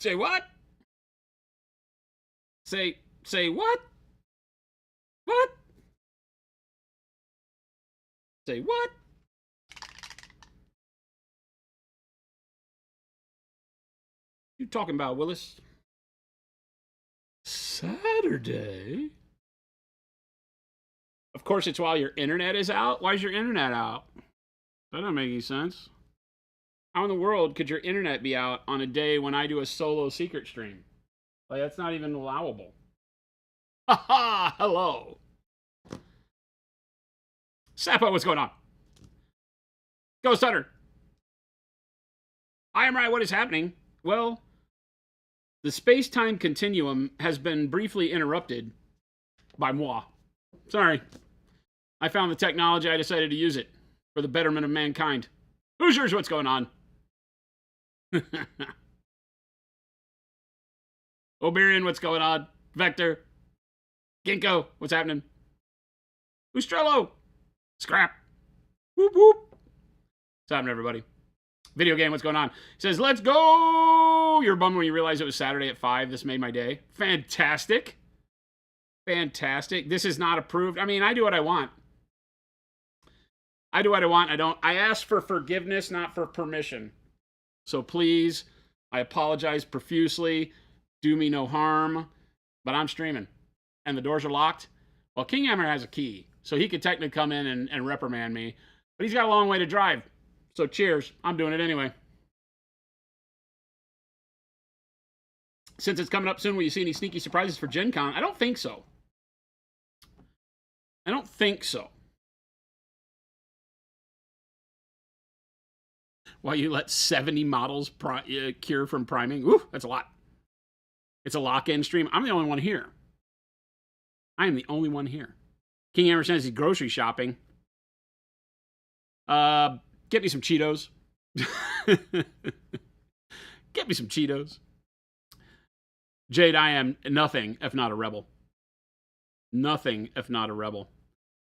Say what? Say what? What? Say what? You talking about, Willis? Saturday? Of course, it's while your internet is out. Why is your internet out? That doesn't make any sense. How in the world could your internet be out on a day when I do a solo secret stream? Like, that's not even allowable. Ha ha! Hello. Sapo, what's going on? Ghost Hunter. I am right. What is happening? Well, the space-time continuum has been briefly interrupted by moi. Sorry. I found the technology. I decided to use it for the betterment of mankind. Hoosiers, what's going on? Oberian, what's going on? Vector. Ginkgo, what's happening? Ustrello. Scrap. Whoop, whoop. What's happening, everybody? Video game, what's going on? He says, let's go! You're bummed when you realize it was Saturday at 5. This made my day. Fantastic. Fantastic. This is not approved. I mean, I do what I want. I do what I want. I ask for forgiveness, not for permission. So please, I apologize profusely. Do me no harm. But I'm streaming. And the doors are locked. Well, King Hammer has a key. So he could technically come in and reprimand me. But he's got a long way to drive. So cheers. I'm doing it anyway. Since it's coming up soon, will you see any sneaky surprises for Gen Con? I don't think so. I don't think so. Why you let 70 models cure from priming? Ooh, that's a lot. It's a lock-in stream. I'm the only one here. I am the only one here. King Hammer says he's grocery shopping. Get me some Cheetos. Get me some Cheetos. Jade, I am nothing if not a rebel. Nothing if not a rebel.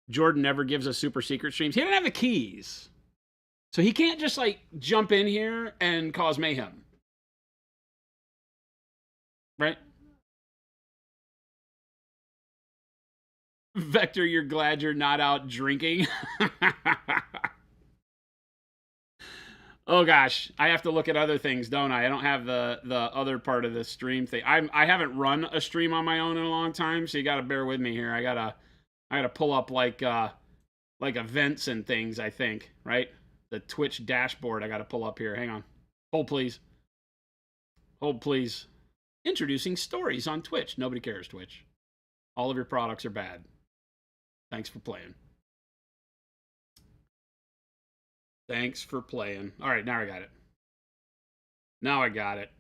Jordan never gives us super secret streams. He doesn't have the keys. So he can't just, like, jump in here and cause mayhem. Right? Vector, you're glad you're not out drinking? Oh, gosh. I have to look at other things, don't I? I don't have the other part of the stream thing. I haven't run a stream on my own in a long time, so you got to bear with me here. I gotta pull up, like events and things, I think, right? The Twitch dashboard I got to pull up here. Hang on. Hold, please. Hold, please. Introducing stories on Twitch. Nobody cares, Twitch. All of your products are bad. Thanks for playing. Thanks for playing. All right, now I got it. Now I got it.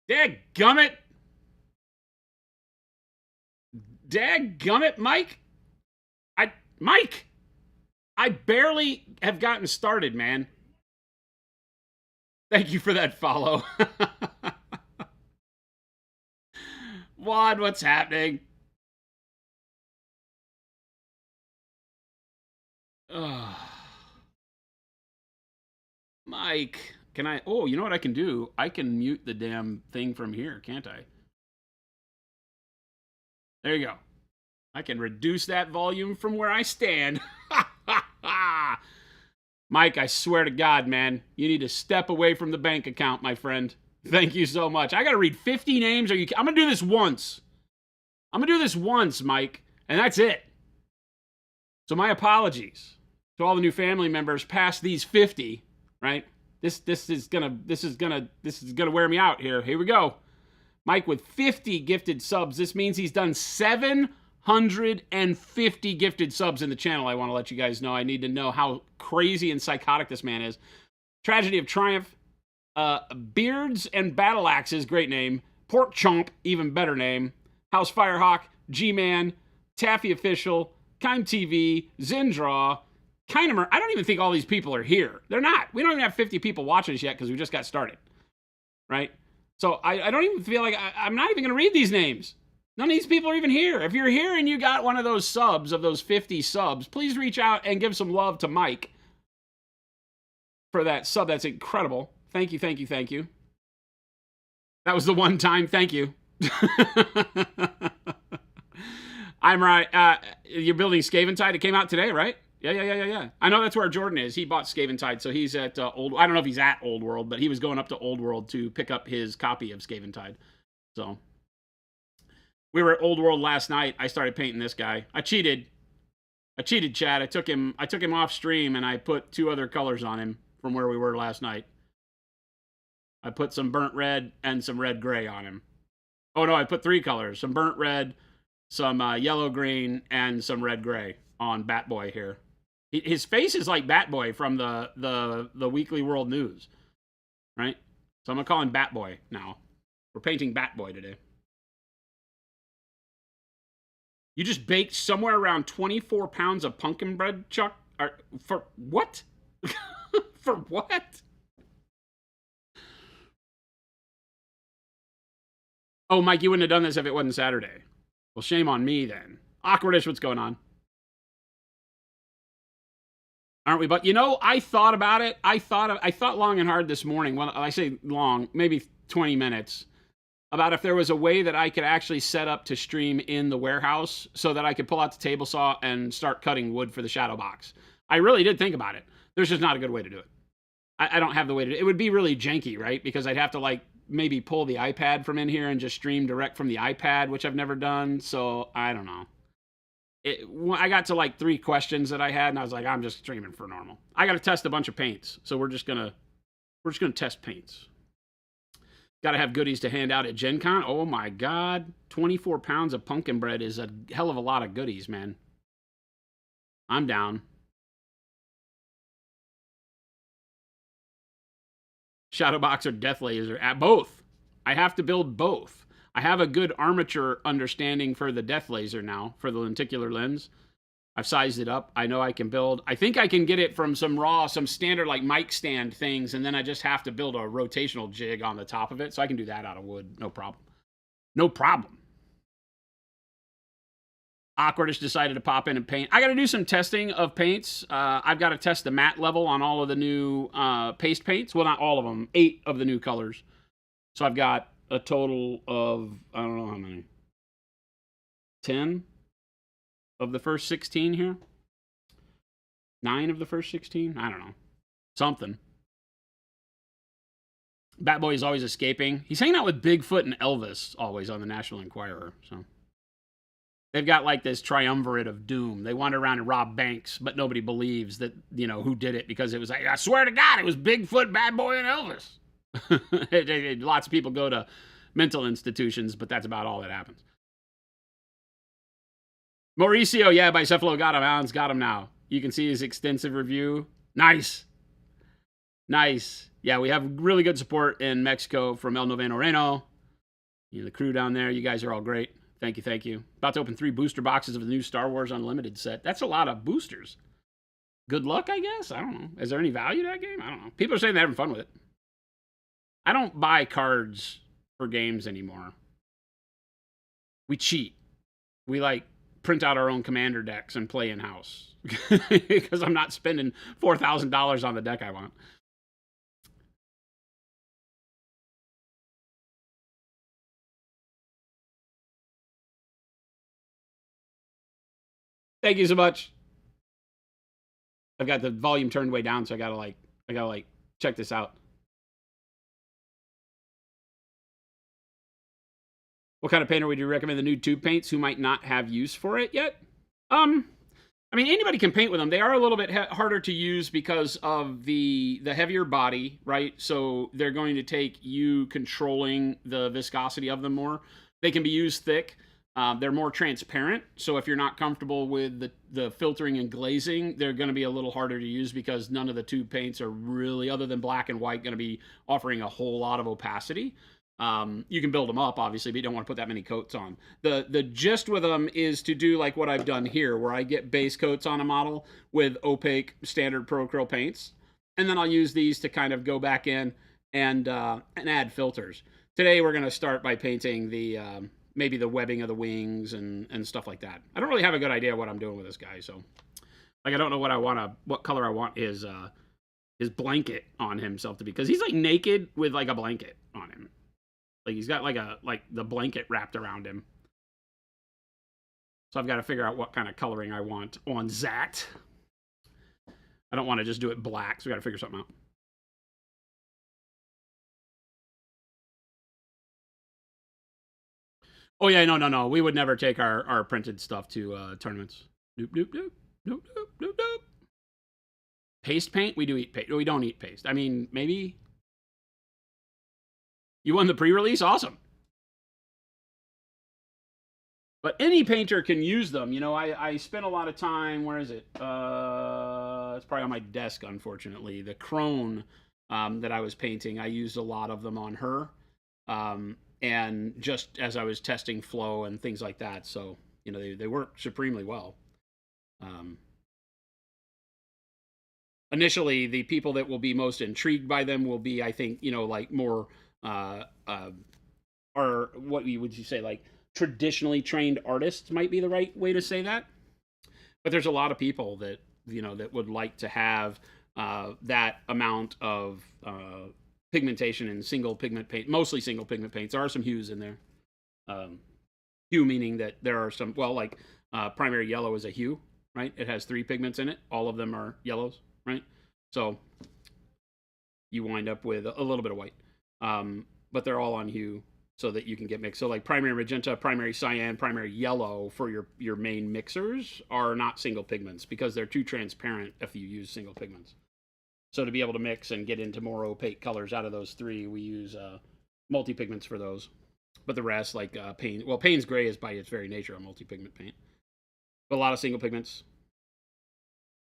Dadgummit! Dadgummit, Mike! Mike! I barely have gotten started, man. Thank you for that follow. Wad, what's happening? Mike, can I... Oh, you know what I can do? I can mute the damn thing from here, can't I? There you go. I can reduce that volume from where I stand. Mike, I swear to God, man, you need to step away from the bank account, my friend. Thank you so much. I got to read 50 names. I'm going to do this once. I'm going to do this once, Mike, and that's it. So my apologies to all the new family members past these 50, right? This is gonna wear me out here. Here we go. Mike with 50 gifted subs. This means he's done 750 gifted subs in the channel. I want to let you guys know. I need to know how crazy and psychotic this man is. Tragedy of Triumph. Beards and Battle Axes, great name. Pork Chomp, even better name. House Firehawk, G-Man, Taffy Official, Kime TV, Zendraw, Kinemer. I don't even think all these people are here. They're not. We don't even have 50 people watching us yet because we just got started. Right? So I don't even feel like I'm not even going to read these names. None of these people are even here. If you're here and you got one of those subs, of those 50 subs, please reach out and give some love to Mike. for that sub. That's incredible. Thank you, thank you, thank you. That was the one time. Thank you. I'm right. You're building Scaventide. It came out today, right? Yeah. I know that's where Jordan is. He bought Scaventide, so he's at Old. I don't know if he's at Old World, but he was going up to Old World to pick up his copy of Scaventide. So we were at Old World last night. I started painting this guy. I cheated, Chad. I took him off stream, and I put 2 other colors on him from where we were last night. I put some burnt red and some red gray on him. Oh no, I put 3 colors: some burnt red, some yellow green, and some red gray on Batboy here. His face is like Batboy from the Weekly World News, right? So I'm gonna call him Batboy now. We're painting Batboy today. You just baked somewhere around 24 pounds of pumpkin bread, Chuck? For what? For what? Oh, Mike, you wouldn't have done this if it wasn't Saturday. Well, shame on me then. Awkwardish, what's going on? Aren't we? But you know, I thought about it. I thought long and hard this morning. Well, I say long, maybe 20 minutes, about if there was a way that I could actually set up to stream in the warehouse so that I could pull out the table saw and start cutting wood for the shadow box. I really did think about it. There's just not a good way to do it. I don't have the way to do it. It would be really janky, right? Because I'd have to like maybe pull the iPad from in here and just stream direct from the iPad, which I've never done. So I don't know. I got to like 3 questions that I had, and I was like, I'm just streaming for normal. I got to test a bunch of paints, so we're just gonna test paints. Got to have goodies to hand out at Gen Con. Oh my God, 24 pounds of pumpkin bread is a hell of a lot of goodies, man. I'm down. Shadowbox or Death Laser? At both. I have to build both. I have a good armature understanding for the Death Laser now, for the lenticular lens. I've sized it up. I know I can build. I think I can get it from some standard like mic stand things, and then I just have to build a rotational jig on the top of it, so I can do that out of wood. No problem. No problem. Awkwardish decided to pop in and paint. I got to do some testing of paints. I've got to test the matte level on all of the new paste paints. Well, not all of them. 8 of the new colors. So I've got a total of, I don't know how many. 10 of the first 16 here. 9 of the first 16. I don't know. Something. Batboy is always escaping. He's hanging out with Bigfoot and Elvis always on the National Enquirer. So they've got like this triumvirate of doom. They wander around and rob banks, but nobody believes that, you know, who did it, because it was like, I swear to God, it was Bigfoot, Batboy, and Elvis. Lots of people go to mental institutions, but that's about all that happens. Mauricio, yeah, Bicephalo got him. Alan's got him now. You can see his extensive review. Nice. Yeah, we have really good support in Mexico from El Noveno Reno. You know, the crew down there, you guys are all great. Thank you. About to open 3 booster boxes of the new Star Wars Unlimited set. That's a lot of boosters. Good luck, I guess. I don't know. Is there any value to that game? I don't know. People are saying they're having fun with it. I don't buy cards for games anymore. We cheat. We like print out our own commander decks and play in-house. Because I'm not spending $4,000 on the deck I want. Thank you so much. I've got the volume turned way down, so I gotta check this out. What kind of painter would you recommend the new tube paints who might not have use for it yet? I mean, anybody can paint with them. They are a little bit harder to use because of the heavier body, right? So they're going to take you controlling the viscosity of them more. They can be used thick. They're more transparent. So if you're not comfortable with the filtering and glazing, they're going to be a little harder to use because none of the tube paints are really, other than black and white, going to be offering a whole lot of opacity. You can build them up, obviously, but you don't want to put that many coats on. The gist with them is to do like what I've done here, where I get base coats on a model with opaque standard Pro-Acryl paints, and then I'll use these to kind of go back in and add filters. Today we're going to start by painting the maybe the webbing of the wings and stuff like that. I don't really have a good idea what I'm doing with this guy, so like I don't know what color I want his his blanket on himself to be, because he's like naked with like a blanket on him. Like he's got like the blanket wrapped around him. So I've got to figure out what kind of coloring I want on that. I don't want to just do it black, so we got to figure something out. Oh yeah, no. We would never take our printed stuff to tournaments. Nope, nope, nope, nope, nope, nope, nope. Paste paint? We do eat paste. We don't eat paste. I mean, maybe. You won the pre-release? Awesome. But any painter can use them. You know, I spent a lot of time. Where is it? It's probably on my desk, unfortunately. The crone that I was painting, I used a lot of them on her. And just as I was testing flow and things like that. So, you know, they work supremely well. Initially, the people that will be most intrigued by them will be, I think, you know, like more, or what would you say, like traditionally trained artists might be the right way to say that. But there's a lot of people that, you know, that would like to have that amount of pigmentation in single pigment paint, mostly single pigment paints. There are some hues in there. Hue meaning that there are some, well, like primary yellow is a hue, right? It has 3 pigments in it. All of them are yellows, right? So you wind up with a little bit of white. But they're all on hue so that you can get mixed. So like primary magenta, primary cyan, primary yellow for your main mixers are not single pigments because they're too transparent if you use single pigments. So to be able to mix and get into more opaque colors out of those 3, we use multi-pigments for those. But the rest, like Payne, well, Payne's Gray is by its very nature a multi-pigment paint. But a lot of single pigments.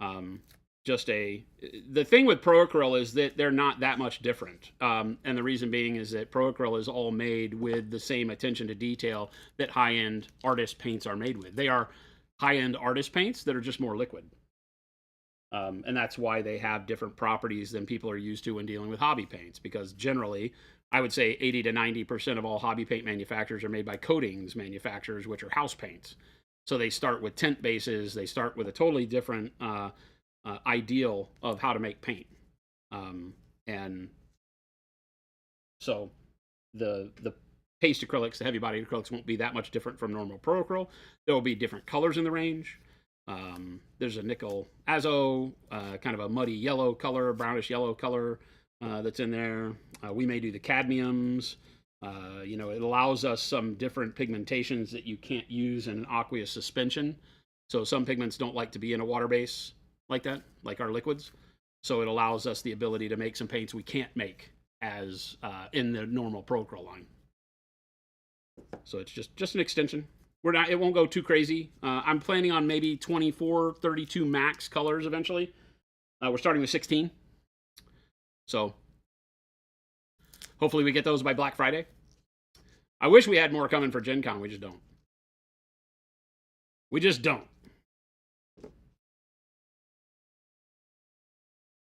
The thing with Pro Acryl is that they're not that much different. And the reason being is that Pro Acryl is all made with the same attention to detail that high-end artist paints are made with. They are high-end artist paints that are just more liquid. And that's why they have different properties than people are used to when dealing with hobby paints, because generally, I would say 80 to 90% of all hobby paint manufacturers are made by coatings manufacturers, which are house paints. So they start with tint bases. They start with a totally different ideal of how to make paint. And so the paste acrylics, the heavy bodied acrylics, won't be that much different from normal Pro Acryl. There will be different colors in the range. There's a nickel azo, kind of a muddy yellow color, brownish yellow color that's in there. We may do the cadmiums. You know, it allows us some different pigmentations that you can't use in an aqueous suspension. So some pigments don't like to be in a water base like that, like our liquids. So it allows us the ability to make some paints we can't make as in the normal Pro Acryl line. So it's just an extension. It won't go too crazy. I'm planning on maybe 24, 32 max colors eventually. We're starting with 16. So hopefully we get those by Black Friday. I wish we had more coming for Gen Con. We just don't. We just don't.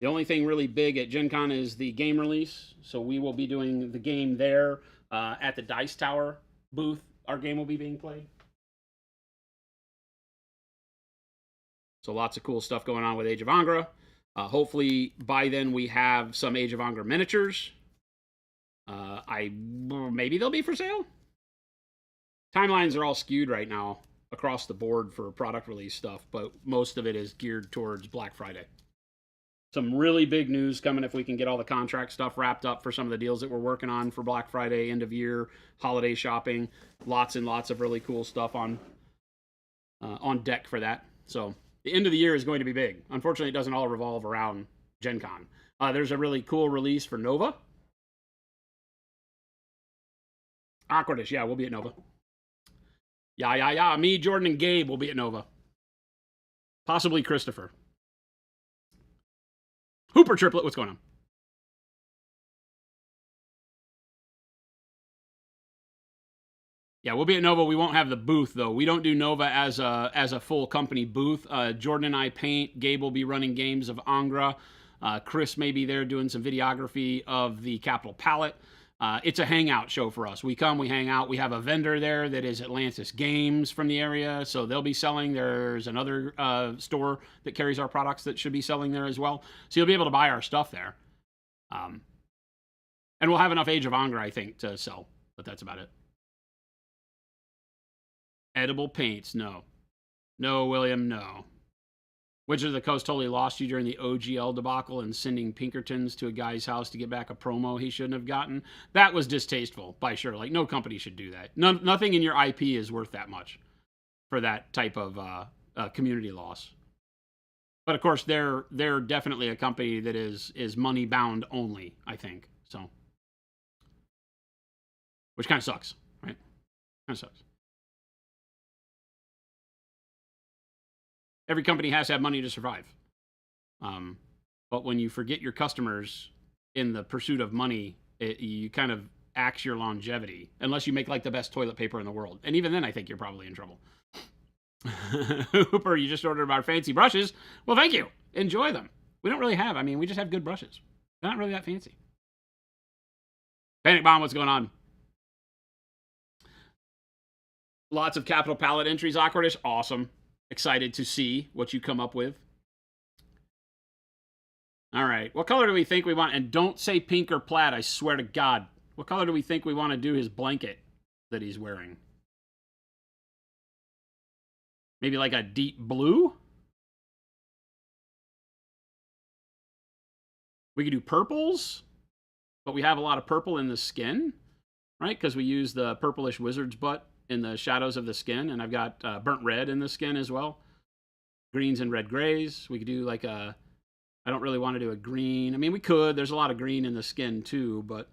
The only thing really big at Gen Con is the game release. So we will be doing the game there at the Dice Tower booth. Our game will be being played. So lots of cool stuff going on with Age of Angra. Hopefully by then we have some Age of Angra miniatures. Maybe they'll be for sale. Timelines are all skewed right now across the board for product release stuff, but most of it is geared towards Black Friday. Some really big news coming if we can get all the contract stuff wrapped up for some of the deals that we're working on for Black Friday, end of year, holiday shopping. Lots and lots of really cool stuff on deck for that. So the end of the year is going to be big. Unfortunately, it doesn't all revolve around Gen Con. There's a really cool release for Nova. Awkwardish, yeah, we'll be at Nova. Yeah. Me, Jordan, and Gabe will be at Nova. Possibly Christopher. Hooper Triplet, what's going on? Yeah, we'll be at Nova. We won't have the booth, though. We don't do Nova as a full company booth. Jordan and I paint. Gabe will be running games of Angra. Chris may be there doing some videography of the Capital Palette. It's a hangout show for us. We come, we hang out. We have a vendor there that is Atlantis Games from the area, so they'll be selling. There's another store that carries our products that should be selling there as well. So you'll be able to buy our stuff there. And we'll have enough Age of Anger, I think, to sell, but that's about it. Edible paints, no. No, William, no. Wizard of the Coast totally lost you during the OGL debacle and sending Pinkertons to a guy's house to get back a promo he shouldn't have gotten. That was distasteful, by sure. Like, no company should do that. Nothing in your IP is worth that much for that type of community loss. But of course, they're definitely a company that is money bound only, I think. So, which kind of sucks, right? Kind of sucks. Every company has to have money to survive. But when you forget your customers in the pursuit of money, you kind of axe your longevity, unless you make like the best toilet paper in the world. And even then, I think you're probably in trouble. Hooper, you just ordered our fancy brushes. Well, thank you. Enjoy them. We don't really have, we just have good brushes. They're not really that fancy. Panic Bomb, what's going on? Lots of capital palette entries, Awkwardish. Awesome. Excited to see what you come up with. All right. What color do we think we want? And don't say pink or plaid, I swear to God. What color do we think we want to do his blanket that he's wearing? Maybe like a deep blue? We could do purples, but we have a lot of purple in the skin, right? Because we use the purplish wizard's butt in the shadows of the skin, and I've got burnt red in the skin as well. Greens and red grays. We could do like I don't really want to do a green. We could. There's a lot of green in the skin too, but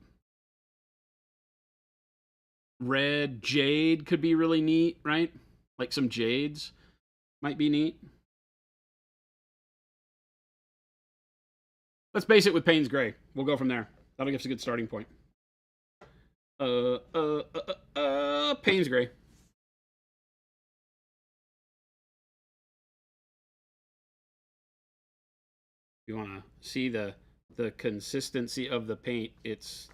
red jade could be really neat, right? Like some jades might be neat. Let's base it with Payne's Gray. We'll go from there. That'll give us a good starting point. Payne's Gray. You want to see the consistency of the paint? It's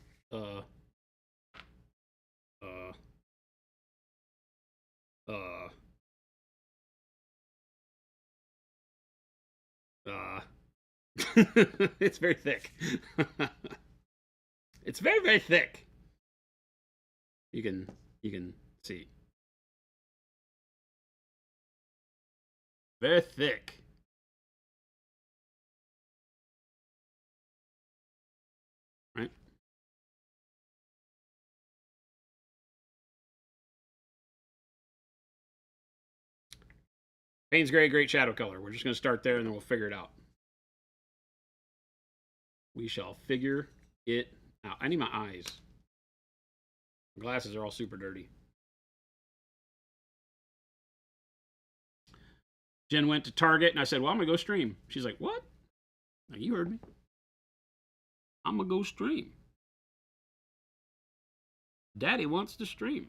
it's very thick. It's very, very thick. You can see. Very thick. Right? Payne's Gray, great shadow color. We're just going to start there and then we'll figure it out. We shall figure it out. I need my eyes. My glasses are all super dirty. Jen went to Target and I said, well, I'm going to go stream. She's like, what? Now, you heard me. I'm going to go stream. Daddy wants to stream.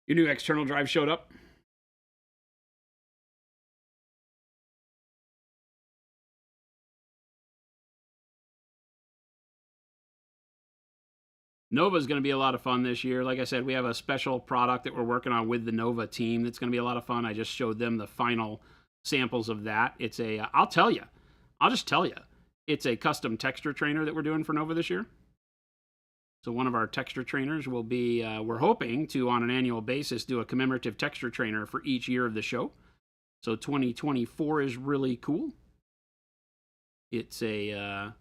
Your new external drive showed up. Nova is going to be a lot of fun this year. Like I said, we have a special product that we're working on with the Nova team that's going to be a lot of fun. I just showed them the final samples of that. It's a, I'll just tell you, it's a custom texture trainer that we're doing for Nova this year. So one of our texture trainers will be, we're hoping to, on an annual basis, do a commemorative texture trainer for each year of the show. So 2024 is really cool. It's a,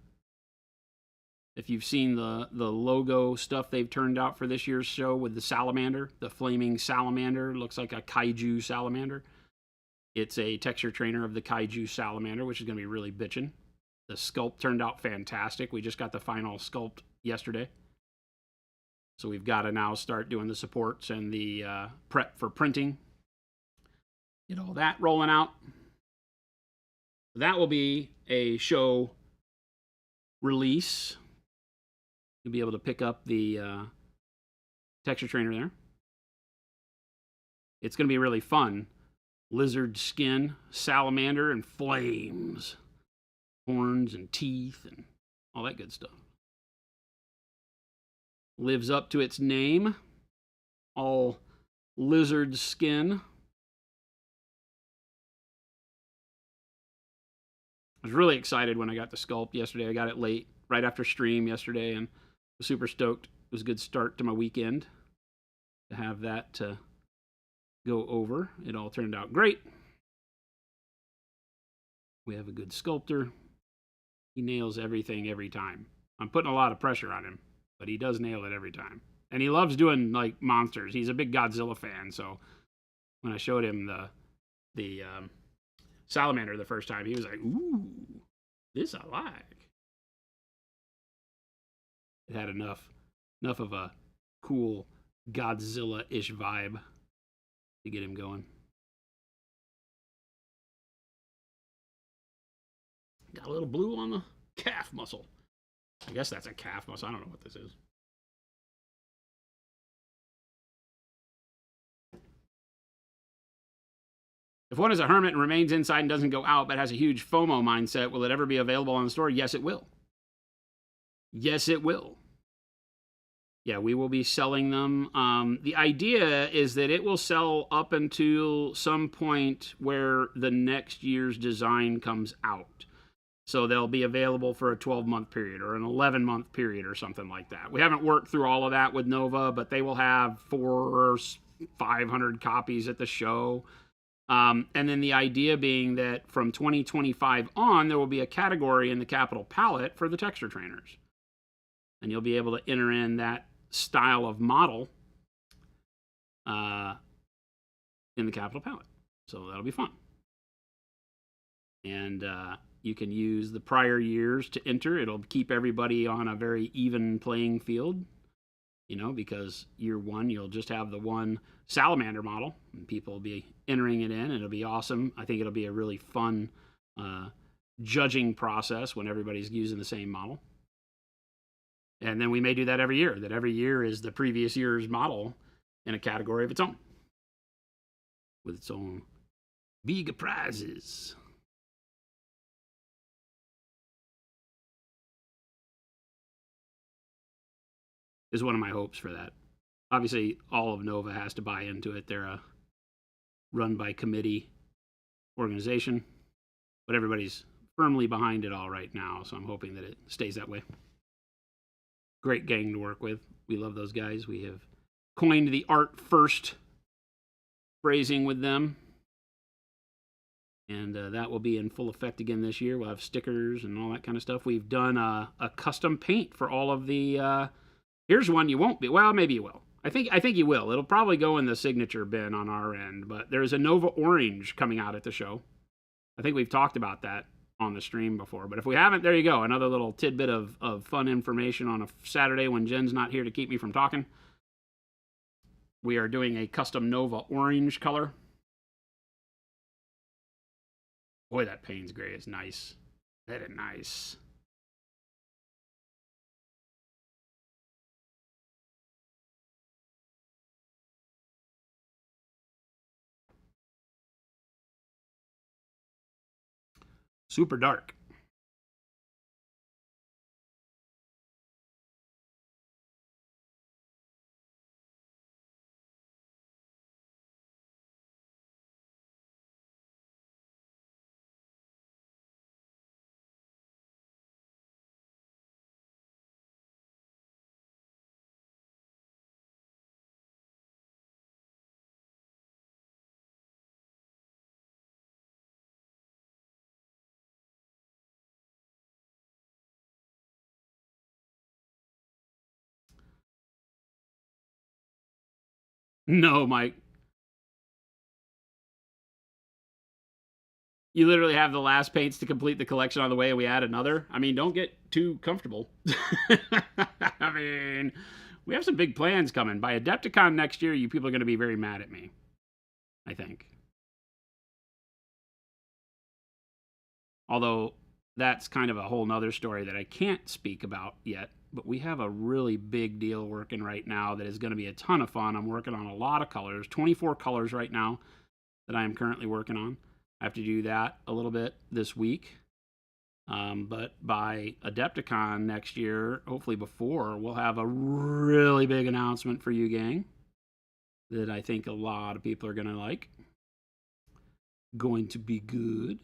if you've seen the logo stuff they've turned out for this year's show with the salamander, the flaming salamander, looks like a kaiju salamander. It's a texture trainer of the Kaiju Salamander, which is going to be really bitchin'. The sculpt turned out fantastic. We just got the final sculpt yesterday. So we've got to now start doing the supports and the prep for printing. Get all that rolling out. That will be a show release. You'll be able to pick up the texture trainer there. It's going to be really fun. Lizard skin, salamander, and flames. Horns and teeth and all that good stuff. Lives up to its name. All lizard skin. I was really excited when I got the sculpt yesterday. I got it late, right after stream yesterday, and was super stoked. It was a good start to my weekend to have that to go over. It all turned out great. We have a good sculptor. He nails everything every time. I'm putting a lot of pressure on him, but he does nail it every time. And he loves doing like monsters. He's a big Godzilla fan, so when I showed him the salamander the first time, he was like, "Ooh, this I like." It had enough of a cool Godzilla-ish vibe to get him going. Got a little blue on the calf muscle. I guess that's a calf muscle. I don't know what this is. If one is a hermit and remains inside and doesn't go out but has a huge FOMO mindset, will it ever be available on the store? Yes, it will. Yes, it will. Yeah, we will be selling them. The idea is that it will sell up until some point where the next year's design comes out. So they'll be available for a 12-month period or an 11-month period or something like that. We haven't worked through all of that with Nova, but they will have 400 or 500 copies at the show. And then the idea being that from 2025 on, there will be a category in the Capital Palette for the texture trainers. And you'll be able to enter in that style of model in the Capital Palette. So that'll be fun. And you can use the prior years to enter. It'll keep everybody on a very even playing field, you know, because year one, you'll just have the one salamander model, and people will be entering it in, and it'll be awesome. I think it'll be a really fun judging process when everybody's using the same model. And then we may do that every year, that every year is the previous year's model in a category of its own, with its own big prizes. Is one of my hopes for that. Obviously, all of Nova has to buy into it. They're a run by committee organization, but everybody's firmly behind it all right now, so I'm hoping that it stays that way. Great gang to work with. We love those guys. We have coined the art first phrasing with them, and that will be in full effect again this year. We'll have stickers and all that kind of stuff. We've done a custom paint for all of the here's one you won't be. Well, maybe you will. I think you will. It'll probably go in the signature bin on our end, but there's a Nova Orange coming out at the show. I think we've talked about that on the stream before, but if we haven't, there you go. Another little tidbit of fun information on a Saturday when Jen's not here to keep me from talking. We are doing a custom Nova Orange color. Boy, that Payne's gray is nice. That is nice. Super dark. No, Mike. You literally have the last paints to complete the collection on the way, and we add another. I mean, don't get too comfortable. I mean, we have some big plans coming. By Adepticon next year, you people are going to be very mad at me, I think. Although that's kind of a whole nother story that I can't speak about yet. But we have a really big deal working right now that is going to be a ton of fun. I'm working on a lot of colors, 24 colors right now that I am currently working on. I have to do that a little bit this week. But by Adepticon next year, hopefully before, we'll have a really big announcement for you, gang, that I think a lot of people are going to like. Going to be good.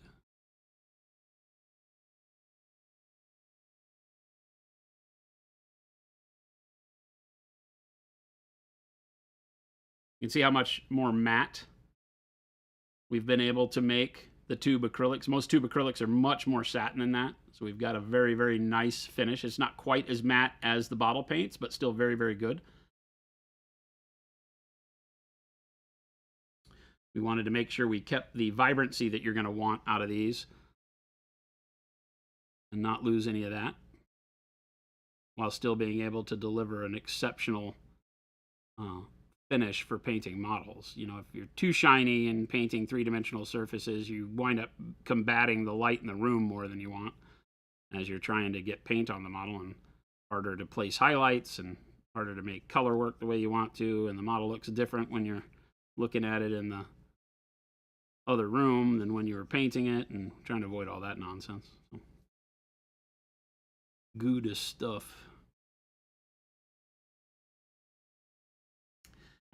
You can see how much more matte we've been able to make the tube acrylics. Most tube acrylics are much more satin than that. So we've got a very, very nice finish. It's not quite as matte as the bottle paints, but still very, very good. We wanted to make sure we kept the vibrancy that you're going to want out of these and not lose any of that, while still being able to deliver an exceptional finish for painting models. You know, if you're too shiny and painting three-dimensional surfaces, you wind up combating the light in the room more than you want as you're trying to get paint on the model, and harder to place highlights and harder to make color work the way you want to, and the model looks different when you're looking at it in the other room than when you were painting it, and trying to avoid all that nonsense. So, good stuff.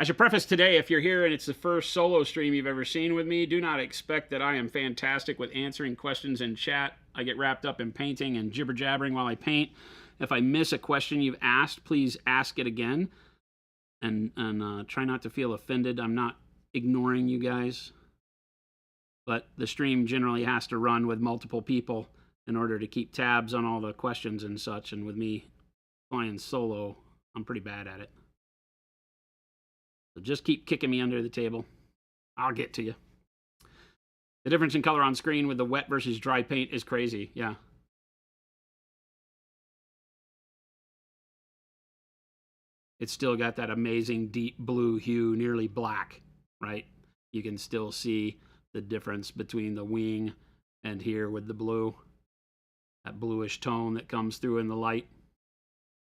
I should preface today, if you're here and it's the first solo stream you've ever seen with me, do not expect that I am fantastic with answering questions in chat. I get wrapped up in painting and jibber-jabbering while I paint. If I miss a question you've asked, please ask it again. And try not to feel offended. I'm not ignoring you guys. But the stream generally has to run with multiple people in order to keep tabs on all the questions and such. And with me flying solo, I'm pretty bad at it. So just keep kicking me under the table. I'll get to you. The difference in color on screen with the wet versus dry paint is crazy. Yeah. It's still got that amazing deep blue hue, nearly black, right? You can still see the difference between the wing and here with the blue. That bluish tone that comes through in the light.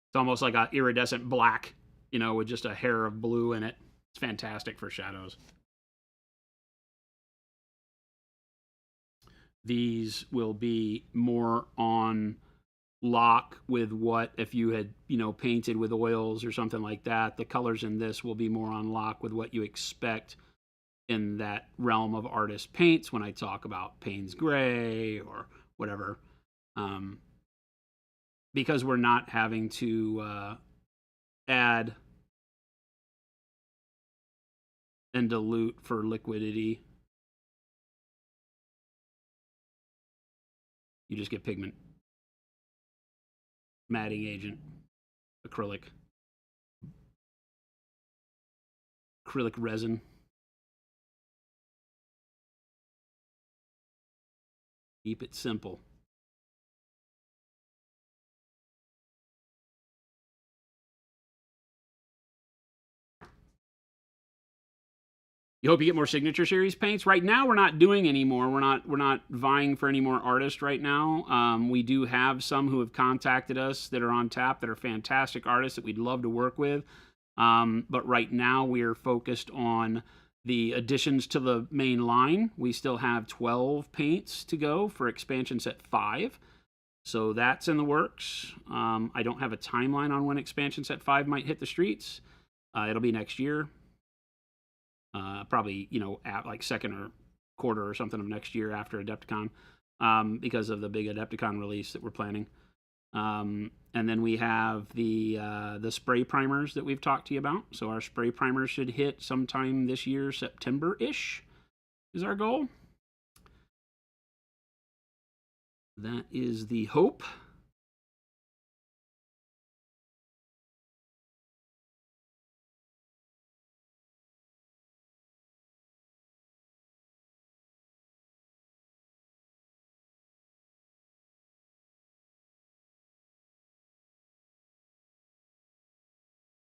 It's almost like an iridescent black, you know, with just a hair of blue in it. It's fantastic for shadows. These will be more on lock with what if you had, you know, painted with oils or something like that. The colors in this will be more on lock with what you expect in that realm of artist paints when I talk about Payne's Gray or whatever. Because we're not having to add and dilute for liquidity. You just get pigment, matting agent, acrylic resin. Keep it simple. You hope you get more signature series paints. Right now, we're not doing any more. We're not vying for any more artists right now. We do have some who have contacted us that are on tap that are fantastic artists that we'd love to work with. But right now, we are focused on the additions to the main line. We still have 12 paints to go for expansion set 5. So that's in the works. I don't have a timeline on when expansion set 5 might hit the streets. It'll be next year. Probably, you know, at like second or quarter or something of next year after Adepticon, because of the big Adepticon release that we're planning. And then we have the spray primers that we've talked to you about. So our spray primers should hit sometime this year, September-ish is our goal. That is the hope.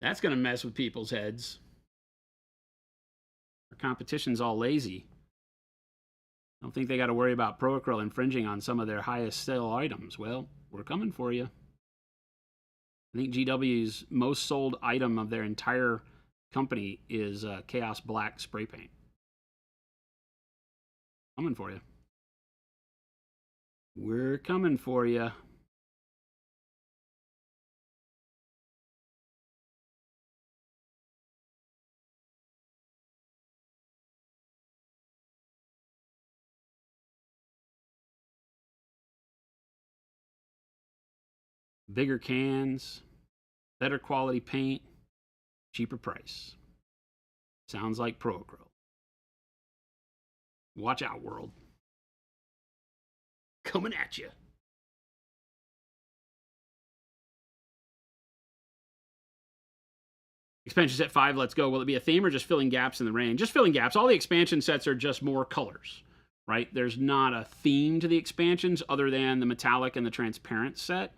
That's going to mess with people's heads. Our competition's all lazy. Don't think they got to worry about Pro-Acryl infringing on some of their highest sale items. Well, we're coming for you. I think GW's most sold item of their entire company is Chaos Black spray paint. Coming for you. We're coming for you. Bigger cans, better quality paint, cheaper price. Sounds like Pro-Acryl. Watch out, world. Coming at you. Expansion set 5, let's go. Will it be a theme or just filling gaps in the range? Just filling gaps. All the expansion sets are just more colors, right? There's not a theme to the expansions other than the metallic and the transparent set.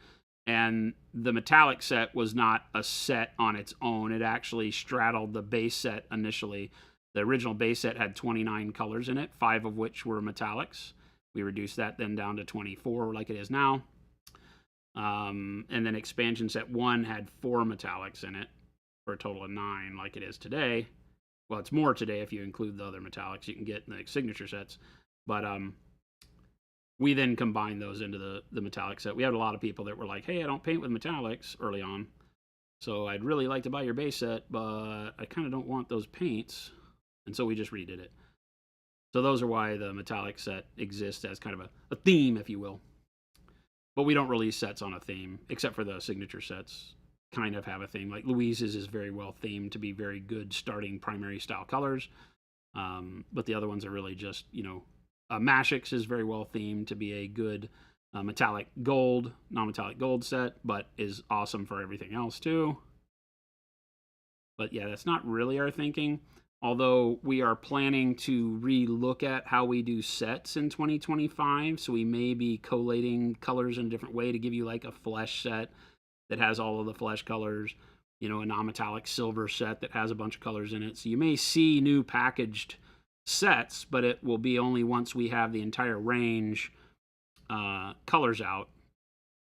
And the metallic set was not a set on its own. It actually straddled the base set initially. The original base set had 29 colors in it, 5 of which were metallics. We reduced that then down to 24 like it is now. And then expansion set 1 had 4 metallics in it for a total of 9 like it is today. Well, it's more today if you include the other metallics you can get in the signature sets. But we then combined those into the metallic set. We had a lot of people that were like, hey, I don't paint with metallics early on, so I'd really like to buy your base set, but I kind of don't want those paints. And so we just redid it. So those are why the metallic set exists as kind of a theme, if you will. But we don't release sets on a theme, except for the signature sets kind of have a theme. Like Louise's is very well themed to be very good starting primary style colors. But the other ones are really just, you know, Mashik's is very well themed to be a good metallic gold, non-metallic gold set, but is awesome for everything else too. But yeah, that's not really our thinking. Although we are planning to re-look at how we do sets in 2025. So we may be collating colors in a different way to give you like a flesh set that has all of the flesh colors, you know, a non-metallic silver set that has a bunch of colors in it. So you may see new packaged sets, but it will be only once we have the entire range colors out.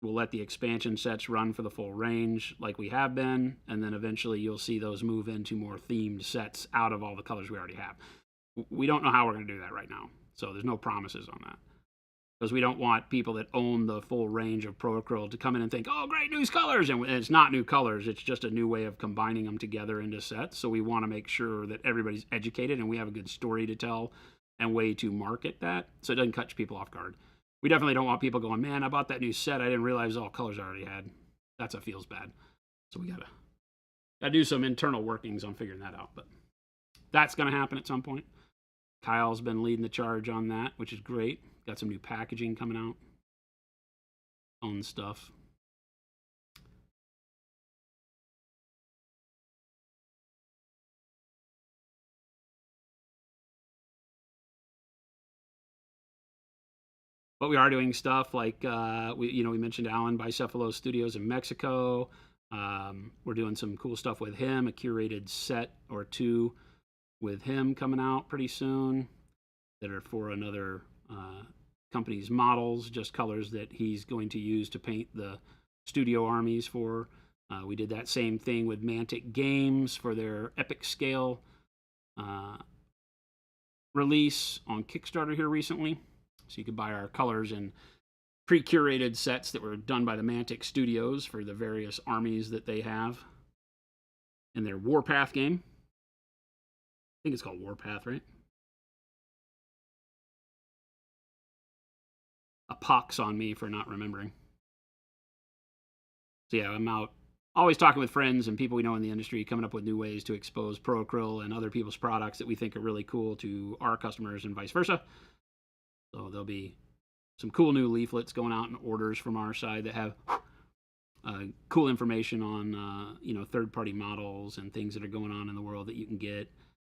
We'll let the expansion sets run for the full range like we have been, and then eventually you'll see those move into more themed sets out of all the colors we already have. We don't know how we're going to do that right now, so there's no promises on that. Because we don't want people that own the full range of Pro-Acryl to come in and think, oh, great, new colors. And it's not new colors. It's just a new way of combining them together into sets. So we want to make sure that everybody's educated and we have a good story to tell and way to market that so it doesn't catch people off guard. We definitely don't want people going, man, I bought that new set. I didn't realize all colors I already had. That's what feels bad. So we got to do some internal workings on figuring that out. But that's going to happen at some point. Kyle's been leading the charge on that, which is great. Got some new packaging coming out. Fun stuff. But we are doing stuff like we mentioned Alan Bicephalo Studios in Mexico. We're doing some cool stuff with him, a curated set or 2 with him coming out pretty soon that are for another company's models, just colors that he's going to use to paint the studio armies for. We did that same thing with Mantic Games for their Epic Scale release on Kickstarter here recently. So you could buy our colors in pre-curated sets that were done by the Mantic Studios for the various armies that they have in their Warpath game. I think it's called Warpath, right? A pox on me for not remembering. So yeah, I'm out always talking with friends and people we know in the industry, coming up with new ways to expose Pro-Acryl and other people's products that we think are really cool to our customers and vice versa. So there'll be some cool new leaflets going out in orders from our side that have cool information on third-party models and things that are going on in the world that you can get.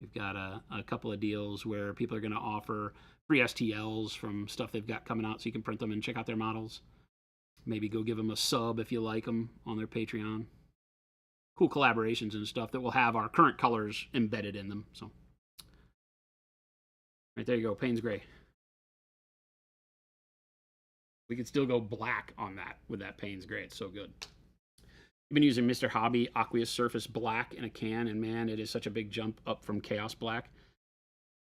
We've got a couple of deals where people are going to offer free STLs from stuff they've got coming out so you can print them and check out their models. Maybe go give them a sub if you like them on their Patreon. cool collaborations and stuff that will have our current colors embedded in them. So, right there you go, Payne's Gray. We could still go black on that with that Payne's Gray. It's so good. I've been using Mr. Hobby Aqueous Surface Black in a can, and man, it is such a big jump up from Chaos Black.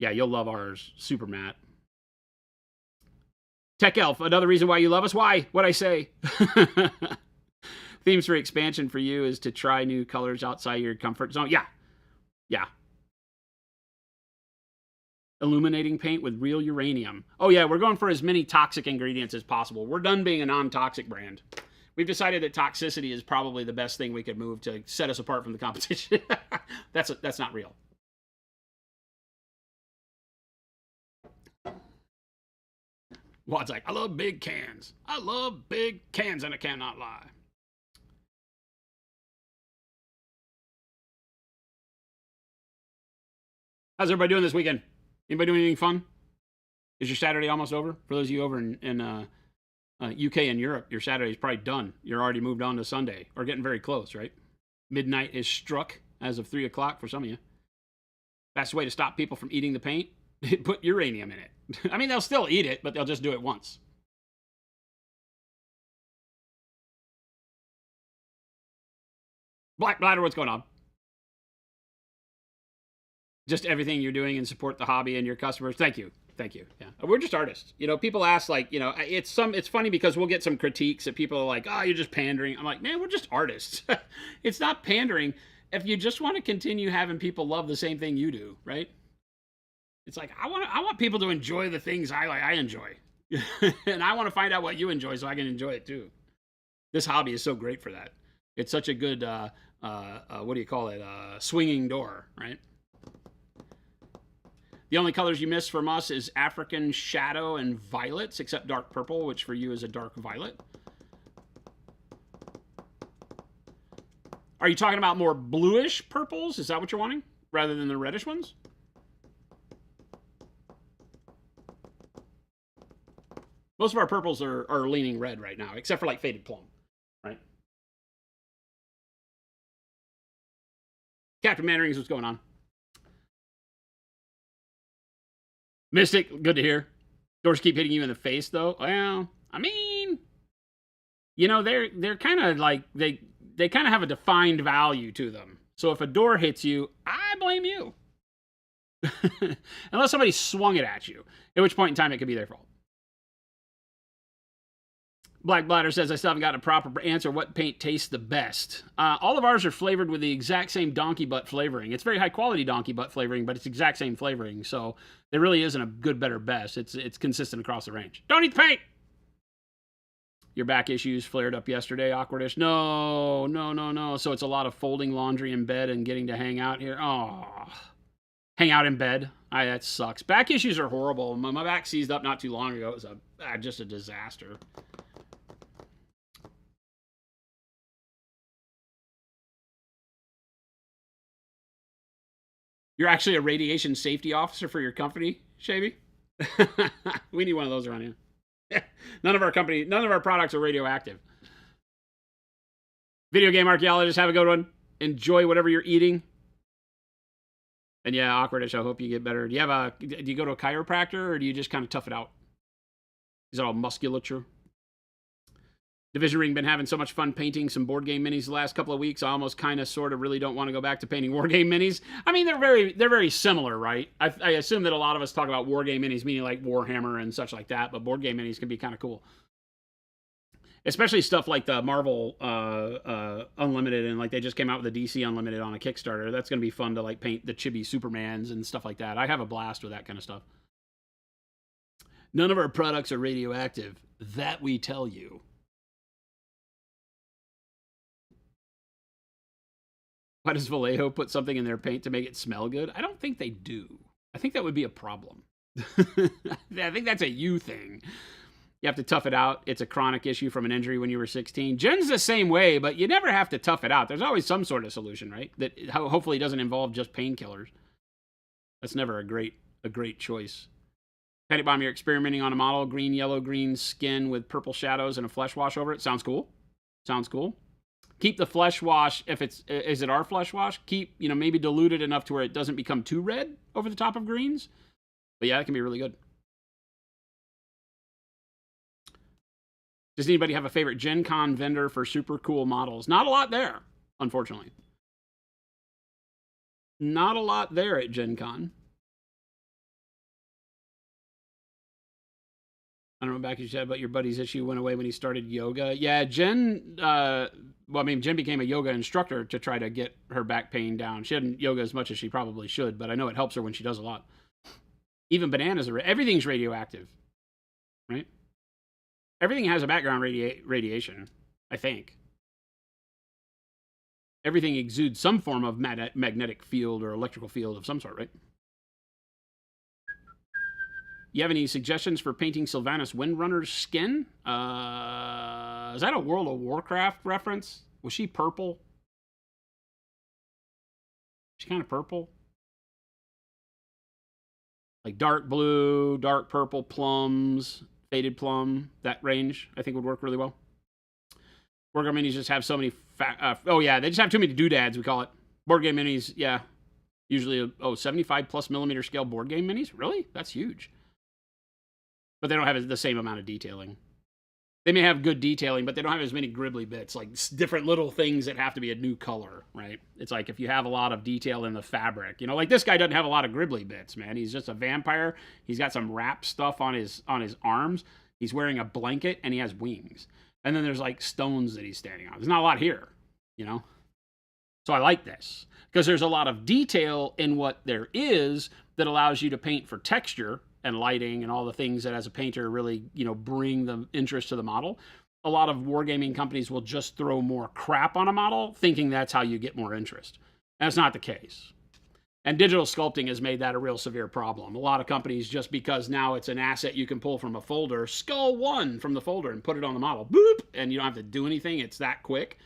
Yeah, you'll love ours. Super matte. Tech Elf, another reason why you love us. Why? What'd I say? Themes for expansion for you is to try new colors outside your comfort zone. Yeah. Yeah. Illuminating paint with real uranium. Oh, yeah, we're going for as many toxic ingredients as possible. We're done being a non-toxic brand. We've decided that toxicity is probably the best thing we could move to set us apart from the competition. That's not real. Wad's like, I love big cans. I love big cans, and I cannot lie. How's everybody doing this weekend? Anybody doing anything fun? Is your Saturday almost over? For those of you over in UK and Europe, your Saturday's probably done. You're already moved on to Sunday, or getting very close, right? Midnight is struck as of 3 o'clock for some of you. That's the way to stop people from eating the paint. Put uranium in it. I mean, they'll still eat it, but they'll just do it once. Black Bladder, what's going on? Just everything you're doing and support the hobby and your customers. Thank you. Thank you. Yeah. We're just artists. You know, people ask, like, you know, it's funny because we'll get some critiques that people are like, oh, you're just pandering. I'm like, man, we're just artists. It's not pandering if you just want to continue having people love the same thing you do, right? It's like, I want people to enjoy the things I enjoy. And I want to find out what you enjoy so I can enjoy it too. This hobby is so great for that. It's such a good, what do you call it? Swinging door, right? The only colors you miss from us is African Shadow and Violets, except dark purple, which for you is a dark violet. Are you talking about more bluish purples? Is that what you're wanting? Rather than the reddish ones? Most of our purples are leaning red right now, except for like Faded Plum, right? Captain Mannerings, what's going on? Mystic, good to hear. Doors keep hitting you in the face, though. Well, I mean, you know, they're kind of like, they kind of have a defined value to them. So if a door hits you, I blame you. Unless somebody swung it at you, at which point in time it could be their fault. Black Bladder says, I still haven't got a proper answer. What paint tastes the best? All of ours are flavored with the exact same donkey butt flavoring. It's very high quality donkey butt flavoring, but it's exact same flavoring. So there really isn't a good, better, best. It's consistent across the range. Don't eat the paint! Your back issues flared up yesterday, Awkwardish. No. So it's a lot of folding laundry in bed and getting to hang out here. Oh, hang out in bed. That sucks. Back issues are horrible. My back seized up not too long ago. It was just a disaster. You're actually a radiation safety officer for your company, Shavy? We need one of those around here. None of our products are radioactive. Video game archaeologists, have a good one. Enjoy whatever you're eating. And yeah, Awkwardish, I hope you get better. Do you go to a chiropractor, or do you just kind of tough it out? Is it all musculature? Division Ring been having so much fun painting some board game minis the last couple of weeks. I almost kind of sort of really don't want to go back to painting war game minis. I mean, they're very similar, right? I assume that a lot of us talk about war game minis, meaning like Warhammer and such like that, but board game minis can be kind of cool. Especially stuff like the Marvel Unlimited, and like they just came out with the DC Unlimited on a Kickstarter. That's going to be fun to like paint the chibi Supermans and stuff like that. I have a blast with that kind of stuff. None of our products are radioactive. That we tell you. Why does Vallejo put something in their paint to make it smell good? I don't think they do. I think that would be a problem. I think that's a you thing. You have to tough it out. It's a chronic issue from an injury when you were 16. Jen's the same way, but you never have to tough it out. There's always some sort of solution, right? That hopefully doesn't involve just painkillers. That's never a great choice. Petty Bomb, you're experimenting on a model. Green, yellow, green skin with purple shadows and a flesh wash over it. Sounds cool. Sounds cool. Keep the flesh wash, if it's, is it our flesh wash? Keep, maybe dilute it enough to where it doesn't become too red over the top of greens. But yeah, it can be really good. Does anybody have a favorite Gen Con vendor for super cool models? Not a lot there, unfortunately. Not a lot there at Gen Con. I don't know, back you said about your buddy's issue went away when he started yoga. Yeah, Jen, Jen became a yoga instructor to try to get her back pain down. She hadn't yoga as much as she probably should, but I know it helps her when she does a lot. Even bananas are, everything's radioactive, right? Everything has a background radiation, I think. Everything exudes some form of magnetic field or electrical field of some sort, right? You have any suggestions for painting Sylvanas Windrunner's skin? Is that a World of Warcraft reference? Was she purple? She's kind of purple. Like dark blue, dark purple, plums, faded plum. That range, I think, would work really well. Board game minis just have so many... they just have too many doodads, we call it. Board game minis, yeah. Usually, 75 plus millimeter scale board game minis? Really? That's huge. But they don't have the same amount of detailing. They may have good detailing, but they don't have as many gribbly bits, like different little things that have to be a new color, right? It's like if you have a lot of detail in the fabric, like this guy doesn't have a lot of gribbly bits, man. He's just a vampire. He's got some wrap stuff on his arms. He's wearing a blanket, and he has wings. And then there's like stones that he's standing on. There's not a lot here, So I like this because there's a lot of detail in what there is that allows you to paint for texture and lighting and all the things that as a painter really, bring the interest to the model. A lot of wargaming companies will just throw more crap on a model thinking that's how you get more interest. And that's not the case. And digital sculpting has made that a real severe problem. A lot of companies, just because now it's an asset you can pull from a folder, skull one from the folder and put it on the model, boop, and you don't have to do anything. It's that quick.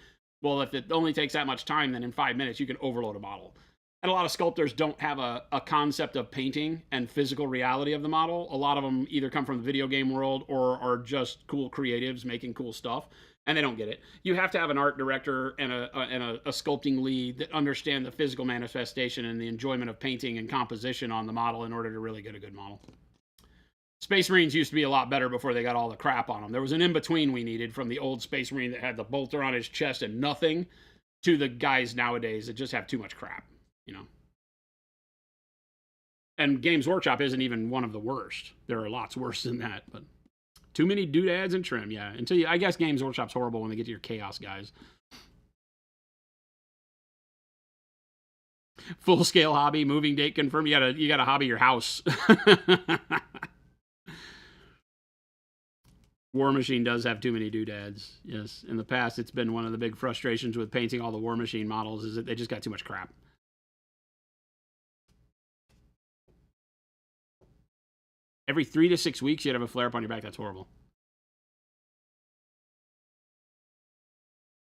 Well, if it only takes that much time, then in 5 minutes you can overload a model. And a lot of sculptors don't have a concept of painting and physical reality of the model. A lot of them either come from the video game world or are just cool creatives making cool stuff, and they don't get it. You have to have an art director and a sculpting lead that understand the physical manifestation and the enjoyment of painting and composition on the model in order to really get a good model. Space Marines used to be a lot better before they got all the crap on them. There was an in-between we needed from the old Space Marine that had the bolter on his chest and nothing to the guys nowadays that just have too much crap. And Games Workshop isn't even one of the worst. There are lots worse than that, but too many doodads and trim, yeah. I guess Games Workshop's horrible when they get to your chaos guys. Full scale hobby, moving date confirmed. You gotta hobby your house. War Machine does have too many doodads. Yes, in the past, it's been one of the big frustrations with painting all the War Machine models is that they just got too much crap. Every 3 to 6 weeks, you'd have a flare-up on your back. That's horrible.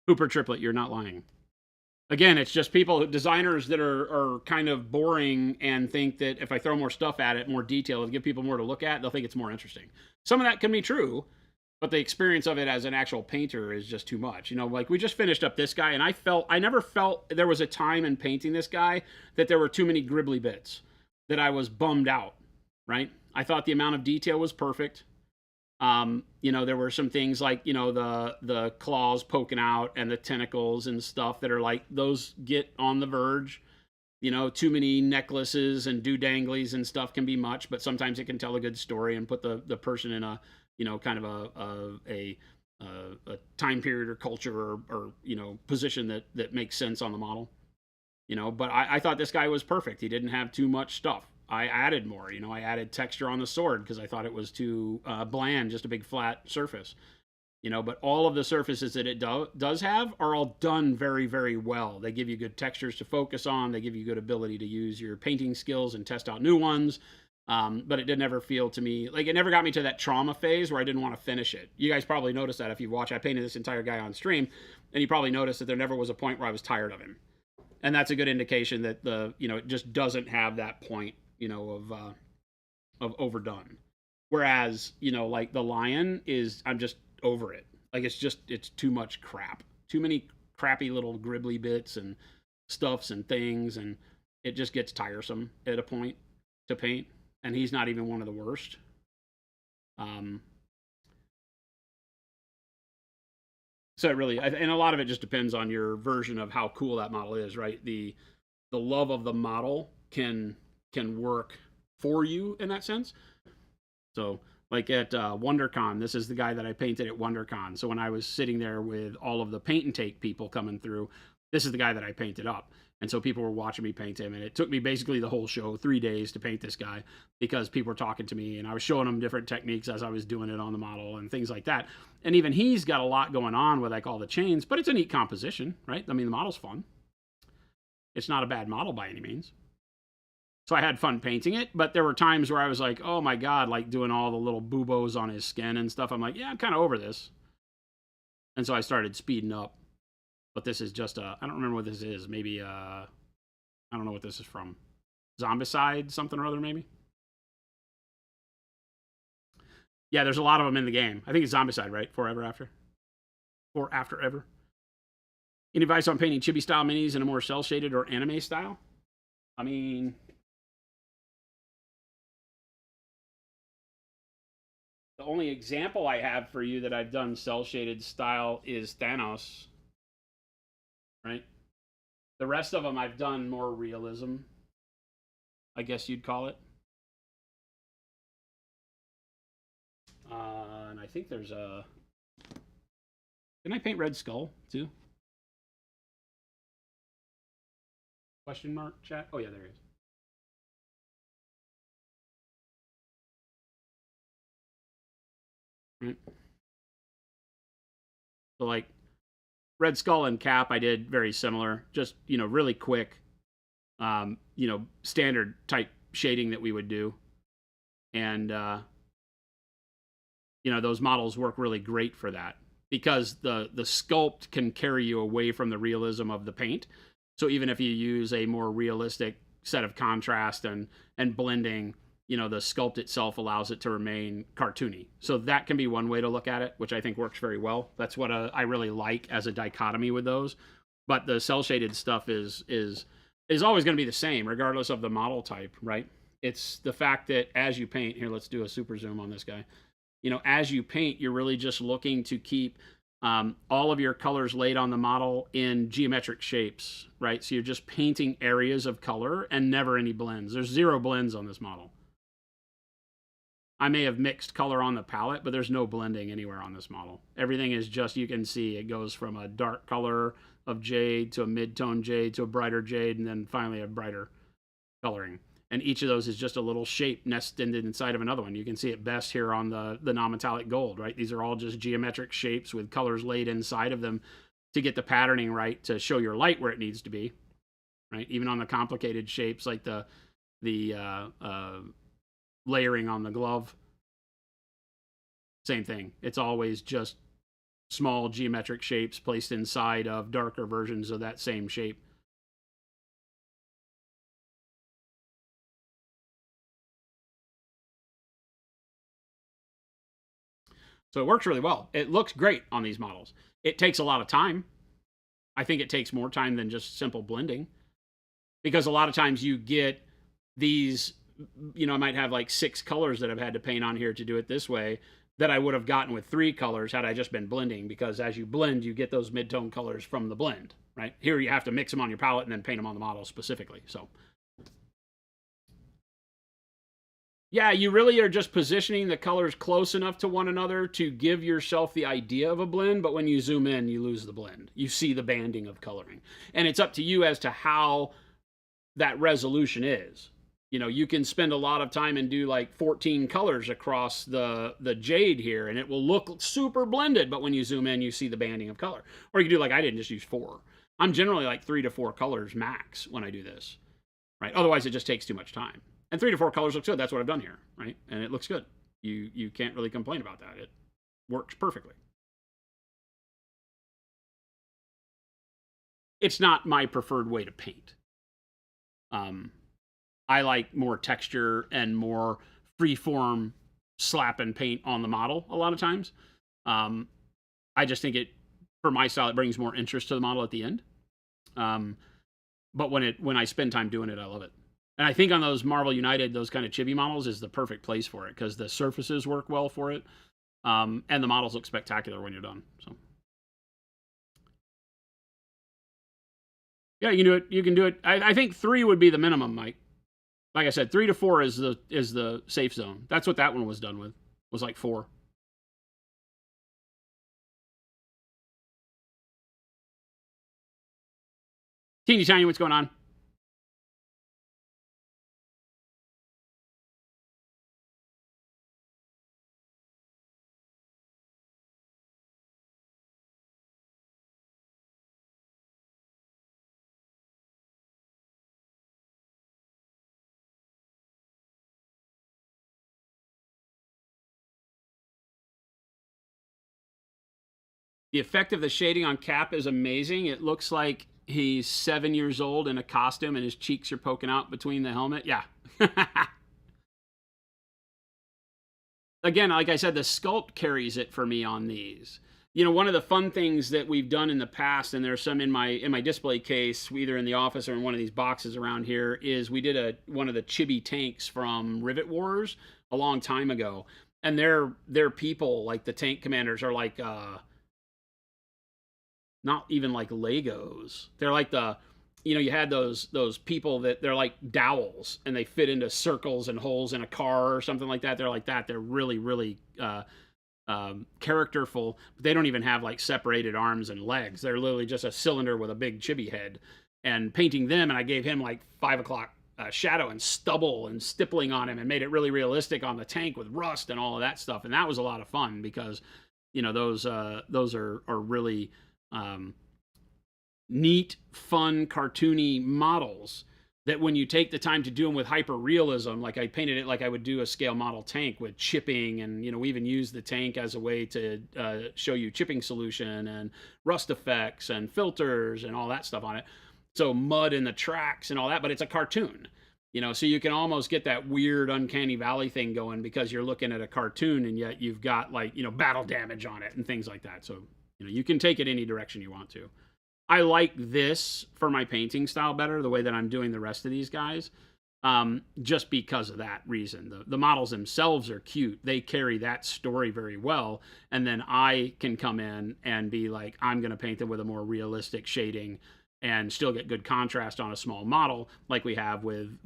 Hooper Triplet, you're not lying. Again, it's just designers that are kind of boring and think that if I throw more stuff at it, more detail, and give people more to look at, they'll think it's more interesting. Some of that can be true, but the experience of it as an actual painter is just too much. Like we just finished up this guy, and I never felt there was a time in painting this guy that there were too many gribbly bits, that I was bummed out, right? I thought the amount of detail was perfect. There were some things like, the claws poking out and the tentacles and stuff that are like, those get on the verge. Too many necklaces and do-danglies and stuff can be much, but sometimes it can tell a good story and put the person in a, kind of a time period or culture or position that makes sense on the model. But I thought this guy was perfect. He didn't have too much stuff. I added more, I added texture on the sword because I thought it was too bland, just a big flat surface, but all of the surfaces that it does have are all done very, very well. They give you good textures to focus on. They give you good ability to use your painting skills and test out new ones. But it did never feel to me, like it never got me to that trauma phase where I didn't want to finish it. You guys probably noticed that if you watch, I painted this entire guy on stream, and you probably noticed that there never was a point where I was tired of him. And that's a good indication that it just doesn't have that point, of overdone. Whereas, like the lion I'm just over it. Like it's too much crap. Too many crappy little gribbly bits and stuffs and things, and it just gets tiresome at a point to paint. And he's not even one of the worst. So it really, and a lot of it just depends on your version of how cool that model is, right? The love of the model can work for you in that sense. So like at WonderCon, this is the guy that I painted at WonderCon. So when I was sitting there with all of the paint and take people coming through, this is the guy that I painted up. And so people were watching me paint him, and it took me basically the whole show, 3 days, to paint this guy, because people were talking to me, and I was showing them different techniques as I was doing it on the model and things like that. And even he's got a lot going on with like all the chains, but it's a neat composition, right? I mean, the model's fun. It's not a bad model by any means. So I had fun painting it, but there were times where I was like, oh my God, like doing all the little boobos on his skin and stuff. I'm like, yeah, I'm kind of over this. And so I started speeding up. But this is just I don't remember what this is. Maybe, I don't know what this is from. Zombicide, something or other, maybe? Yeah, there's a lot of them in the game. I think it's Zombicide, right? Forever After? Or After Ever? Any advice on painting chibi-style minis in a more cel-shaded or anime style? I mean, the only example I have for you that I've done cel-shaded style is Thanos. Right? The rest of them I've done more realism, I guess you'd call it. And I think there's a... Didn't I paint Red Skull, too? Question mark, chat? Oh, yeah, there he is. Right. So, like, Red Skull and Cap, I did very similar. Just, really quick, standard type shading that we would do. And, those models work really great for that, because the sculpt can carry you away from the realism of the paint. So even if you use a more realistic set of contrast and blending, the sculpt itself allows it to remain cartoony. So that can be one way to look at it, which I think works very well. That's what I really like as a dichotomy with those. But the cel-shaded stuff is always going to be the same, regardless of the model type, right? It's the fact that as you paint, here, let's do a super zoom on this guy. As you paint, you're really just looking to keep all of your colors laid on the model in geometric shapes, right? So you're just painting areas of color and never any blends. There's 0 blends on this model. I may have mixed color on the palette, but there's no blending anywhere on this model. Everything is just, you can see it goes from a dark color of jade to a mid-tone jade to a brighter jade, and then finally a brighter coloring. And each of those is just a little shape nested inside of another one. You can see it best here on the non-metallic gold, right? These are all just geometric shapes with colors laid inside of them to get the patterning right, to show your light where it needs to be, right? Even on the complicated shapes like the layering on the glove, same thing. It's always just small geometric shapes placed inside of darker versions of that same shape. So it works really well. It looks great on these models. It takes a lot of time. I think it takes more time than just simple blending, because a lot of times you get these, I might have like 6 colors that I've had to paint on here to do it this way that I would have gotten with 3 colors had I just been blending, because as you blend, you get those mid-tone colors from the blend, right? Here you have to mix them on your palette and then paint them on the model specifically. So yeah, you really are just positioning the colors close enough to one another to give yourself the idea of a blend, but when you zoom in, you lose the blend. You see the banding of coloring. And it's up to you as to how that resolution is. You can spend a lot of time and do like 14 colors across the jade here, and it will look super blended, but when you zoom in, you see the banding of color. Or you can do like I did and just use 4. I'm generally like 3 to 4 colors max when I do this, right? Otherwise, it just takes too much time. And 3 to 4 colors looks good. That's what I've done here, right? And it looks good. You can't really complain about that. It works perfectly. It's not my preferred way to paint. I like more texture and more free-form slap and paint on the model a lot of times. I just think it, for my style, it brings more interest to the model at the end. But when I spend time doing it, I love it. And I think on those Marvel United, those kind of chibi models is the perfect place for it because the surfaces work well for it. And the models look spectacular when you're done. So yeah, you can do it. You can do it. I think 3 would be the minimum, Mike. Like I said, 3 to 4 is the safe zone. That's what that one was done with. Was like 4. Teeny Tiny, what's going on? The effect of the shading on Cap is amazing. It looks like he's 7 years old in a costume and his cheeks are poking out between the helmet. Yeah. Again, like I said, the sculpt carries it for me on these. You know, one of the fun things that we've done in the past, and there's some in my display case, either in the office or in one of these boxes around here, is we did one of the chibi tanks from Rivet Wars a long time ago. And their people, like the tank commanders, are like not even like Legos. They're like you had those people that they're like dowels and they fit into circles and holes in a car or something like that. They're like that. They're really, really characterful, but they don't even have like separated arms and legs. They're literally just a cylinder with a big chibi head. And painting them, and I gave him like 5 o'clock shadow and stubble and stippling on him and made it really realistic on the tank with rust and all of that stuff. And that was a lot of fun because, those are really neat, fun, cartoony models that when you take the time to do them with hyper realism, like I painted it like I would do a scale model tank with chipping, and we even use the tank as a way to show you chipping solution and rust effects and filters and all that stuff on it. So mud in the tracks and all that, but it's a cartoon, so you can almost get that weird uncanny valley thing going because you're looking at a cartoon and yet you've got like, battle damage on it and things like that. So, you can take it any direction you want to. I like this for my painting style better, the way that I'm doing the rest of these guys, just because of that reason. The models themselves are cute. They carry that story very well. And then I can come in and be like, I'm going to paint them with a more realistic shading and still get good contrast on a small model like we have with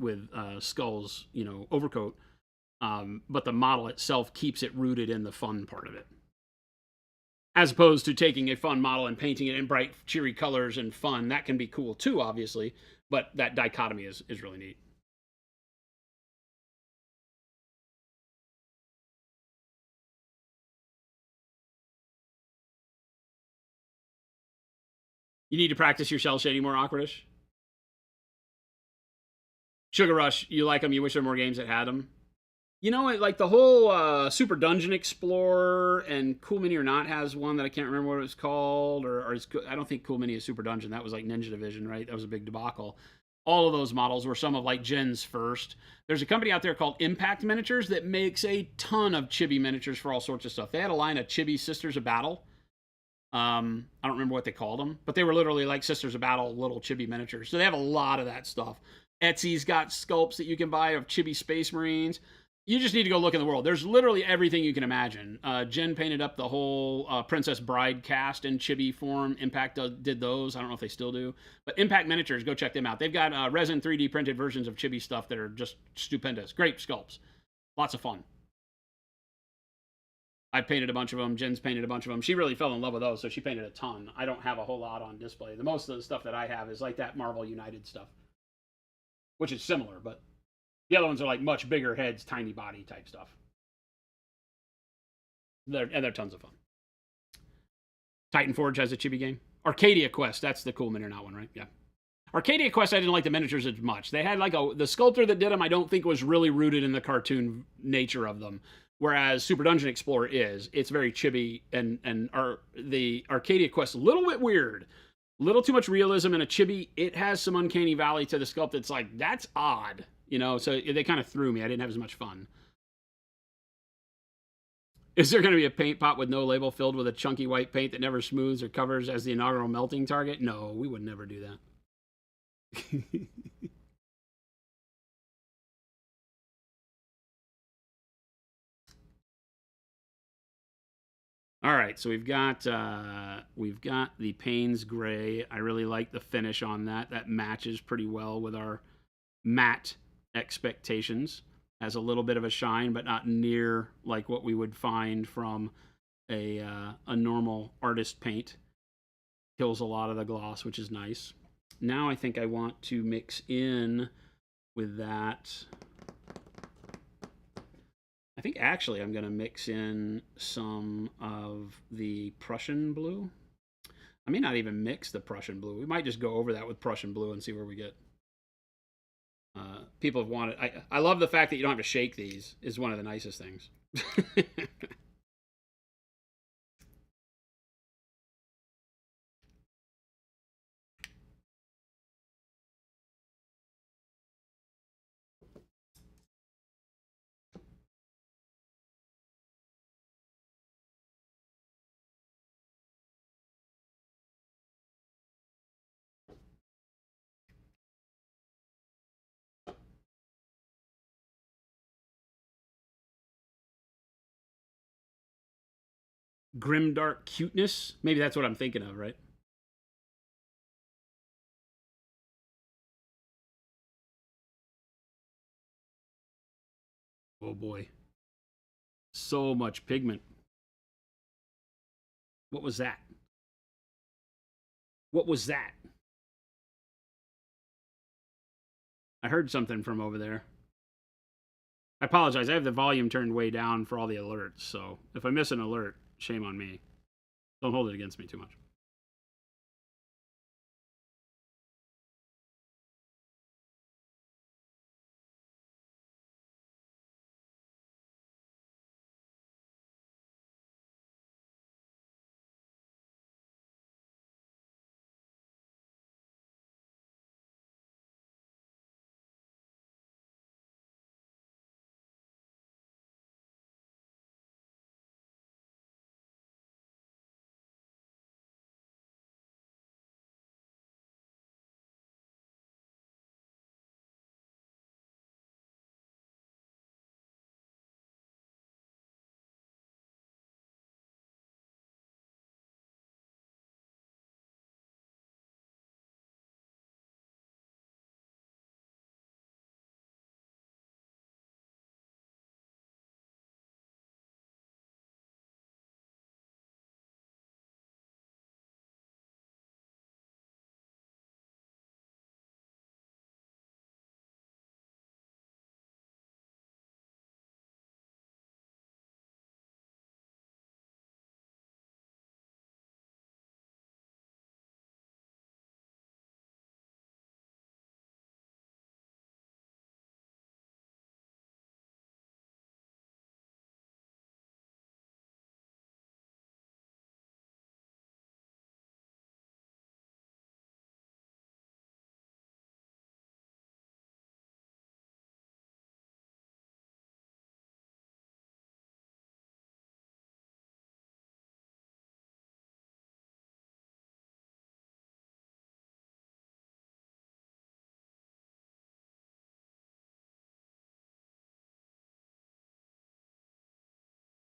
Skull's, overcoat. But the model itself keeps it rooted in the fun part of it. As opposed to taking a fun model and painting it in bright, cheery colors and fun. That can be cool too, obviously, but that dichotomy is really neat. You need to practice your cell shading more, Awkwardish. Sugar Rush, you like them, you wish there were more games that had them. Like the whole Super Dungeon Explorer and Cool Mini or Not has one that I can't remember what it was called, or I don't think Cool Mini is Super Dungeon. That was like Ninja Division, right? That was a big debacle. All of those models were some of like Jen's first. There's a company out there called Impact Miniatures that makes a ton of chibi miniatures for all sorts of stuff. They had a line of Chibi Sisters of Battle. I don't remember what they called them, but they were literally like Sisters of Battle, little chibi miniatures. So they have a lot of that stuff. Etsy's got sculpts that you can buy of chibi Space Marines. You just need to go look in the world. There's literally everything you can imagine. Jen painted up the whole Princess Bride cast in chibi form. Impact did those. I don't know if they still do. But Impact Miniatures, go check them out. They've got resin 3D printed versions of chibi stuff that are just stupendous. Great sculpts. Lots of fun. I painted a bunch of them. Jen's painted a bunch of them. She really fell in love with those, so she painted a ton. I don't have a whole lot on display. The most of the stuff that I have is like that Marvel United stuff, which is similar, but the other ones are like much bigger heads, tiny body type stuff. They're tons of fun. Titan Forge has a chibi game. Arcadia Quest, that's the Cool Mini or Not one, right? Yeah. Arcadia Quest, I didn't like the miniatures as much. They had like the sculptor that did them, I don't think was really rooted in the cartoon nature of them. Whereas Super Dungeon Explorer is. It's very chibi, and the Arcadia Quest, a little bit weird. A little too much realism in a chibi. It has some uncanny valley to the sculpt that's like, that's odd. So they kind of threw me. I didn't have as much fun. Is there going to be a paint pot with no label filled with a chunky white paint that never smooths or covers as the inaugural melting target? No, we would never do that. All right, so we've got the Payne's Gray. I really like the finish on that. That matches pretty well with our matte expectations. Has a little bit of a shine, but not near like what we would find from a normal artist paint. Kills a lot of the gloss, which is nice. Now I think I want to mix in with that. I think actually I'm going to mix in some of the Prussian blue. I may not even mix the Prussian blue. We might just go over that with Prussian blue and see where we get. People have wanted. I love the fact that you don't have to shake these. Is one of the nicest things. Grimdark Cuteness. Maybe that's what I'm thinking of, right? Oh boy. So much pigment. What was that? What was that? I heard something from over there. I apologize. I have the volume turned way down for all the alerts, so if I miss an alert, shame on me. Don't hold it against me too much.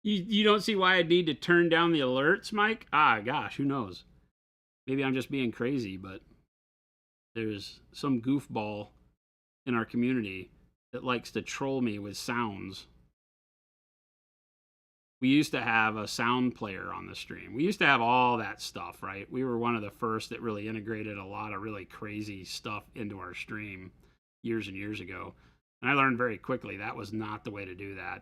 You don't see why I need to turn down the alerts, Mike? Ah, gosh, who knows? Maybe I'm just being crazy, but there's some goofball in our community that likes to troll me with sounds. We used to have a sound player on the stream. We used to have all that stuff, right? We were one of the first that really integrated a lot of really crazy stuff into our stream years and years ago. And I learned very quickly that was not the way to do that.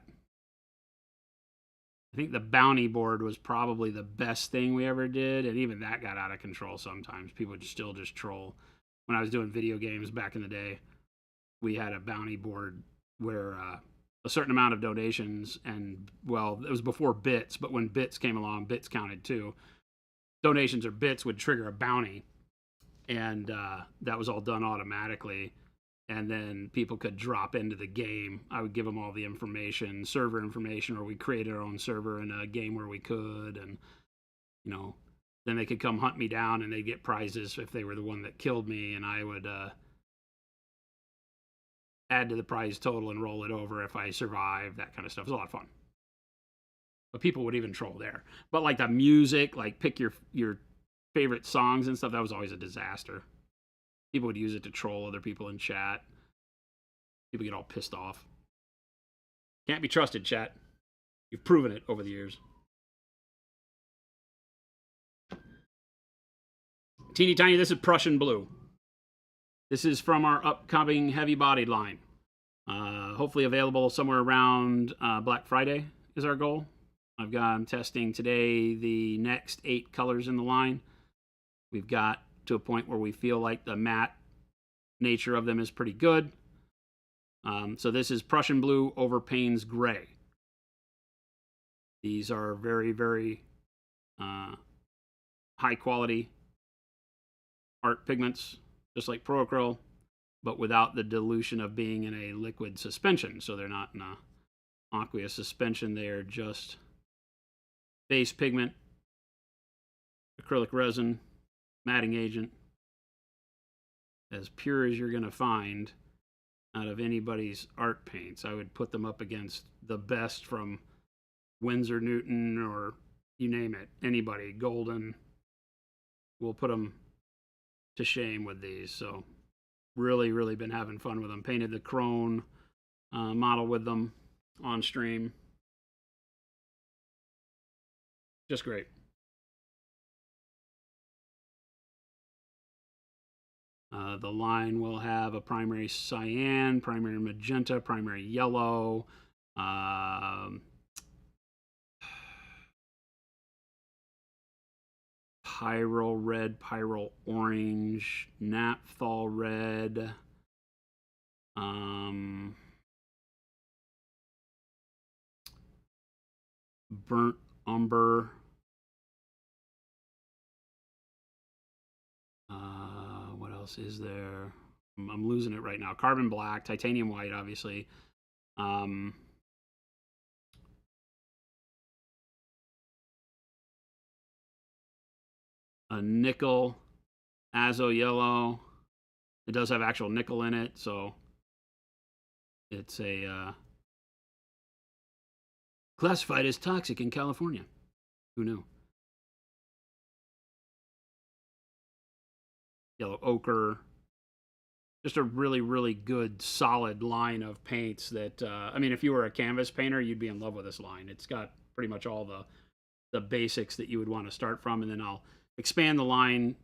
I think the bounty board was probably the best thing we ever did, and even that got out of control sometimes. People would still just troll. When I was doing video games back in the day, we had a bounty board where a certain amount of donations, and, well, it was before bits, but when bits came along, bits counted too. Donations or bits would trigger a bounty, and that was all done automatically. and then people could drop into the game. I would give them all the information, server information, or we created our own server in a game where we could, and then they could come hunt me down and they'd get prizes if they were the one that killed me, and I would add to the prize total and roll it over if I survived, that kind of stuff. It was a lot of fun. But people would even troll there. But like the music, like pick your favorite songs and stuff, that was always a disaster. People would use it to troll other people in chat. People get all pissed off. Can't be trusted, chat. You've proven it over the years. Teeny tiny, this is Prussian Blue. This is from our upcoming heavy-bodied line. Hopefully available somewhere around Black Friday is our goal. I'm testing today the next 8 colors in the line. We've got to a point where we feel like the matte nature of them is pretty good. So this is Prussian Blue over Payne's Gray. These are very, very high quality art pigments, just like Pro-Acryl, but without the dilution of being in a liquid suspension. So they're not in a aqueous suspension. They are just base pigment, acrylic resin, matting agent, as pure as you're going to find out of anybody's art paints. I would put them up against the best from Winsor Newton, or you name it, anybody, Golden. We'll put them to shame with these. So really, really been having fun with them. Painted the Crone model with them on stream. Just great. The line will have a primary cyan, primary magenta, primary yellow, pyro red, pyro orange, naphthol red, burnt umber, what else is there? I'm losing it right now. Carbon black, titanium white, obviously. A nickel, azo yellow. It does have actual nickel in it, so it's a classified as toxic in California. Who knew? Yellow ochre. Just a really, really good, solid line of paints that, I mean, if you were a canvas painter, you'd be in love with this line. It's got pretty much all the basics that you would want to start from, and then I'll expand the line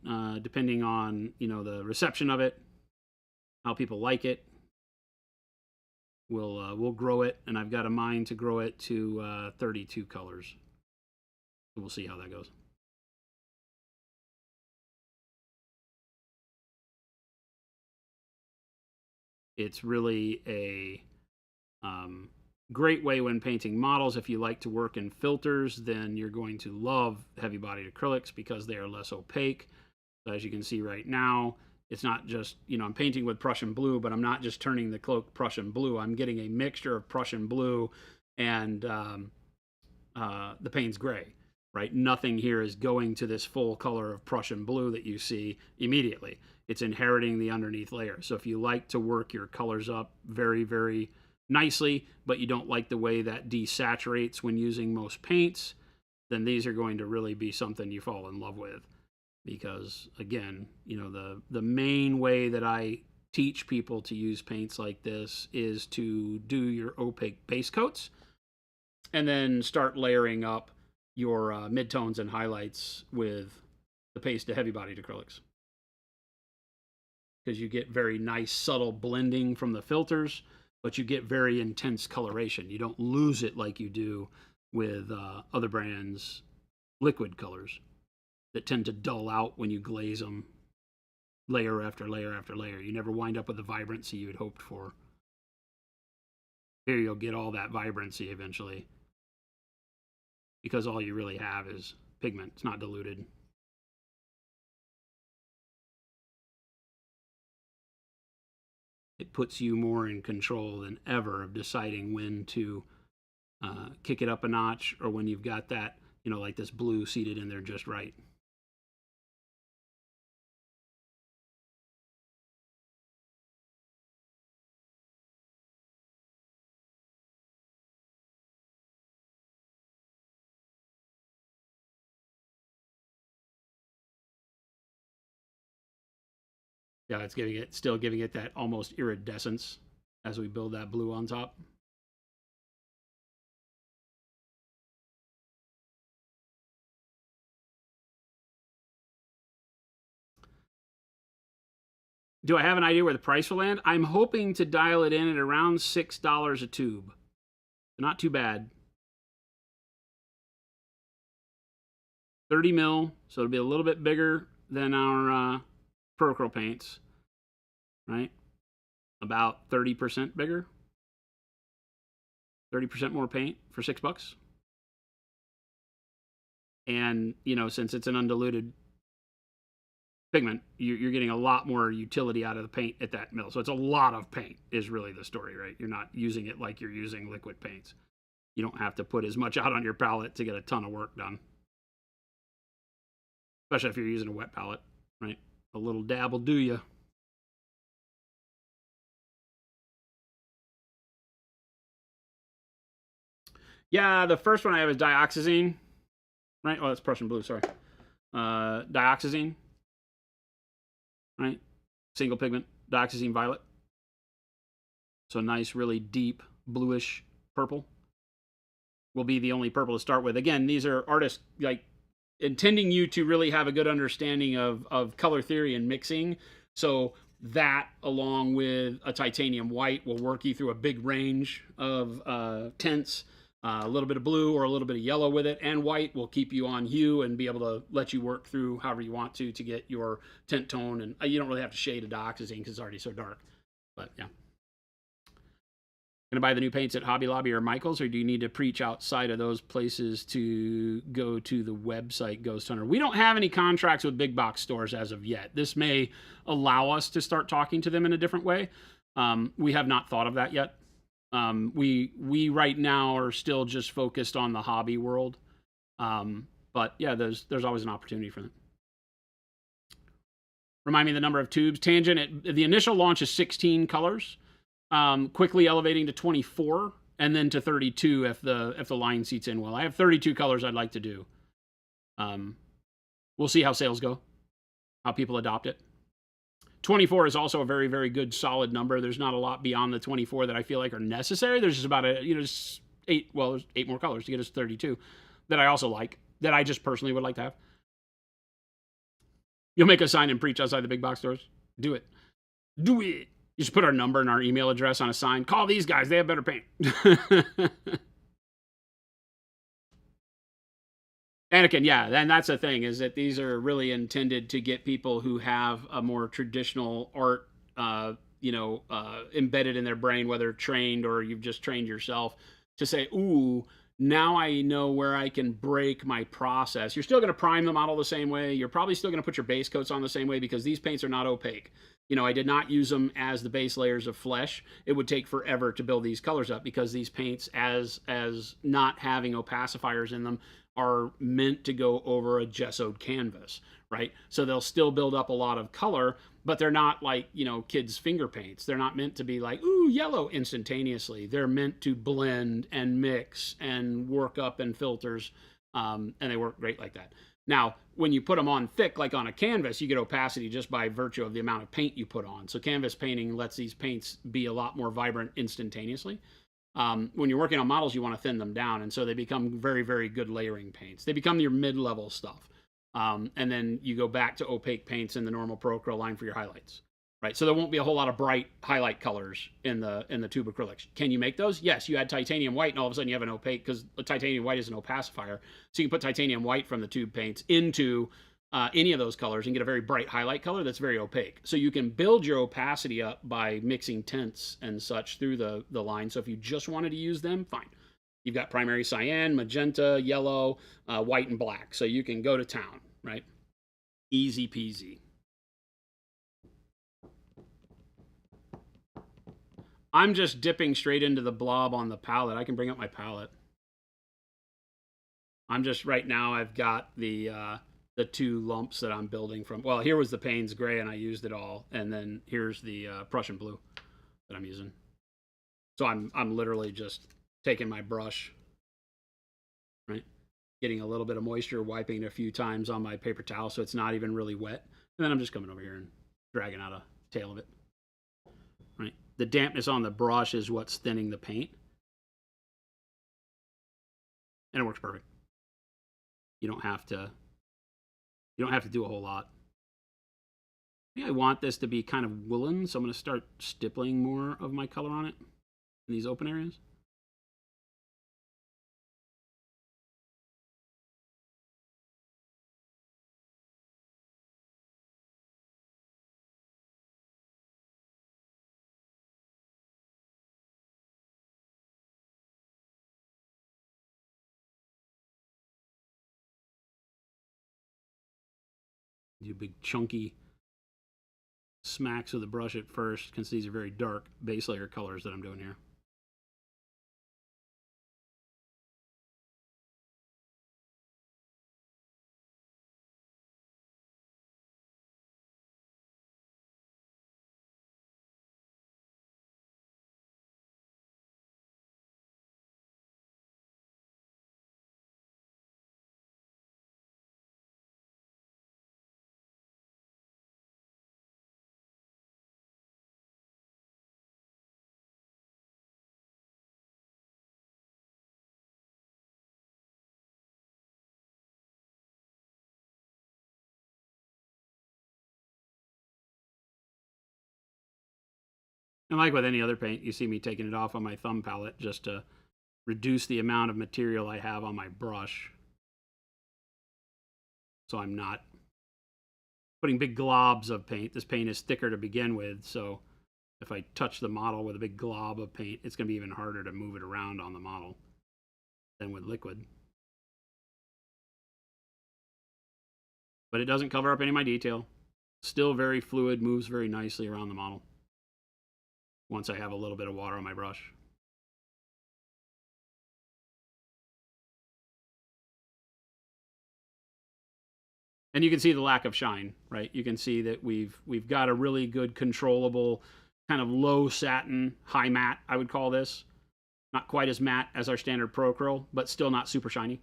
depending on, the reception of it, how people like it. We'll grow it, and I've got a mind to grow it to 32 colors. So we'll see how that goes. It's really a great way when painting models. If you like to work in filters, then you're going to love heavy-bodied acrylics because they are less opaque. So as you can see right now, it's not just, I'm painting with Prussian blue, but I'm not just turning the cloak Prussian blue. I'm getting a mixture of Prussian blue and the Payne's Gray, right? Nothing here is going to this full color of Prussian blue that you see immediately. It's inheriting the underneath layer. So if you like to work your colors up very, very nicely, but you don't like the way that desaturates when using most paints, then these are going to really be something you fall in love with. Because again, the main way that I teach people to use paints like this is to do your opaque base coats and then start layering up your midtones and highlights with the paste to heavy-bodied acrylics. Because you get very nice subtle blending from the filters, but you get very intense coloration. You don't lose it like you do with other brands' liquid colors that tend to dull out when you glaze them layer after layer after layer. You never wind up with the vibrancy you had hoped for. Here you'll get all that vibrancy eventually, because all you really have is pigment. It's not diluted. it puts you more in control than ever of deciding when to kick it up a notch, or when you've got that, you know, like this blue seated in there just right. Yeah, it's still giving it that almost iridescence as we build that blue on top. Do I have an idea where the price will land? I'm hoping to dial it in at around $6 a tube. Not too bad. 30 mil, so it'll be a little bit bigger than our Percro paints, right? About 30% bigger. 30% more paint for $6. And, you know, since it's an undiluted pigment, you're getting a lot more utility out of the paint at that mill. So it's a lot of paint is really the story, right? You're not using it like you're using liquid paints. You don't have to put as much out on your palette to get a ton of work done. Especially if you're using a wet palette, right? A little dab will do you. Yeah, the first one I have is dioxazine, right? Oh, that's Prussian blue, sorry. Dioxazine, right? Single pigment, dioxazine violet. So nice, really deep, bluish purple. Will be the only purple to start with. Again, these are artists like intending you to really have a good understanding of color theory and mixing. So that, along with a titanium white, will work you through a big range of tints. A little bit of blue or a little bit of yellow with it, and white will keep you on hue and be able to let you work through however you want to get your tint tone. And you don't really have to shade a dioxazine because it's already so dark. But yeah. Gonna buy the new paints at Hobby Lobby or Michael's, or do you need to preach outside of those places to go to the website Ghost Hunter? We don't have any contracts with big box stores as of yet. This may allow us to start talking to them in a different way. We have not thought of that yet. We right now are still just focused on the hobby world. But yeah, there's always an opportunity for that. Remind me the number of tubes. Tangent, the initial launch is 16 colors. Quickly elevating to 24 and then to 32 if the line seats in well. I have 32 colors I'd like to do. We'll see how sales go, how people adopt it. 24 is also a very, very good solid number. There's not a lot beyond the 24 that I feel like are necessary. There's just about there's 8 more colors to get us 32 that I also like, that I just personally would like to have. You'll make a sign and preach outside the big box stores? Do it. Do it. You just put our number and our email address on a sign. Call these guys. They have better paint. Anakin, yeah, and that's the thing, is that these are really intended to get people who have a more traditional art, embedded in their brain, whether trained or you've just trained yourself, to say, ooh, now I know where I can break my process. You're still going to prime the model the same way. You're probably still going to put your base coats on the same way because these paints are not opaque. You know, I did not use them as the base layers of flesh. It would take forever to build these colors up because these paints, as not having opacifiers in them, are meant to go over a gessoed canvas, right? So they'll still build up a lot of color, but they're not like, kids' finger paints. They're not meant to be like, ooh, yellow instantaneously. They're meant to blend and mix and work up in filters, and they work great like that. Now, when you put them on thick, like on a canvas, you get opacity just by virtue of the amount of paint you put on. So canvas painting lets these paints be a lot more vibrant instantaneously. When you're working on models, you want to thin them down, and so they become very, very good layering paints. They become your mid-level stuff. And then you go back to opaque paints in the normal Procro line for your highlights, right? So there won't be a whole lot of bright highlight colors in the tube acrylics. Can you make those? Yes, you add titanium white, and all of a sudden you have an opaque, because titanium white is an opacifier. So you can put titanium white from the tube paints into any of those colors and get a very bright highlight color that's very opaque. So you can build your opacity up by mixing tints and such through the line. So if you just wanted to use them, fine. You've got primary cyan, magenta, yellow, white, and black. So you can go to town, right? Easy peasy. I'm just dipping straight into the blob on the palette. I can bring up my palette. I'm just, right now, I've got the 2 lumps that I'm building from. Well, here was the Payne's Gray, and I used it all. And then here's the Prussian Blue that I'm using. So I'm literally just taking my brush, right? Getting a little bit of moisture, wiping it a few times on my paper towel so it's not even really wet. And then I'm just coming over here and dragging out a tail of it, right? The dampness on the brush is what's thinning the paint. And it works perfect. You don't have to do a whole lot. I think I want this to be kind of woolen, so I'm going to start stippling more of my color on it in these open areas. Do big chunky smacks of the brush at first, because these are very dark base layer colors that I'm doing here. And like with any other paint, you see me taking it off on my thumb palette just to reduce the amount of material I have on my brush. So I'm not putting big globs of paint. This paint is thicker to begin with, so if I touch the model with a big glob of paint, it's going to be even harder to move it around on the model than with liquid. But it doesn't cover up any of my detail. Still very fluid, moves very nicely around the model once I have a little bit of water on my brush. And you can see the lack of shine, right? You can see that we've got a really good controllable kind of low satin, high matte, I would call this. Not quite as matte as our standard Pro Acryl, but still not super shiny.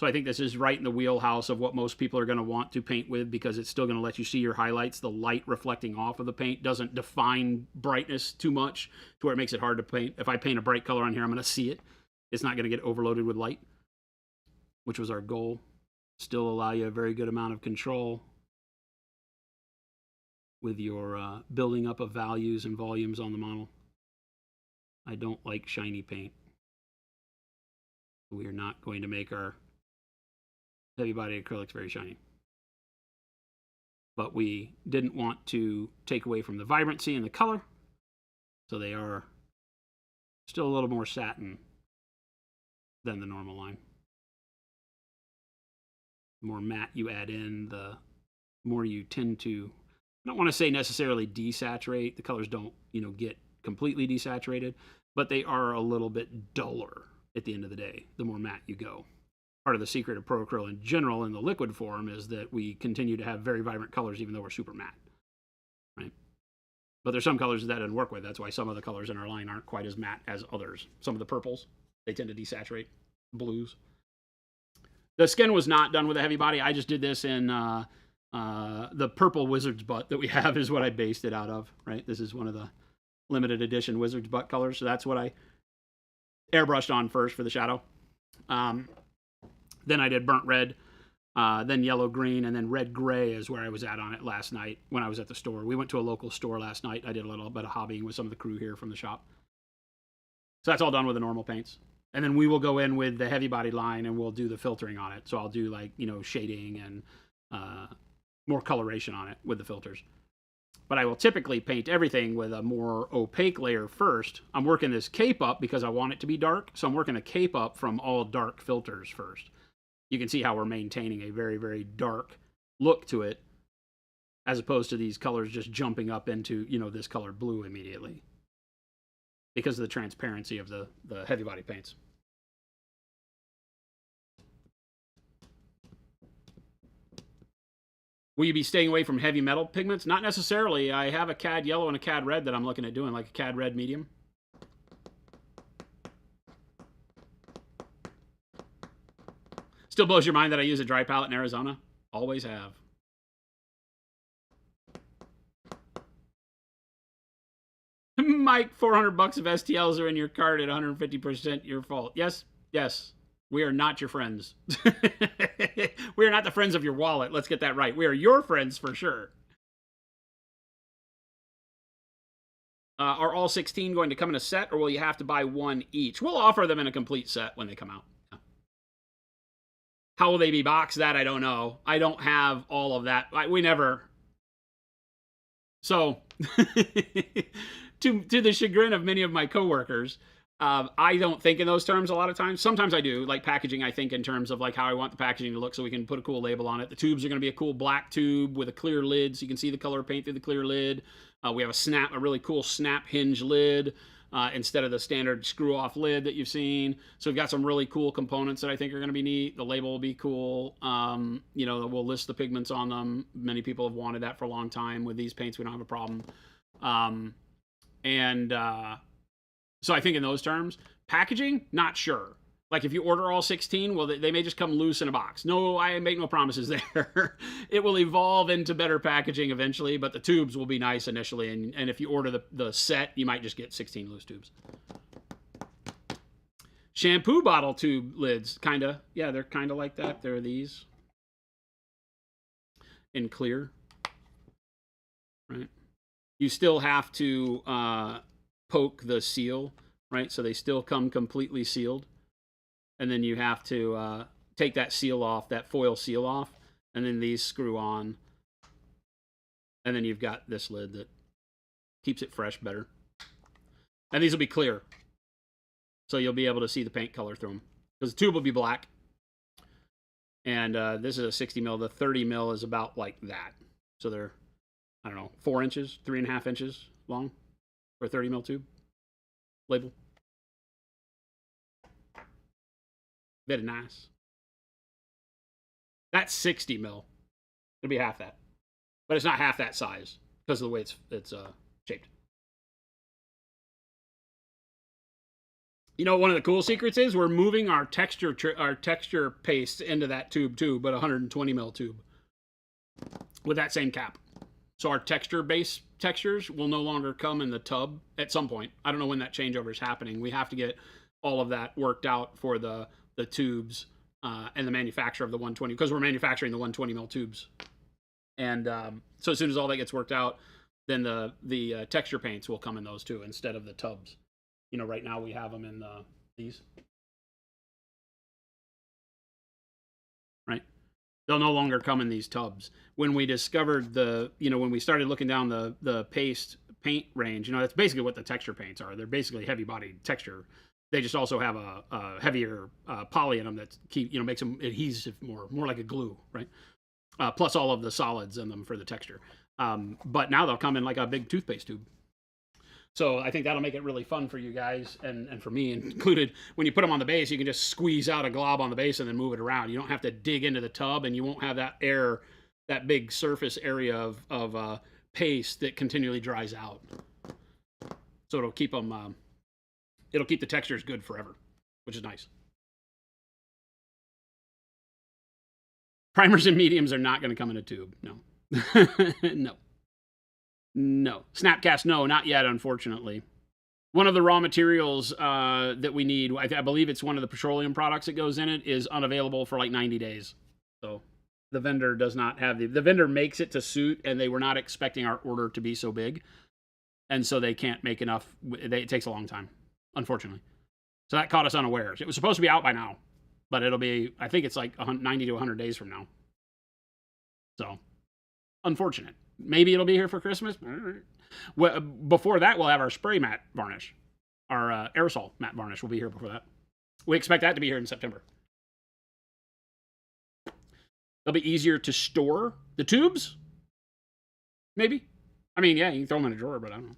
So I think this is right in the wheelhouse of what most people are going to want to paint with, because it's still going to let you see your highlights. The light reflecting off of the paint doesn't define brightness too much to where it makes it hard to paint. If I paint a bright color on here, I'm going to see it. It's not going to get overloaded with light, which was our goal. Still allow you a very good amount of control with your building up of values and volumes on the model. I don't like shiny paint. We are not going to make our heavy body acrylics very shiny. But we didn't want to take away from the vibrancy and the color, so they are still a little more satin than the normal line. The more matte you add in, the more you tend to, I don't want to say necessarily desaturate. The colors don't, get completely desaturated, but they are a little bit duller at the end of the day, the more matte you go. Part of the secret of Pro Acryl in general in the liquid form is that we continue to have very vibrant colors even though we're super matte, right? But there's some colors that doesn't work with. That's why some of the colors in our line aren't quite as matte as others. Some of the purples, they tend to desaturate. Blues. The skin was not done with a heavy body. I just did this in the purple wizard's butt that we have is what I based it out of, right? This is one of the limited edition wizard's butt colors, so that's what I airbrushed on first for the shadow. Then I did burnt red, then yellow green, and then red gray is where I was at on it last night when I was at the store. We went to a local store last night. I did a little bit of hobbying with some of the crew here from the shop. So that's all done with the normal paints. And then we will go in with the heavy body line and we'll do the filtering on it. So I'll do shading and more coloration on it with the filters. But I will typically paint everything with a more opaque layer first. I'm working this cape up because I want it to be dark. So I'm working a cape up from all dark filters first. You can see how we're maintaining a very, very dark look to it, as opposed to these colors just jumping up into, this color blue immediately. because of the transparency of the heavy body paints. Will you be staying away from heavy metal pigments? Not necessarily. I have a CAD yellow and a CAD red that I'm looking at doing, like a CAD red medium. Still blows your mind that I use a dry palette in Arizona? Always have. Mike, $400 of STLs are in your cart at 150% your fault. Yes, yes. We are not your friends. We are not the friends of your wallet. Let's get that right. We are your friends for sure. Are all 16 going to come in a set, or will you have to buy one each? We'll offer them in a complete set when they come out. How will they be boxed? That I don't know. I don't have all of that. We never. So, to the chagrin of many of my coworkers, I don't think in those terms a lot of times. Sometimes I do. Like packaging, I think in terms of like how I want the packaging to look so we can put a cool label on it. The tubes are going to be a cool black tube with a clear lid so you can see the color of paint through the clear lid. We have a really cool snap hinge lid instead of the standard screw-off lid that you've seen. So we've got some really cool components that I think are going to be neat. The label will be cool. You know, we'll list the pigments on them. Many people have wanted that for a long time. With these paints, we don't have a problem. So I think in those terms, packaging, not sure. Like if you order all 16, well, they may just come loose in a box. No, I make no promises there. It will evolve into better packaging eventually, but the tubes will be nice initially. And if you order the set, you might just get 16 loose tubes. Shampoo bottle tube lids, kind of. Yeah, they're kind of like that. There are these in clear, right? You still have to poke the seal, right? So they still come completely sealed. And then you have to take that seal off, that foil seal off, and then these screw on. And then you've got this lid that keeps it fresh better. And these will be clear. So you'll be able to see the paint color through them. Because the tube will be black. And this is a 60 mil. The 30 mil is about like that. So they're, I don't know, 4 inches, 3.5 inches long for a 30 mil tube. Label. Bit of nice. That's 60 mil. It'll be half that. But it's not half that size because of the way it's shaped. You know, one of the cool secrets is we're moving our texture paste into that tube too, but 120 mil tube with that same cap. So our texture-based textures will no longer come in the tub at some point. I don't know when that changeover is happening. We have to get all of that worked out for the tubes and the manufacturer of the 120, because we're manufacturing the 120 mil tubes. And so as soon as all that gets worked out, then the texture paints will come in those too instead of the tubs. You know, right now we have them in these. Right? They'll no longer come in these tubs. When we discovered when we started looking down the paint range, that's basically what the texture paints are. They're basically heavy bodied texture. They just also have a heavier poly in them that makes them adhesive more like a glue, right? Plus all of the solids in them for the texture. But now they'll come in like a big toothpaste tube. So I think that'll make it really fun for you guys and for me included. When you put them on the base, you can just squeeze out a glob on the base and then move it around. You don't have to dig into the tub, and you won't have that big surface area of paste that continually dries out. So it'll keep them. It'll keep the textures good forever, which is nice. Primers and mediums are not going to come in a tube. No. No. Snapcast, no, not yet, unfortunately. One of the raw materials that we need, I believe it's one of the petroleum products that goes in it, is unavailable for like 90 days. So the vendor does not have the vendor makes it to suit, and they were not expecting our order to be so big. And so they can't make enough. It takes a long time, unfortunately. So that caught us unawares. It was supposed to be out by now, but it'll be, I think it's like 90 to 100 days from now. So, unfortunate. Maybe it'll be here for Christmas. Well, before that, we'll have our spray matte varnish. Our aerosol matte varnish will be here before that. We expect that to be here in September. They'll be easier to store. The tubes? Maybe. I mean, yeah, you can throw them in a drawer, but I don't know.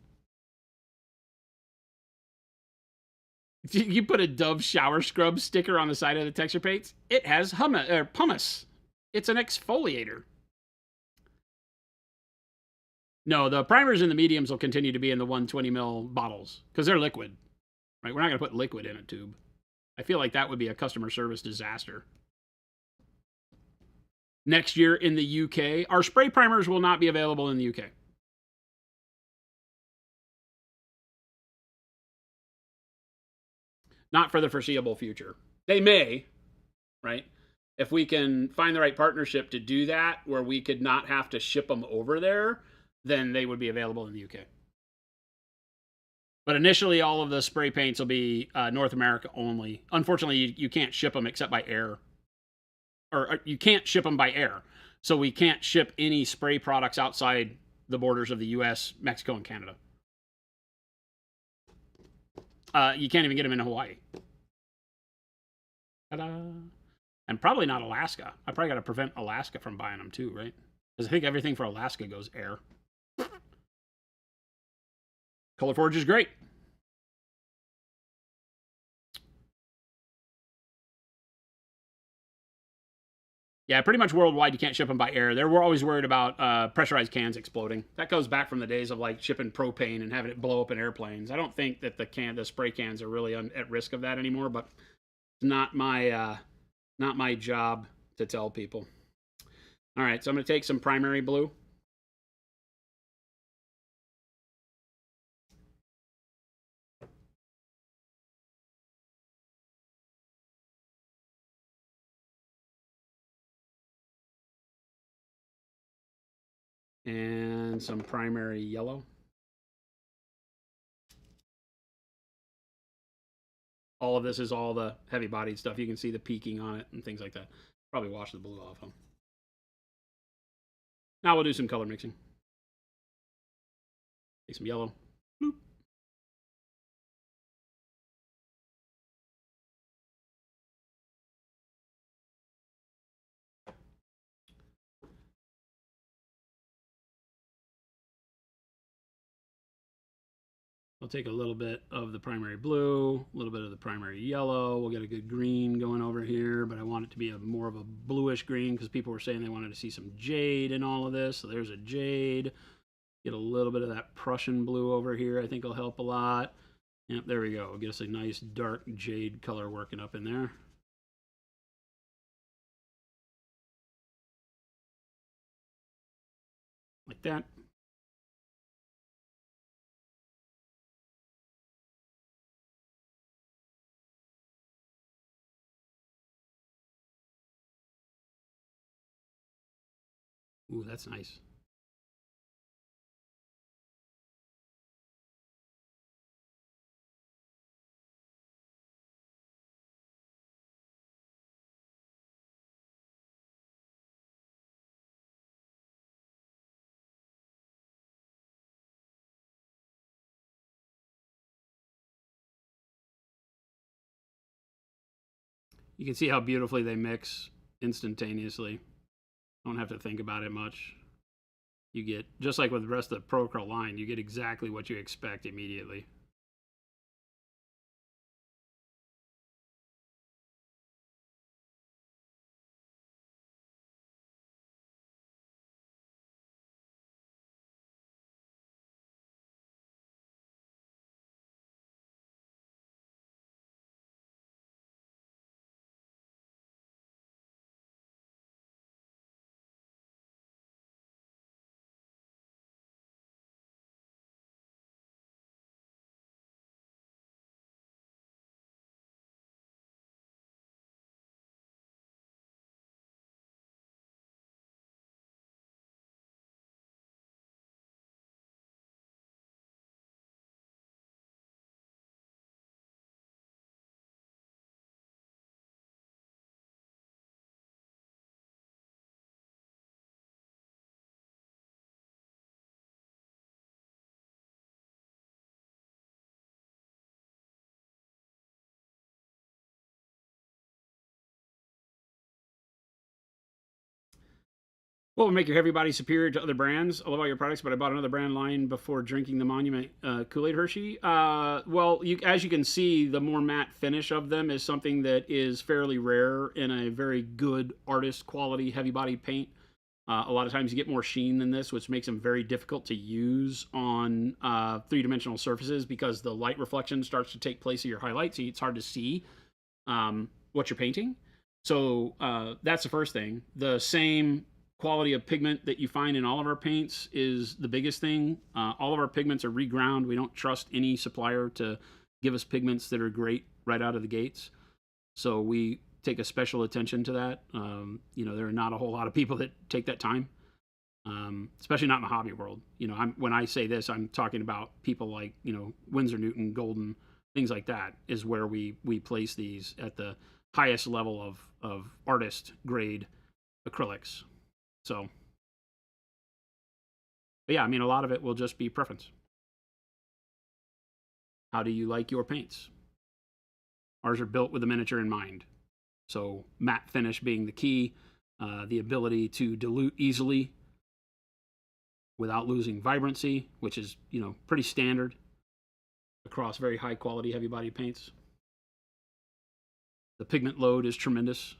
You put a Dove shower scrub sticker on the side of the texture paints. It has pumice. It's an exfoliator. No, the primers and the mediums will continue to be in the 120 ml bottles because they're liquid. Right? We're not going to put liquid in a tube. I feel like that would be a customer service disaster. Next year in the UK, our spray primers will not be available in the UK. Not for the foreseeable future. They may, right? If we can find the right partnership to do that, where we could not have to ship them over there, then they would be available in the UK. But initially, all of the spray paints will be North America only. Unfortunately, you can't ship them except by air. Or you can't ship them by air. So we can't ship any spray products outside the borders of the US, Mexico, and Canada. You can't even get them in Hawaii. Ta-da. And probably not Alaska. I probably got to prevent Alaska from buying them too, right? Because I think everything for Alaska goes air. ColorForge is great. Yeah, pretty much worldwide, you can't ship them by air. They were always worried about pressurized cans exploding. That goes back from the days of like shipping propane and having it blow up in airplanes. I don't think that the spray cans are really at risk of that anymore, but it's not my job to tell people. All right, so I'm going to take some primary blue. And some primary yellow. All of this is all the heavy bodied stuff. You can see the peaking on it and things like that. Probably wash the blue off them. Now we'll do some color mixing. Take some yellow. Bloop. I'll take a little bit of the primary blue, a little bit of the primary yellow. We'll get a good green going over here, but I want it to be more of a bluish green because people were saying they wanted to see some jade in all of this. So there's a jade. Get a little bit of that Prussian blue over here. I think will help a lot. Yep, there we go. Get us a nice dark jade color working up in there. Like that. Ooh, that's nice. You can see how beautifully they mix instantaneously. Don't have to think about it much. You get, just like with the rest of the Procurl line, you get exactly what you expect immediately. What would make your heavy body superior to other brands? I love all your products, but I bought another brand line before drinking the Monument Kool-Aid Hershey. Well, as you can see, the more matte finish of them is something that is fairly rare in a very good artist quality heavy body paint. A lot of times you get more sheen than this, which makes them very difficult to use on three-dimensional surfaces because the light reflection starts to take place of your highlight, so it's hard to see what you're painting. So that's the first thing. The same quality of pigment that you find in all of our paints is the biggest thing. All of our pigments are reground. We don't trust any supplier to give us pigments that are great right out of the gates. So we take a special attention to that. There are not a whole lot of people that take that time, especially not in the hobby world. When I say this, I'm talking about people like, Winsor Newton, Golden, things like that is where we place these at the highest level of artist grade acrylics. So, but yeah, a lot of it will just be preference. How do you like your paints? Ours are built with the miniature in mind. So matte finish being the key, the ability to dilute easily without losing vibrancy, which is, pretty standard across very high quality heavy body paints. The pigment load is tremendous.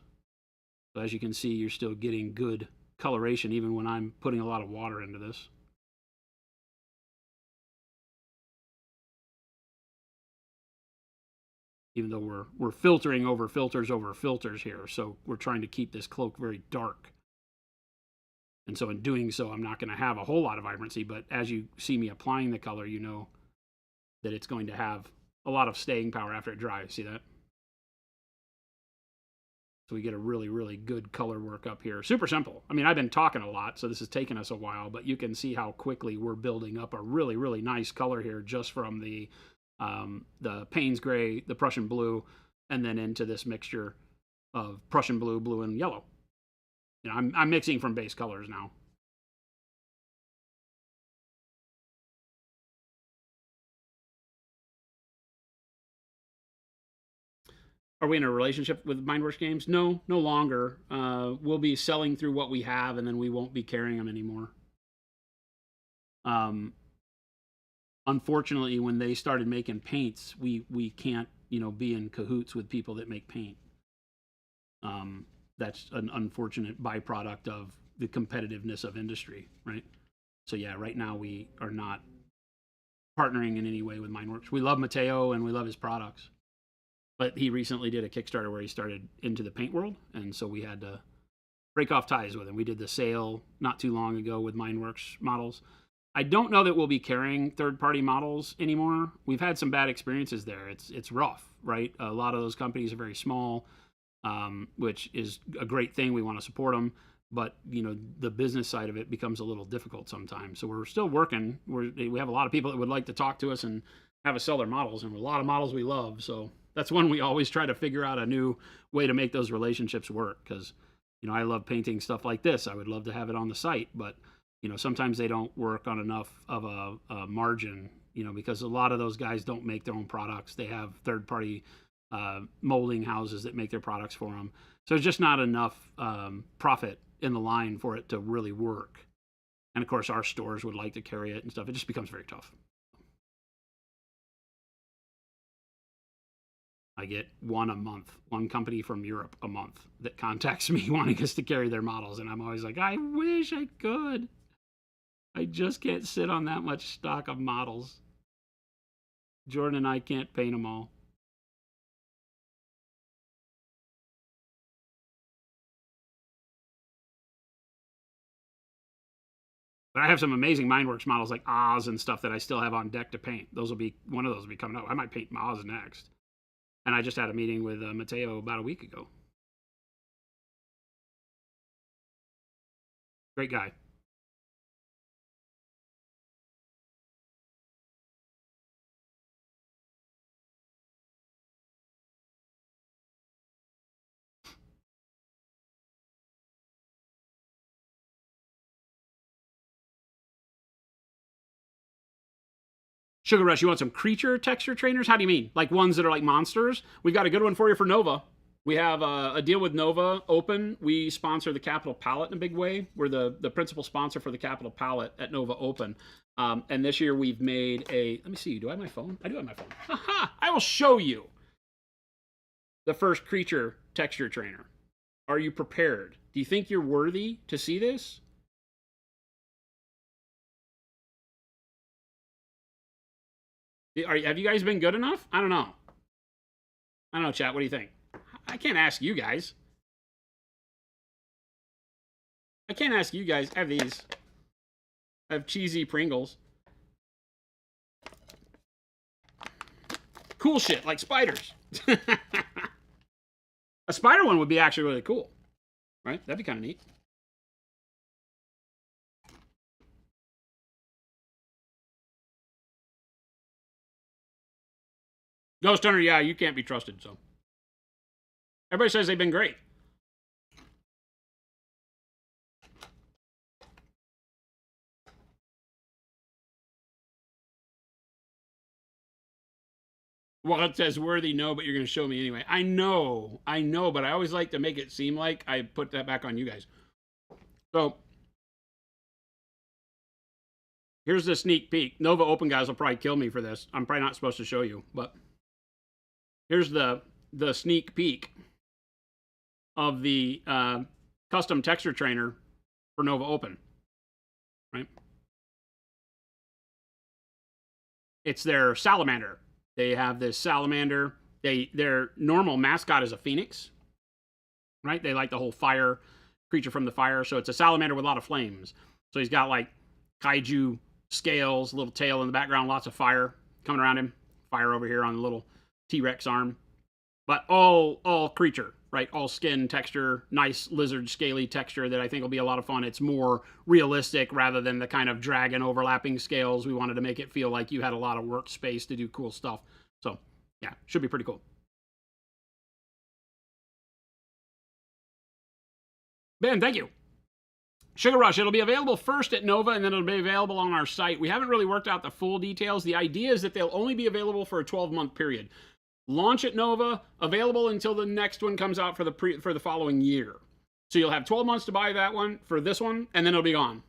So as you can see, you're still getting good coloration even when I'm putting a lot of water into this. Even though we're filtering over filters here, so we're trying to keep this cloak very dark. And so in doing so, I'm not going to have a whole lot of vibrancy, but as you see me applying the color, you know that it's going to have a lot of staying power after it dries. See that? So we get a really, really good color work up here. Super simple. I've been talking a lot, so this has taken us a while, but you can see how quickly we're building up a really, really nice color here just from the Payne's gray, the Prussian blue, and then into this mixture of Prussian blue, blue, and yellow. I'm mixing from base colors now. Are we in a relationship with Mindworks Games? No, no longer. We'll be selling through what we have, and then we won't be carrying them anymore. Unfortunately, when they started making paints, we can't be in cahoots with people that make paint. That's an unfortunate byproduct of the competitiveness of industry, right? So yeah, right now we are not partnering in any way with Mindworks. We love Mateo and we love his products, but he recently did a Kickstarter where he started into the paint world, and so we had to break off ties with him. We did the sale not too long ago with Mindworks models. I don't know that we'll be carrying third-party models anymore. We've had some bad experiences there. It's rough, right? A lot of those companies are very small, which is a great thing. We want to support them, but the business side of it becomes a little difficult sometimes. So we're still working. We have a lot of people that would like to talk to us and have us sell their models, and a lot of models we love. So that's one we always try to figure out a new way to make those relationships work, because I love painting stuff like this. I would love to have it on the site, but sometimes they don't work on enough of a margin, because a lot of those guys don't make their own products. They have third-party molding houses that make their products for them. So there's just not enough profit in the line for it to really work. And of course, our stores would like to carry it and stuff. It just becomes very tough. I get one a month, one company from Europe a month that contacts me wanting us to carry their models. And I'm always like, I wish I could. I just can't sit on that much stock of models. Jordan and I can't paint them all. But I have some amazing Mindworks models like Oz and stuff that I still have on deck to paint. One of those will be coming up. I might paint Oz next. And I just had a meeting with Mateo about a week ago. Great guy. Sugar Rush, you want some creature texture trainers? How do you mean? Like ones that are like monsters? We've got a good one for you for Nova. We have a deal with Nova Open. We sponsor the Capital Palette in a big way. We're the principal sponsor for the Capital Palette at Nova Open. And this year we've made a, let me see, do I have my phone? I do have my phone. Haha, I will show you the first creature texture trainer. Are you prepared? Do you think you're worthy to see this? Have you guys been good enough? I don't know. I don't know, chat. What do you think? I can't ask you guys. I can't ask you guys. I have these. I have cheesy Pringles. Cool shit, like spiders. A spider one would be actually really cool. Right? That'd be kind of neat. Ghost Hunter, yeah, you can't be trusted, so. Everybody says they've been great. Well, it says worthy, no, but you're going to show me anyway. I know, but I always like to make it seem like I put that back on you guys. So, here's the sneak peek. Nova Open guys will probably kill me for this. I'm probably not supposed to show you, but here's the sneak peek of the custom texture trainer for Nova Open, right? It's their salamander. They have this salamander. Their normal mascot is a phoenix, right? They like the whole fire, creature from the fire. So it's a salamander with a lot of flames. So he's got like kaiju scales, little tail in the background, lots of fire coming around him. Fire over here on the little T-Rex arm. But all creature, right? All skin texture, nice lizard scaly texture that I think will be a lot of fun. It's more realistic rather than the kind of dragon overlapping scales. We wanted to make it feel like you had a lot of workspace to do cool stuff. So yeah, should be pretty cool. Ben, thank you. Sugar Rush, it'll be available first at Nova and then it'll be available on our site. We haven't really worked out the full details. The idea is that they'll only be available for a 12-month period. Launch at Nova, available until the next one comes out for the following year. So you'll have 12 months to buy that one for this one, and then it'll be gone.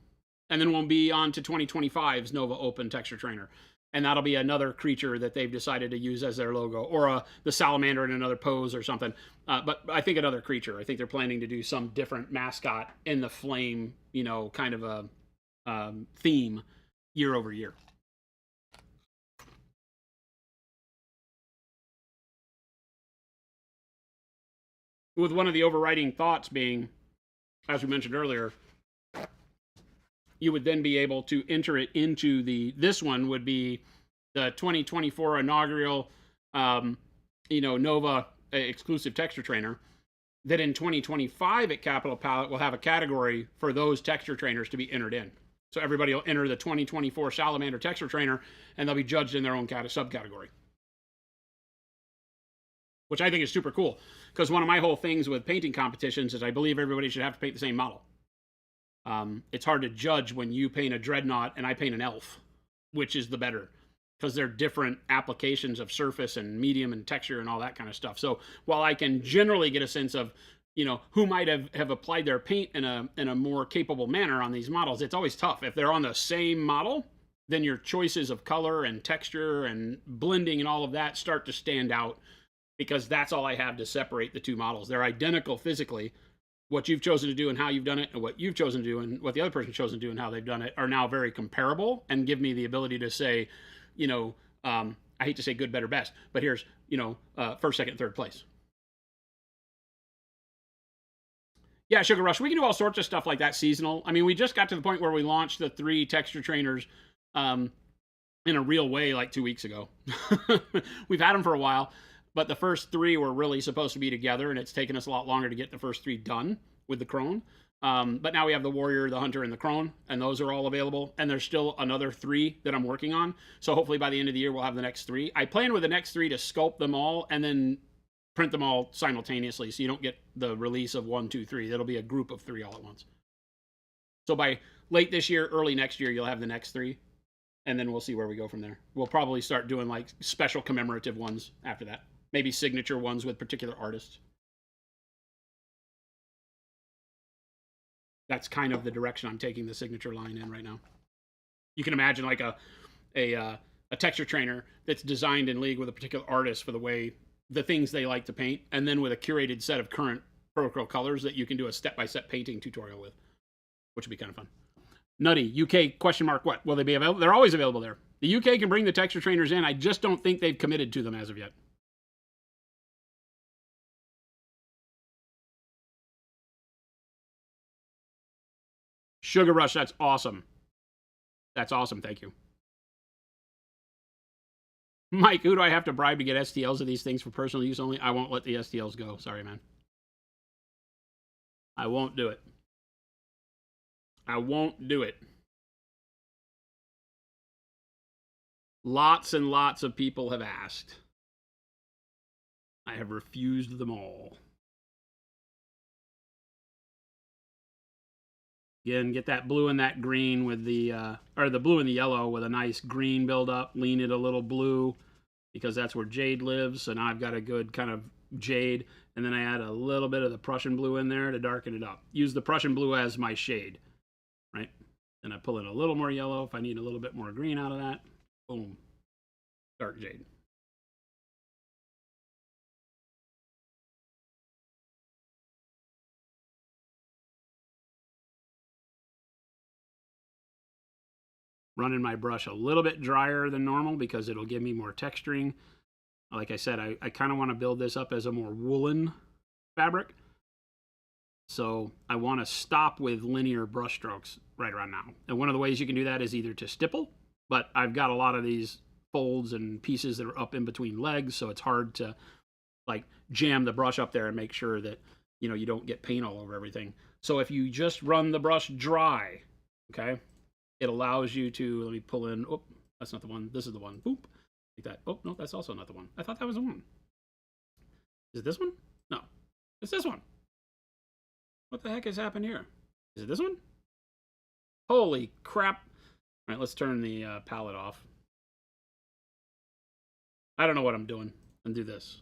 And then we'll be on to 2025's Nova Open Texture Trainer. And that'll be another creature that they've decided to use as their logo, or the salamander in another pose or something. But I think another creature. I think they're planning to do some different mascot in the flame, kind of a theme year over year. With one of the overriding thoughts being, as we mentioned earlier, you would then be able to enter it into this one would be the 2024 inaugural, Nova exclusive texture trainer. That in 2025 at Capital Palette will have a category for those texture trainers to be entered in. So everybody will enter the 2024 Salamander texture trainer, and they'll be judged in their own subcategory. Which I think is super cool, because one of my whole things with painting competitions is I believe everybody should have to paint the same model. It's hard to judge when you paint a dreadnought and I paint an elf, which is the better, because they're different applications of surface and medium and texture and all that kind of stuff. So while I can generally get a sense of, who might have applied their paint in a more capable manner on these models, it's always tough. If they're on the same model, then your choices of color and texture and blending and all of that start to stand out, because that's all I have to separate the two models. They're identical physically. What you've chosen to do and how you've done it, and what you've chosen to do and what the other person's chosen to do and how they've done it, are now very comparable and give me the ability to say, I hate to say good, better, best, but here's, first, second, third place. Yeah, Sugar Rush, we can do all sorts of stuff like that seasonal. I mean, we just got to the point where we launched the 3 texture trainers in a real way like 2 weeks ago. We've had them for a while. But the first 3 were really supposed to be together, and it's taken us a lot longer to get the first 3 done with the crone. But now we have the warrior, the hunter, and the crone, and those are all available. And there's still another 3 that I'm working on. So hopefully by the end of the year, we'll have the next 3. I plan with the next 3 to sculpt them all and then print them all simultaneously, so you don't get the release of 1, 2, 3. That'll be a group of 3 all at once. So by late this year, early next year, you'll have the next 3. And then we'll see where we go from there. We'll probably start doing like special commemorative ones after that. Maybe signature ones with particular artists. That's kind of the direction I'm taking the signature line in right now. You can imagine like a texture trainer that's designed in league with a particular artist for the things they like to paint, and then with a curated set of current Procreate colors that you can do a step-by-step painting tutorial with, which would be kind of fun. Nutty, UK, question mark, what? Will they be available? They're always available there. The UK can bring the texture trainers in. I just don't think they've committed to them as of yet. Sugar Rush, that's awesome. That's awesome, thank you. Mike, who do I have to bribe to get STLs of these things for personal use only? I won't let the STLs go. Sorry, man. I won't do it. I won't do it. Lots and lots of people have asked. I have refused them all. Again, get that blue and that green with the, or the blue and the yellow with a nice green buildup. Lean it a little blue because that's where jade lives. So now I've got a good kind of jade. And then I add a little bit of the Prussian blue in there to darken it up. Use the Prussian blue as my shade, right? Then I pull in a little more yellow if I need a little bit more green out of that. Boom. Dark jade. Running my brush a little bit drier than normal because it'll give me more texturing. Like I said, I kind of want to build this up as a more woolen fabric. So I want to stop with linear brush strokes right around now. And one of the ways you can do that is either to stipple, but I've got a lot of these folds and pieces that are up in between legs, so it's hard to like jam the brush up there and make sure that, you know, you don't get paint all over everything. So if you just run the brush dry, okay, it allows you to, let me pull in, oh, that's not the one, this is the one, boop, like that. Oh, no, that's also not the one. I thought that was the one. Is it this one? No, it's this one. What the heck has happened here? Is it this one? Holy crap. All right, let's turn the palette off. I don't know what I'm doing. And do this,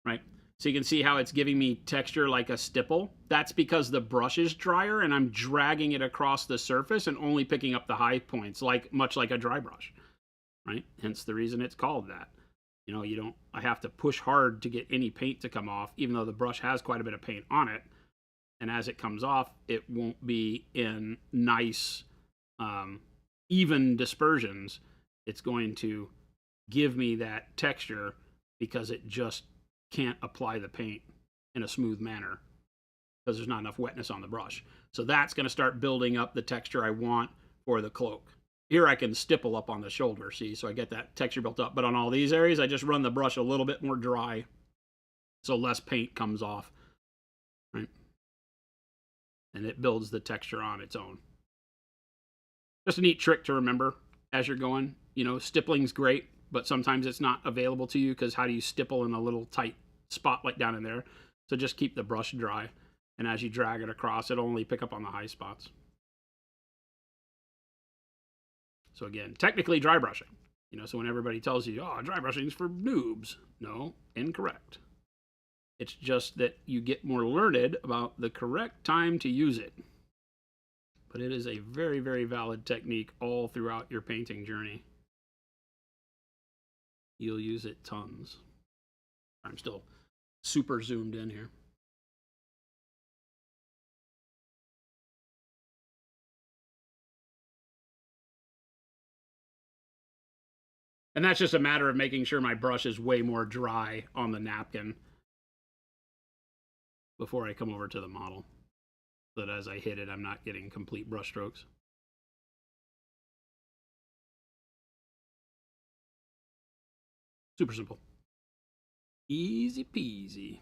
right? So you can see how it's giving me texture like a stipple. That's because the brush is drier and I'm dragging it across the surface and only picking up the high points, much like a dry brush, right? Hence the reason it's called that. You know, I have to push hard to get any paint to come off, even though the brush has quite a bit of paint on it. And as it comes off, it won't be in nice, even dispersions. It's going to give me that texture because it just can't apply the paint in a smooth manner because there's not enough wetness on the brush. So that's going to start building up the texture I want for the cloak. Here I can stipple up on the shoulder, see, so I get that texture built up. But on all these areas, I just run the brush a little bit more dry so less paint comes off, right? And it builds the texture on its own. Just a neat trick to remember as you're going. You know, stippling's great, but sometimes it's not available to you because how do you stipple in a little tight spot like down in there? So just keep the brush dry, and as you drag it across, it'll only pick up on the high spots. So again, technically dry brushing. You know, so when everybody tells you, oh, dry brushing is for noobs. No, incorrect. It's just that you get more learned about the correct time to use it. But it is a very, very valid technique all throughout your painting journey. You'll use it tons. I'm still super zoomed in here. And that's just a matter of making sure my brush is way more dry on the napkin before I come over to the model, so that as I hit it, I'm not getting complete brush strokes. Super simple. Easy peasy.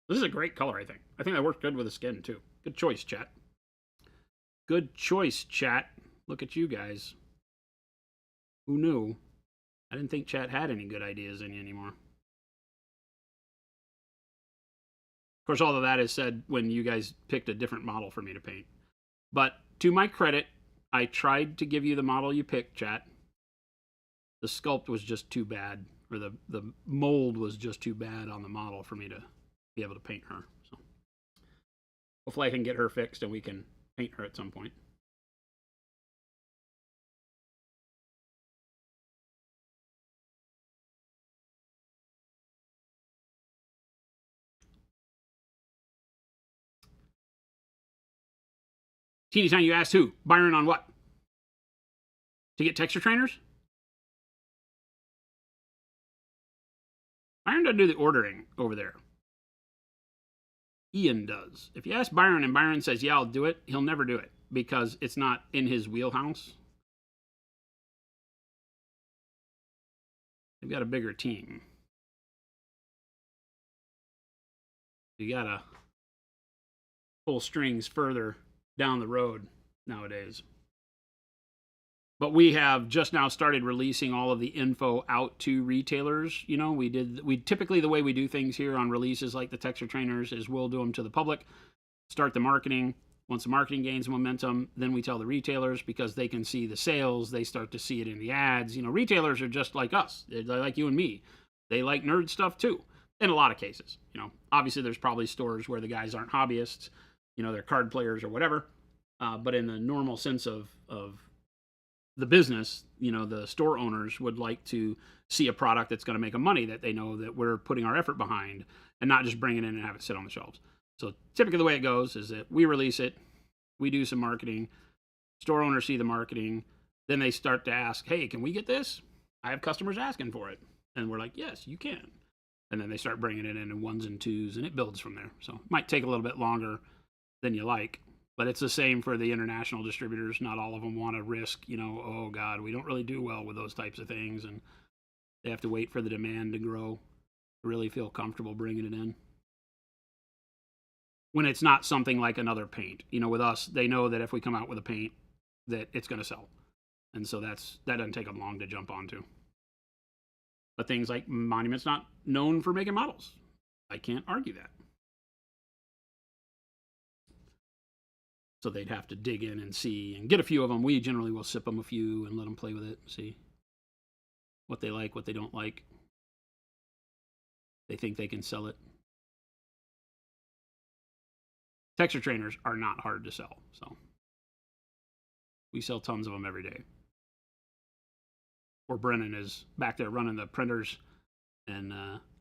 This is a great color, I think. I think that worked good with the skin, too. Good choice, chat. Good choice, chat. Look at you guys. Who knew? I didn't think chat had any good ideas in you anymore. Of course, all of that is said when you guys picked a different model for me to paint. But to my credit, I tried to give you the model you picked, chat. the sculpt was just too bad, or the mold was just too bad on the model for me to be able to paint her. So hopefully I can get her fixed and we can paint her at some point. Teeny Tiny, you asked who? Byron on what? To get texture trainers? Byron doesn't do the ordering over there. Ian does. If you ask Byron and Byron says, yeah, I'll do it, he'll never do it because it's not in his wheelhouse. They've got a bigger team. You gotta pull strings further down the road nowadays. But we have just now started releasing all of the info out to retailers. You know, we typically, the way we do things here on releases like the texture trainers is we'll do them to the public, start the marketing. Once the marketing gains momentum, then we tell the retailers, because they can see the sales, they start to see it in the ads. You know, retailers are just like us. They're like you and me. They like nerd stuff too, in a lot of cases. You know, obviously there's probably stores where the guys aren't hobbyists, you know, they're card players or whatever. But in the normal sense of the business, you know, the store owners would like to see a product that's going to make them money, that they know that we're putting our effort behind, and not just bring it in and have it sit on the shelves. So typically the way it goes is that we release it, we do some marketing, store owners see the marketing, then they start to ask, hey, can we get this? I have customers asking for it. And we're like, yes, you can. And then they start bringing it in ones and twos, and it builds from there. So it might take a little bit longer than you like, but it's the same for the international distributors. Not all of them want to risk, you know, oh God, we don't really do well with those types of things. And they have to wait for the demand to grow to really feel comfortable bringing it in. When it's not something like another paint, you know, with us, they know that if we come out with a paint, that it's going to sell. And so that doesn't take them long to jump onto. But things like Monument's not known for making models. I can't argue that. So they'd have to dig in and see and get a few of them. We generally will sip them a few and let them play with it, see what they like, what they don't like. They think they can sell it. Texture trainers are not hard to sell, so we sell tons of them every day. Or Brennan is back there running the printers and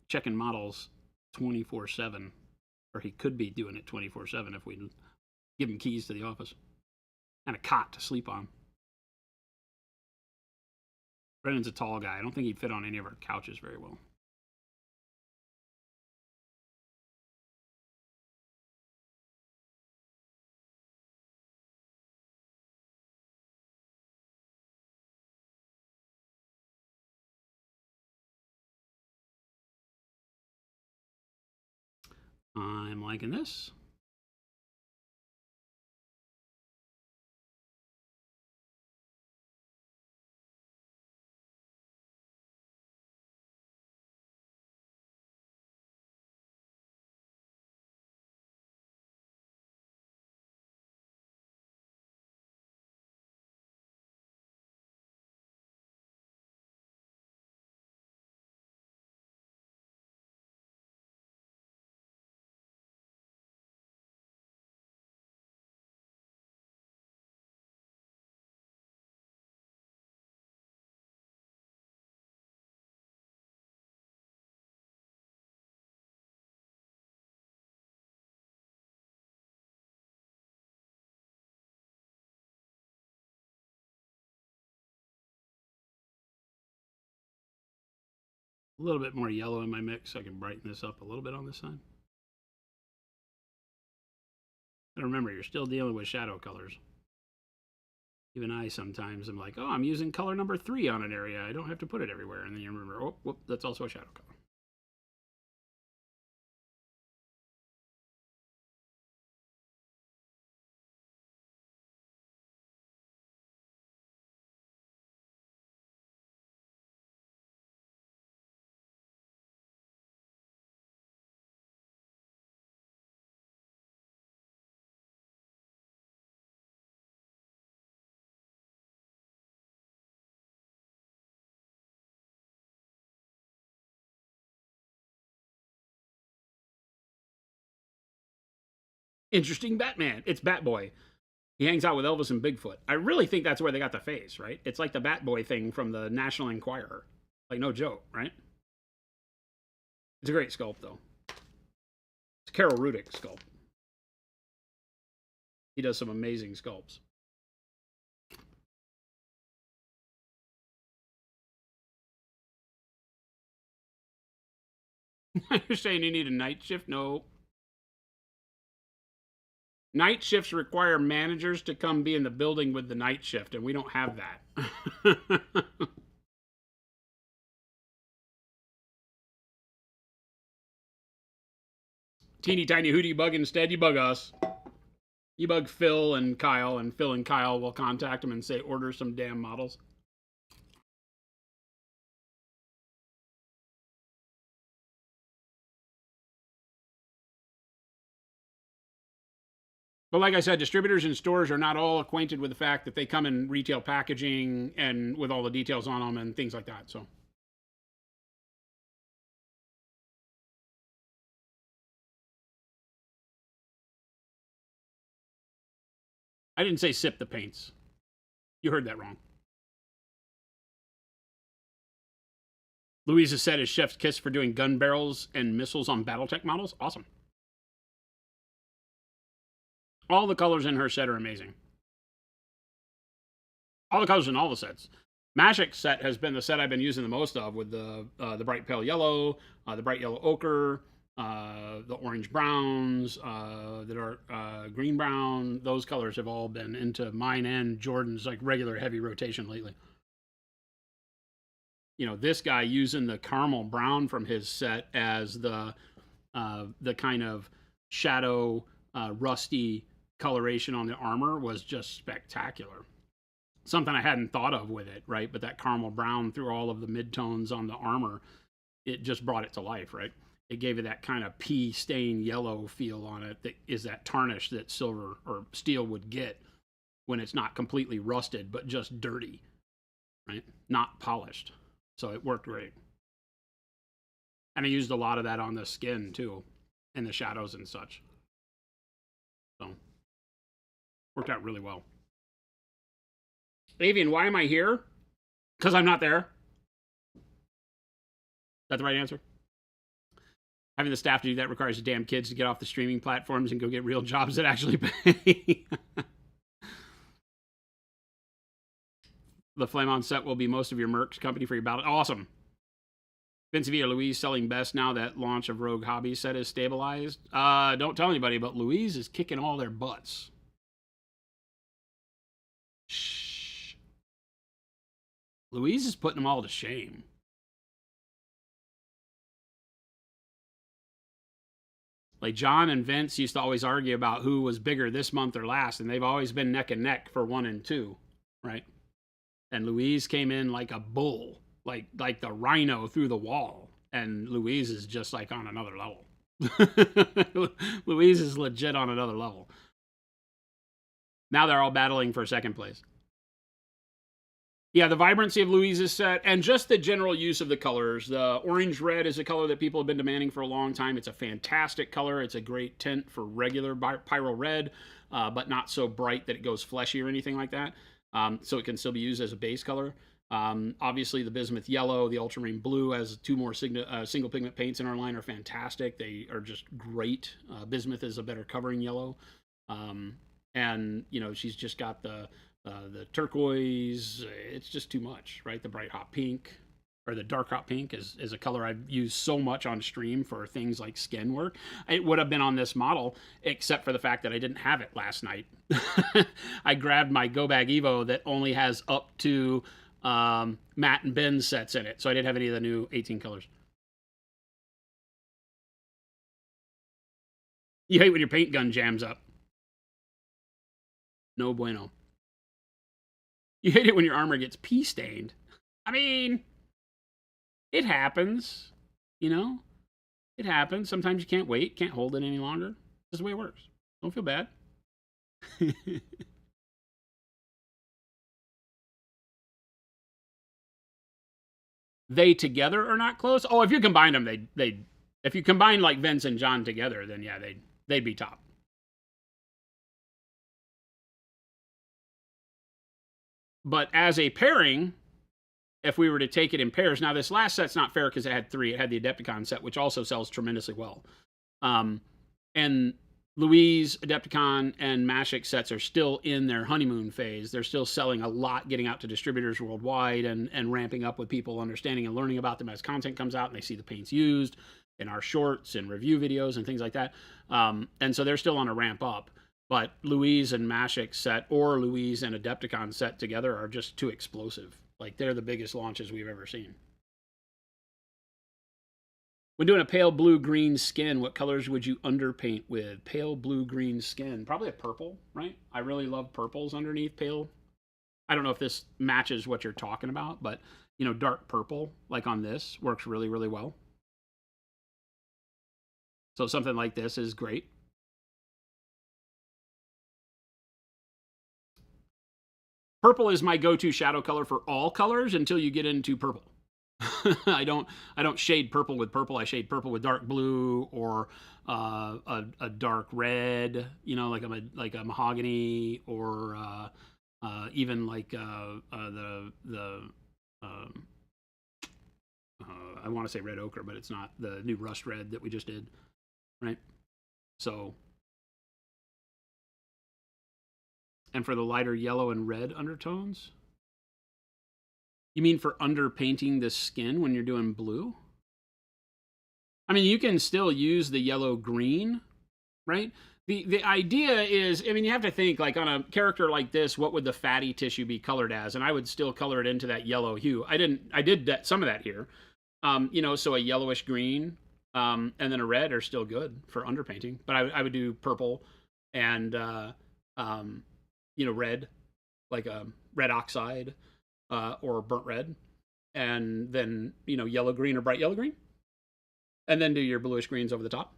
checking models 24/7, or he could be doing it 24/7 if we give him keys to the office and a cot to sleep on. Brennan's a tall guy. I don't think he'd fit on any of our couches very well. I'm liking this. A little bit more yellow in my mix so I can brighten this up a little bit on this side. And remember, you're still dealing with shadow colors. Even I sometimes am like, oh, I'm using color number 3 on an area. I don't have to put it everywhere. And then you remember, oh, whoop, that's also a shadow color. Interesting Batman. It's Batboy. He hangs out with Elvis and Bigfoot. I really think that's where they got the face, right? It's like the Batboy thing from the National Enquirer. Like, no joke, right? It's a great sculpt, though. It's Carol Rudick sculpt. He does some amazing sculpts. You're saying you need a night shift? No. Night shifts require managers to come be in the building with the night shift, and we don't have that. Teeny tiny who do you bug instead? You bug us. You bug Phil and Kyle will contact them and say, order some damn models. But like I said, distributors and stores are not all acquainted with the fact that they come in retail packaging and with all the details on them and things like that. So I didn't say sip the paints. You heard that wrong. Louisa said his chef's kiss for doing gun barrels and missiles on Battletech models. Awesome. All the colors in her set are amazing. All the colors in all the sets. Mashik's set has been the set I've been using the most of, with the bright pale yellow, the bright yellow ochre, the orange browns, the dark green brown. Those colors have all been into mine and Jordan's like regular heavy rotation lately. You know, this guy using the caramel brown from his set as the kind of shadow rusty coloration on the armor was just spectacular. Something I hadn't thought of with it, right? But that caramel brown through all of the midtones on the armor, it just brought it to life, right? It gave it that kind of pea stain yellow feel on it that is that tarnish that silver or steel would get when it's not completely rusted, but just dirty, right? Not polished. So it worked great. And I used a lot of that on the skin too, and the shadows and such. So worked out really well. Avian, why am I here? Because I'm not there. Is that the right answer? Having the staff to do that requires the damn kids to get off the streaming platforms and go get real jobs that actually pay. The Flame On set will be most of your merch company for your battle. Awesome. Vince Villa, Louise selling best now that launch of Rogue Hobby set is stabilized. Don't tell anybody, but Louise is kicking all their butts. Shh. Louise is putting them all to shame. Like John and Vince used to always argue about who was bigger this month or last, and they've always been neck and neck for 1 and 2, right? And Louise came in like a bull, like the rhino through the wall. And Louise is just like on another level. Louise is legit on another level. Now they're all battling for second place. Yeah, the vibrancy of Louise's set and just the general use of the colors. The orange red is a color that people have been demanding for a long time. It's a fantastic color. It's a great tint for regular pyro red, but not so bright that it goes fleshy or anything like that. So it can still be used as a base color. Obviously, the bismuth yellow, the ultramarine blue, as 2 more single pigment paints in our line are fantastic. They are just great. Bismuth is a better covering yellow. And, you know, she's just got the turquoise. It's just too much, right? The bright hot pink, or the dark hot pink is a color I've used so much on stream for things like skin work. It would have been on this model, except for the fact that I didn't have it last night. I grabbed my Go Bag Evo that only has up to Matt and Ben's sets in it, so I didn't have any of the new 18 colors. You hate when your paint gun jams up. No bueno. You hate it when your armor gets pea stained. I mean, it happens, you know? It happens. Sometimes you can't wait, can't hold it any longer. This is the way it works. Don't feel bad. They together are not close? Oh, if you combine them, if you combine like Vince and John together, then yeah, they'd be top. But as a pairing, if we were to take it in pairs, now this last set's not fair because it had 3. It had the Adepticon set, which also sells tremendously well. And Louise, Adepticon, and Mashik sets are still in their honeymoon phase. They're still selling a lot, getting out to distributors worldwide and ramping up with people understanding and learning about them as content comes out and they see the paints used in our shorts and review videos and things like that. And so they're still on a ramp up. But Louise and Mashik set or Louise and Adepticon set together are just too explosive. Like, they're the biggest launches we've ever seen. When doing a pale blue-green skin, what colors would you underpaint with? Pale blue-green skin. Probably a purple, right? I really love purples underneath pale. I don't know if this matches what you're talking about, but, you know, dark purple, like on this, works really, really well. So something like this is great. Purple is my go-to shadow color for all colors until you get into purple. I don't shade purple with purple. I shade purple with dark blue or a dark red, you know, like a mahogany, or even like I want to say red ochre, but it's not, the new rust red that we just did, right? So, and for the lighter yellow and red undertones. You mean for underpainting the skin when you're doing blue? I mean, you can still use the yellow-green, right? The idea is, I mean, you have to think, like, on a character like this, what would the fatty tissue be colored as? And I would still color it into that yellow hue. I did some of that here. You know, so a yellowish green and then a red are still good for underpainting. But I would do purple and, you know, red, like a red oxide. Or burnt red, and then, you know, yellow green or bright yellow green, and then do your bluish greens over the top.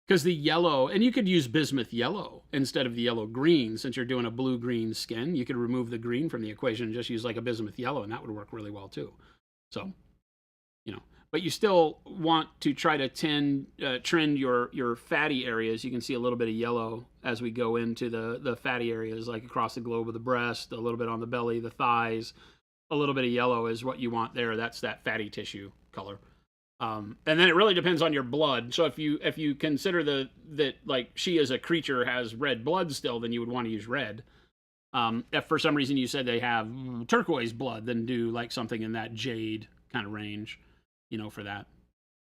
Because the yellow, and you could use bismuth yellow instead of the yellow green, since you're doing a blue green skin. You could remove the green from the equation and just use like a bismuth yellow, and that would work really well too. So, you know, but you still want to try to trend your fatty areas. You can see a little bit of yellow as we go into the fatty areas, like across the globe of the breast, a little bit on the belly, the thighs. A little bit of yellow is what you want there. That's that fatty tissue color. And then it really depends on your blood. So if you consider that like she as a creature has red blood still, then you would want to use red. If for some reason you said they have turquoise blood, then do like something in that jade kind of range, you know, for that.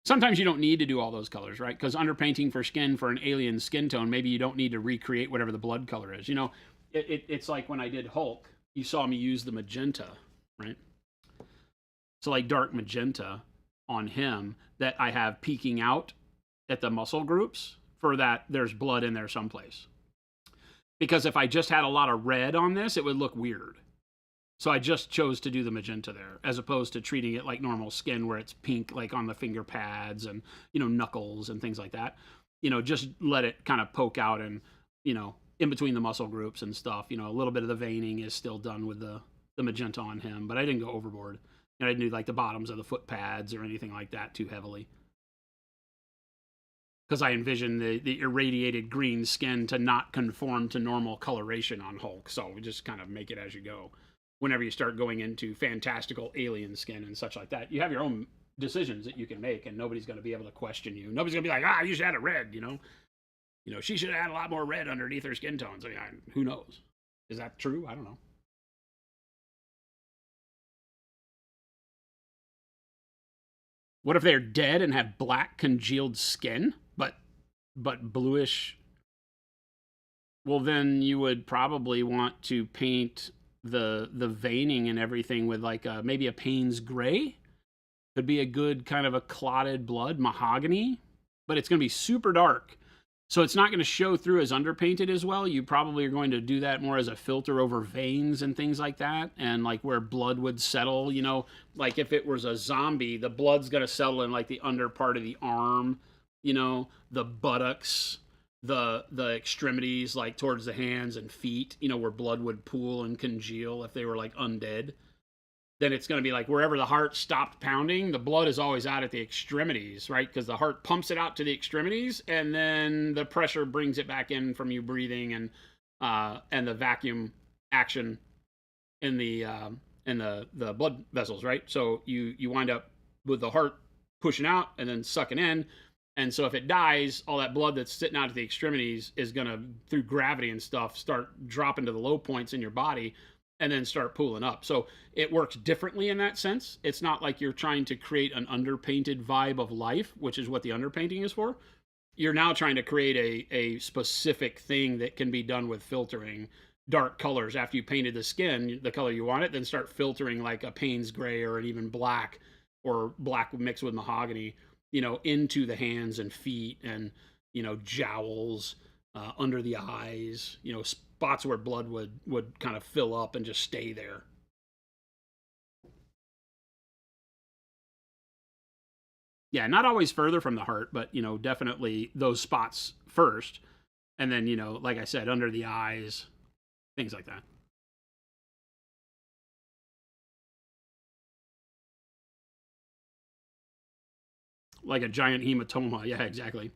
Sometimes you don't need to do all those colors, right? Because underpainting for skin for an alien skin tone, maybe you don't need to recreate whatever the blood color is. You know, it's like when I did Hulk, you saw me use the magenta, right? So like dark magenta on him that I have peeking out at the muscle groups, for that there's blood in there someplace. Because if I just had a lot of red on this, it would look weird. So I just chose to do the magenta there, as opposed to treating it like normal skin where it's pink, like on the finger pads and, you know, knuckles and things like that. You know, just let it kind of poke out and, you know, in between the muscle groups and stuff. You know, a little bit of the veining is still done with the magenta on him, but I didn't go overboard. And I didn't do like the bottoms of the foot pads or anything like that too heavily. Because I envision the irradiated green skin to not conform to normal coloration on Hulk. So we just kind of make it as you go. Whenever you start going into fantastical alien skin and such like that, you have your own decisions that you can make, and nobody's going to be able to question you. Nobody's going to be like, you should add a red, you know. You know, she should have had a lot more red underneath her skin tones. I mean, who knows? Is that true? I don't know. What if they're dead and have black congealed skin, but bluish? Well, then you would probably want to paint the veining and everything with like maybe a Payne's gray. Could be a good kind of a clotted blood mahogany, but it's going to be super dark, so it's not going to show through as underpainted as well. You probably are going to do that more as a filter over veins and things like that, and like where blood would settle, you know, like if it was a zombie, the blood's going to settle in like the under part of the arm, you know, the buttocks, the extremities, like towards the hands and feet, you know, where blood would pool and congeal if they were like undead. Then it's going to be like wherever the heart stopped pounding, the blood is always out at the extremities, right? Because the heart pumps it out to the extremities, and then the pressure brings it back in from you breathing, and the vacuum action in the blood vessels, right? So you wind up with the heart pushing out and then sucking in. And so if it dies, all that blood that's sitting out at the extremities is going to, through gravity and stuff, start dropping to the low points in your body and then start pooling up. So it works differently in that sense. It's not like you're trying to create an underpainted vibe of life, which is what the underpainting is for. You're now trying to create a specific thing that can be done with filtering dark colors after you painted the skin the color you want it, then start filtering like a Payne's gray or an even black or black mixed with mahogany, into the hands and feet and, jowls, under the eyes, spots where blood would kind of fill up and just stay there. Yeah, not always further from the heart, but, definitely those spots first. And then, like I said, under the eyes, things like that. Like a giant hematoma. Yeah, exactly.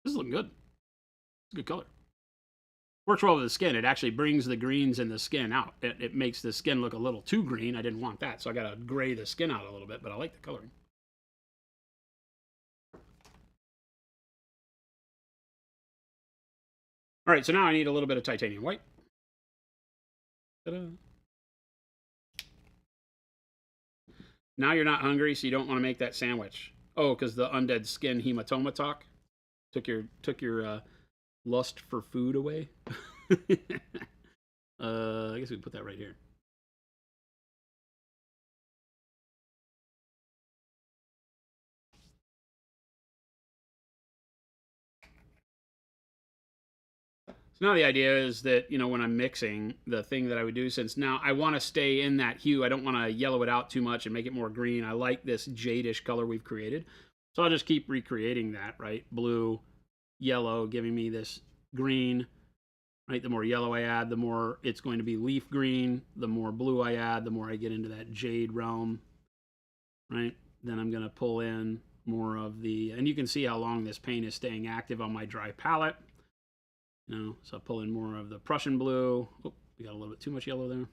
This is looking good. It's a good color. Works well with the skin. It actually brings the greens in the skin out. It makes the skin look a little too green. I didn't want that, so I got to gray the skin out a little bit, but I like the coloring. All right, so now I need a little bit of titanium white. Ta-da. Now you're not hungry, so you don't want to make that sandwich. Oh, because the undead skin hematoma talk took your lust for food away. I guess we can put that right here. So now the idea is that, when I'm mixing, the thing that I would do, since now I want to stay in that hue, I don't want to yellow it out too much and make it more green. I like this jadish color we've created. So I'll just keep recreating that, right? Blue, yellow, giving me this green, right? The more yellow I add, the more it's going to be leaf green. The more blue I add, the more I get into that jade realm, right? Then I'm going to pull in more of the, and you can see how long this paint is staying active on my dry palette. So I pull in more of the Prussian blue. Oh, we got a little bit too much yellow there. More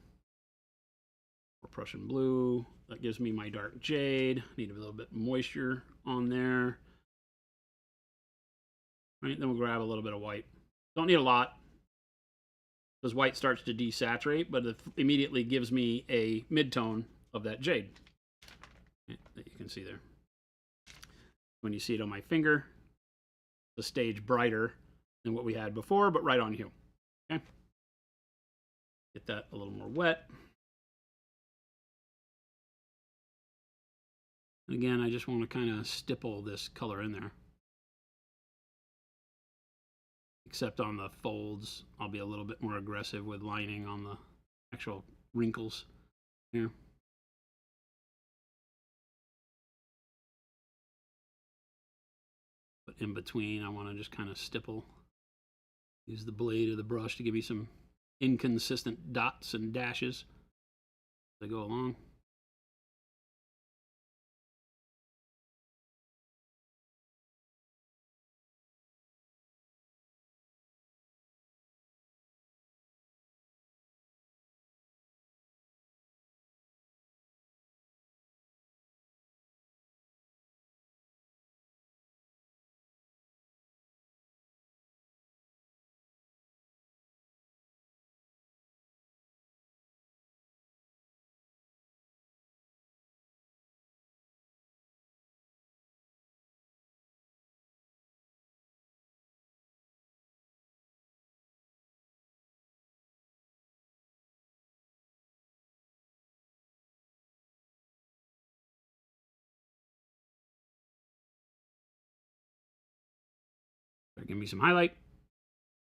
Prussian blue. That gives me my dark jade. Need a little bit moisture on there. Right, then we'll grab a little bit of white. Don't need a lot, because white starts to desaturate, but it immediately gives me a mid-tone of that jade that you can see there. When you see it on my finger, the stage brighter than what we had before, but right on hue. Okay, get that a little more wet. And again, I just want to kind of stipple this color in there. Except on the folds, I'll be a little bit more aggressive with lining on the actual wrinkles here. But in between, I want to just kind of stipple. Use the blade of the brush to give me some inconsistent dots and dashes as I go along. Give me some highlight.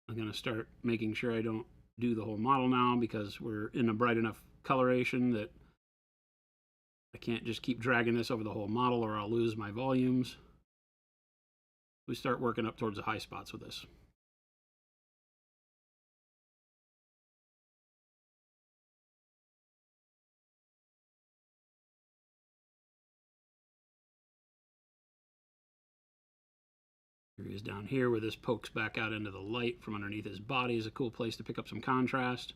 I'm going to start making sure I don't do the whole model now, because we're in a bright enough coloration that I can't just keep dragging this over the whole model, or I'll lose my volumes. We start working up towards the high spots with this. Areas down here where this pokes back out into the light from underneath his body is a cool place to pick up some contrast.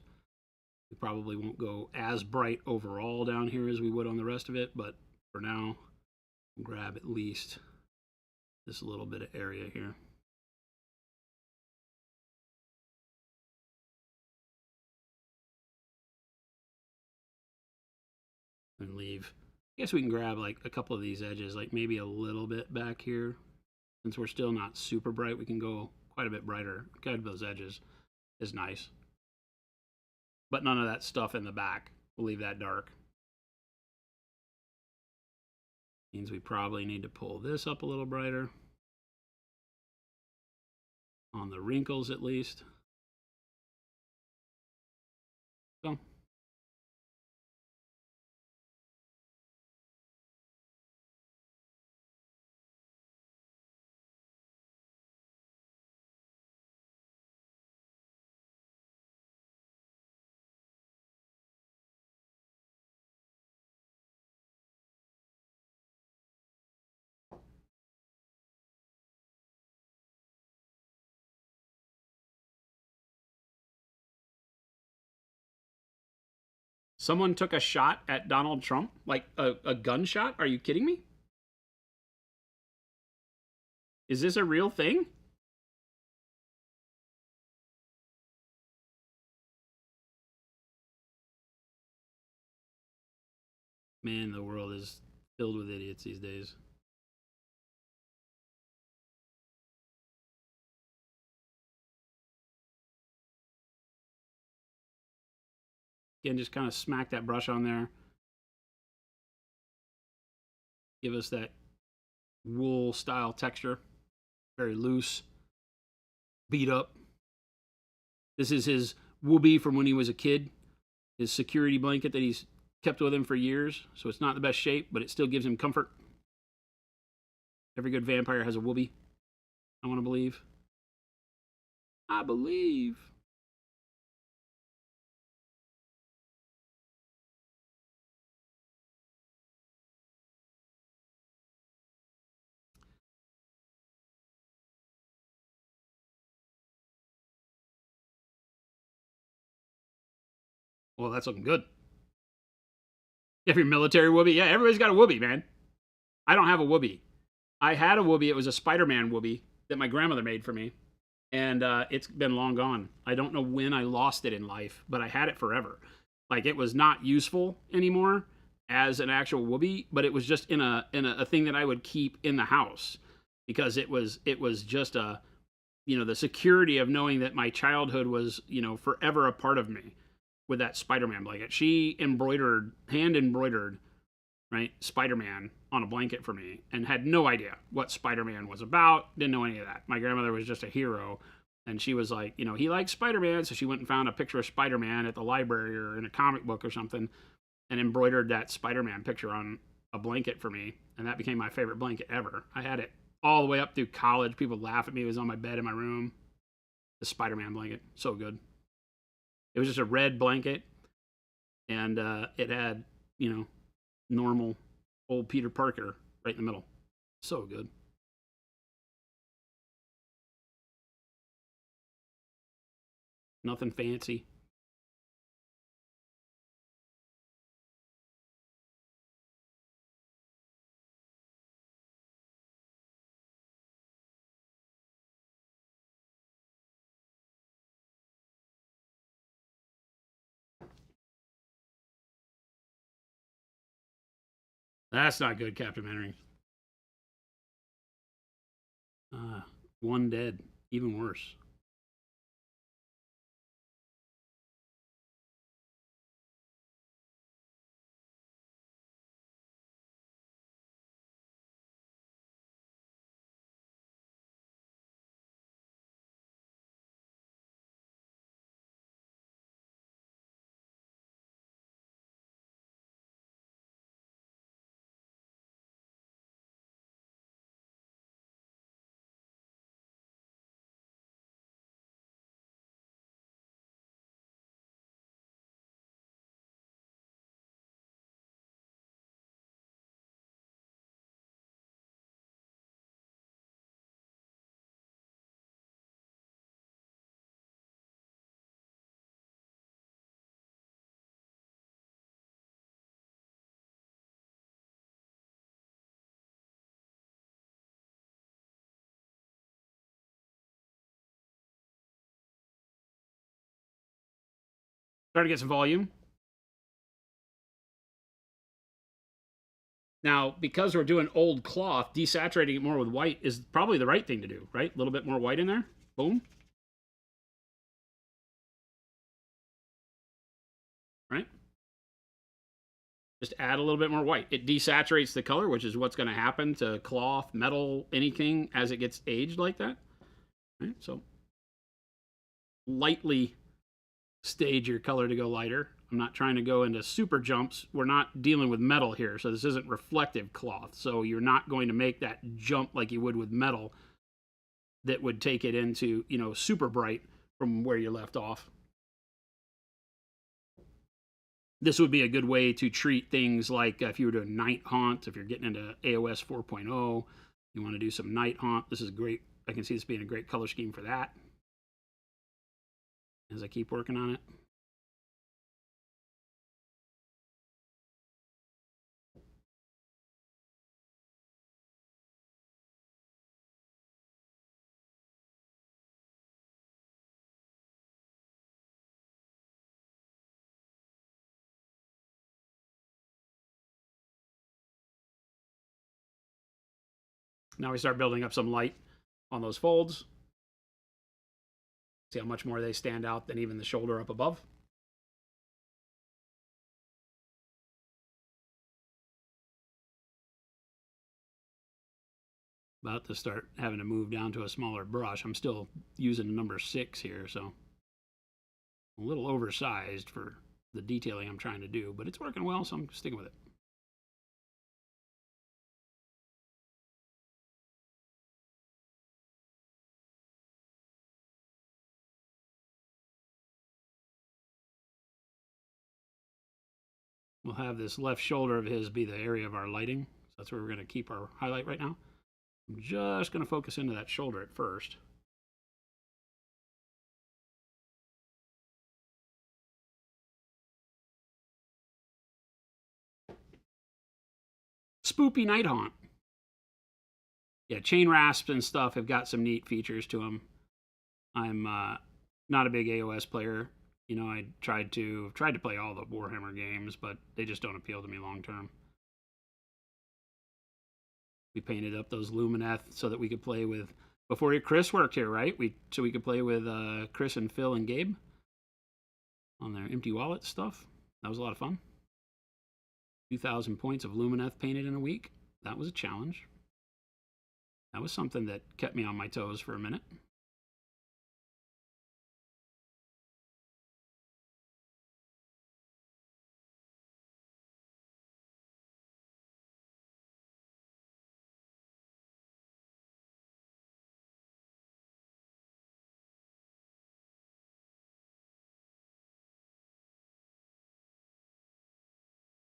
We probably won't go as bright overall down here as we would on the rest of it, but for now, we'll grab at least this little bit of area here. And leave. I guess we can grab like a couple of these edges, like maybe a little bit back here. Since we're still not super bright, we can go quite a bit brighter. Kind of those edges is nice. But none of that stuff in the back. We'll leave that dark. Means we probably need to pull this up a little brighter. On the wrinkles at least. So. Someone took a shot at Donald Trump? Like a gunshot? Are you kidding me? Is this a real thing? Man, the world is filled with idiots these days. Again, just kind of smack that brush on there. Give us that wool style texture. Very loose. Beat up. This is his whoopee from when he was a kid. His security blanket that he's kept with him for years. So it's not the best shape, but it still gives him comfort. Every good vampire has a whoopee. I want to believe. I believe. Well, that's looking good. Every military whoopee. Yeah, everybody's got a whoopee, man. I don't have a whoopee. I had a whoopee. It was a Spider-Man whoopee that my grandmother made for me. And it's been long gone. I don't know when I lost it in life, but I had it forever. Like, it was not useful anymore as an actual whoopee, but it was just in a thing that I would keep in the house because it was just a, the security of knowing that my childhood was, forever a part of me with that Spider-Man blanket. She hand embroidered, right, Spider-Man on a blanket for me and had no idea what Spider-Man was about. Didn't know any of that. My grandmother was just a hero. And she was like, he likes Spider-Man. So she went and found a picture of Spider-Man at the library or in a comic book or something and embroidered that Spider-Man picture on a blanket for me. And that became my favorite blanket ever. I had it all the way up through college. People would laugh at me. It was on my bed in my room. The Spider-Man blanket. So good. It was just a red blanket. And it had, normal old Peter Parker right in the middle. So good. Nothing fancy. That's not good, Captain Entering. One dead. Even worse. Starting to get some volume. Now, because we're doing old cloth, desaturating it more with white is probably the right thing to do, right? A little bit more white in there. Boom. Right? Just add a little bit more white. It desaturates the color, which is what's going to happen to cloth, metal, anything as it gets aged like that. Right? So lightly stage your color to go lighter. I'm not trying to go into super jumps. We're not dealing with metal here, so this isn't reflective cloth. So you're not going to make that jump like you would with metal that would take it into, you know, super bright from where you left off. This would be a good way to treat things like if you were doing night haunt, if you're getting into AOS 4.0, you want to do some night haunt. This is great. I can see this being a great color scheme for that as I keep working on it. Now we start building up some light on those folds. See how much more they stand out than even the shoulder up above. About to start having to move down to a smaller brush. I'm still using number 6 here, so a little oversized for the detailing I'm trying to do, but it's working well, so I'm sticking with it. We'll have this left shoulder of his be the area of our lighting. So that's where we're going to keep our highlight right now. I'm just going to focus into that shoulder at first. Spoopy Night Haunt. Yeah, chain rasps and stuff have got some neat features to them. I'm not a big AOS player. You know, I tried to play all the Warhammer games, but they just don't appeal to me long term. We painted up those Lumineth so that we could play with, before Chris worked here, right? So we could play with Chris and Phil and Gabe on their empty wallet stuff. That was a lot of fun. 2,000 points of Lumineth painted in a week. That was a challenge. That was something that kept me on my toes for a minute.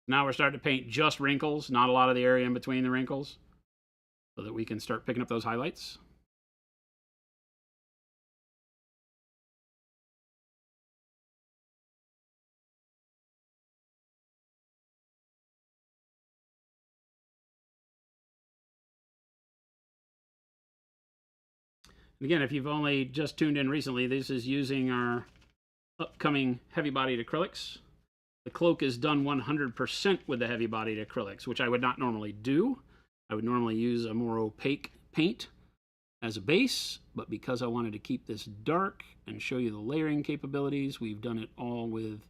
Now we're starting to paint just wrinkles, not a lot of the area in between the wrinkles, so that we can start picking up those highlights. And again, if you've only just tuned in recently, this is using our upcoming heavy-bodied acrylics. The cloak is done 100% with the heavy-bodied acrylics, which I would not normally do. I would normally use a more opaque paint as a base, but because I wanted to keep this dark and show you the layering capabilities, we've done it all with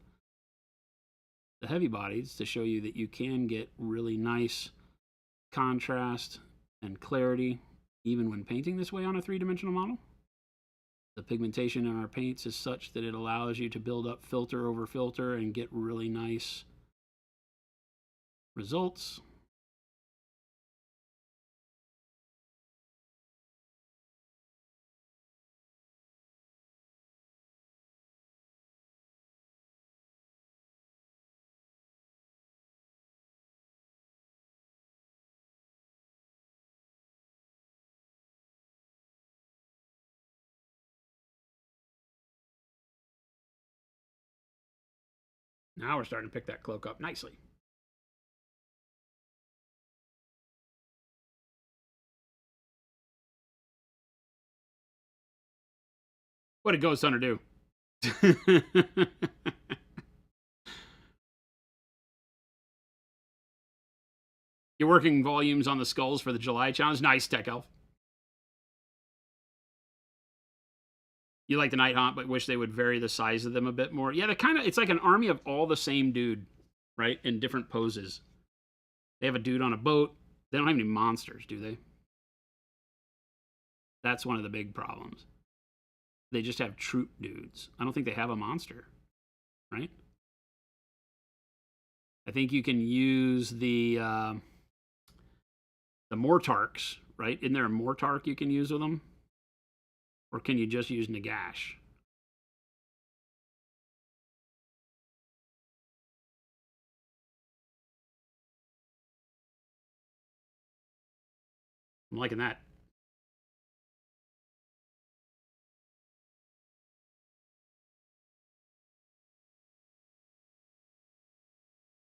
the heavy bodies to show you that you can get really nice contrast and clarity even when painting this way on a three-dimensional model. The pigmentation in our paints is such that it allows you to build up filter over filter and get really nice results. Now we're starting to pick that cloak up nicely. What did Ghost Hunter do? You're working volumes on the skulls for the July challenge. Nice, Tech Elf. You like the Night Haunt, but wish they would vary the size of them a bit more. Yeah, they're kind of, it's like an army of all the same dude, right? In different poses. They have a dude on a boat. They don't have any monsters, do they? That's one of the big problems. They just have troop dudes. I don't think they have a monster, right? I think you can use the Mortarks, right? Isn't there a Mortark you can use with them? Or can you just use Nagash? I'm liking that.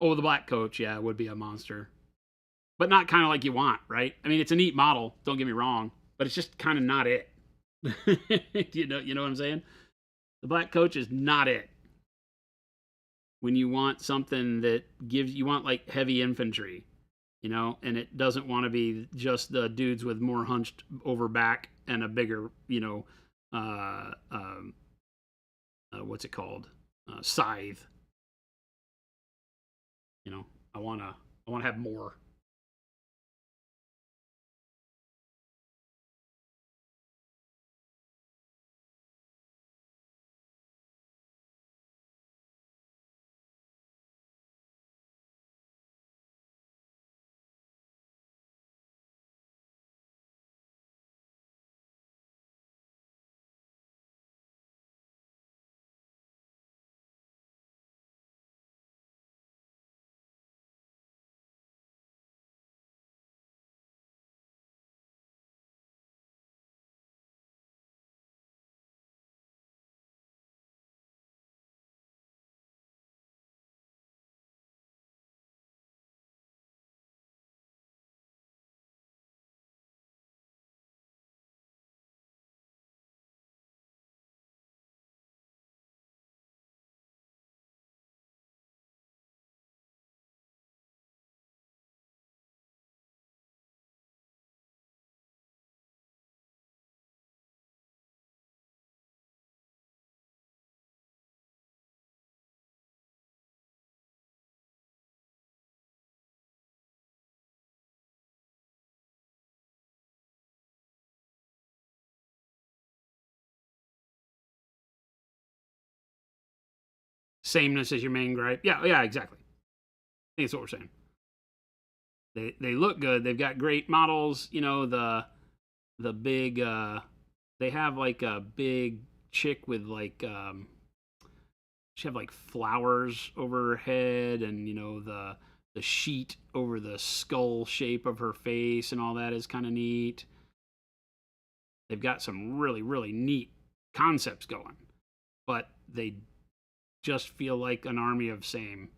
Oh, the Black Coach, yeah, would be a monster. But not kind of like you want, right? I mean, it's a neat model, don't get me wrong, but it's just kind of not it. You know what I'm saying? The Black Coach is not it. When you want something that gives, you want like heavy infantry, and it doesn't want to be just the dudes with more hunched over back and a bigger, what's it called? Scythe. I wanna have more. Sameness is your main gripe. Yeah, exactly. I think that's what we're saying. They look good. They've got great models. The big. They have like a big chick with like she have like flowers over her head, and the sheet over the skull shape of her face, and all that is kind of neat. They've got some really really neat concepts going, but they just feel like an army of same.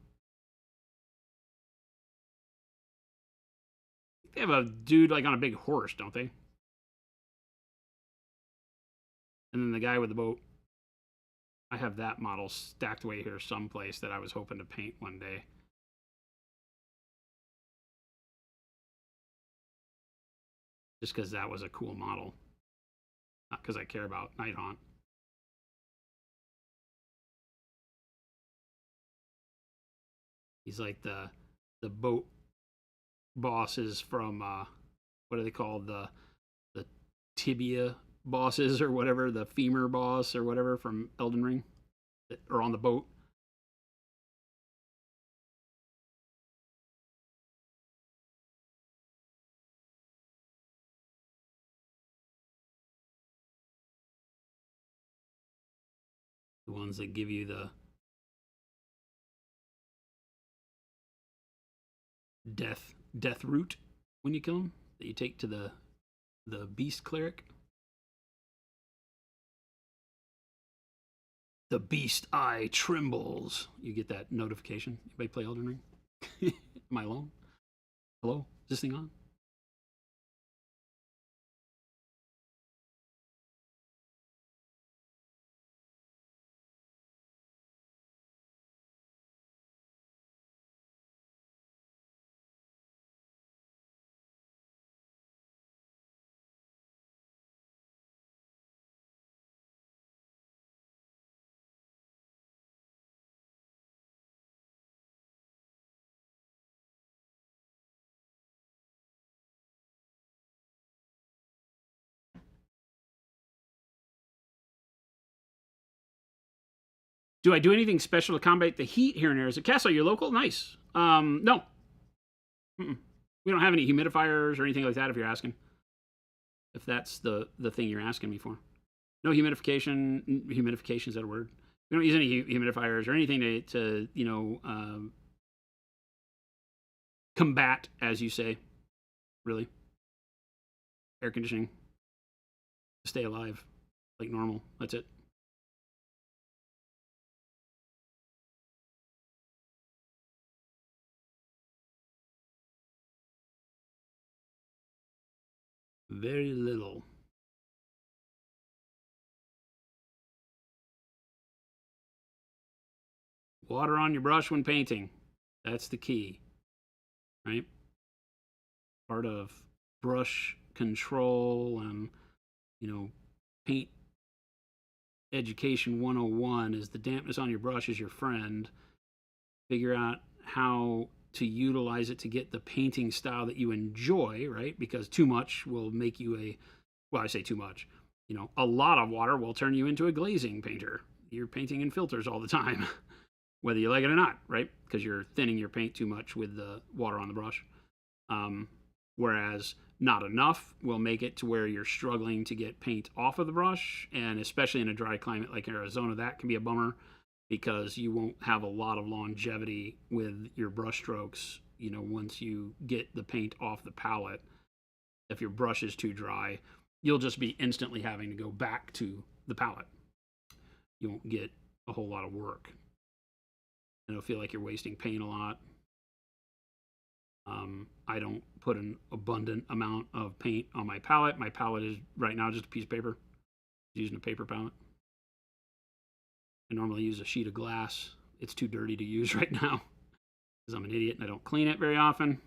They have a dude like on a big horse, don't they? And then the guy with the boat. I have that model stacked away here someplace that I was hoping to paint one day. Just because that was a cool model. Not because I care about Night Haunt. He's like the boat bosses from what are they called? The tibia bosses or whatever, the femur boss or whatever from Elden Ring, that are on the boat. The ones that give you the death root when you kill them, that you take to the beast cleric. The beast eye trembles. You get that notification. Anybody play Elden Ring? Am I alone? Hello? Is this thing on? Do I do anything special to combat the heat here and there? Is it Castle? You're local? Nice. No. Mm-mm. We don't have any humidifiers or anything like that if you're asking. If that's the thing you're asking me for. No humidification. Humidification, is that a word? We don't use any humidifiers or anything to you know, combat, as you say, really. Air conditioning. Stay alive like normal. That's it. Very little. Water on your brush when painting. That's the key, right? Part of brush control and, you know, paint education 101 is the dampness on your brush is your friend. Figure out how to utilize it to get the painting style that you enjoy, right? Because too much will make you a, well, I say too much, you know, a lot of water will turn you into a glazing painter. You're painting in filters all the time, whether you like it or not, right? Because you're thinning your paint too much with the water on the brush. Whereas not enough will make it to where you're struggling to get paint off of the brush, and especially in a dry climate like Arizona, that can be a bummer because you won't have a lot of longevity with your brush strokes, you know, once you get the paint off the palette. If your brush is too dry, you'll just be instantly having to go back to the palette. You won't get a whole lot of work. And it'll feel like you're wasting paint a lot. I don't put an abundant amount of paint on my palette. My palette is right now just a piece of paper. I'm using a paper palette. I normally use a sheet of glass. It's too dirty to use right now because I'm an idiot and I don't clean it very often.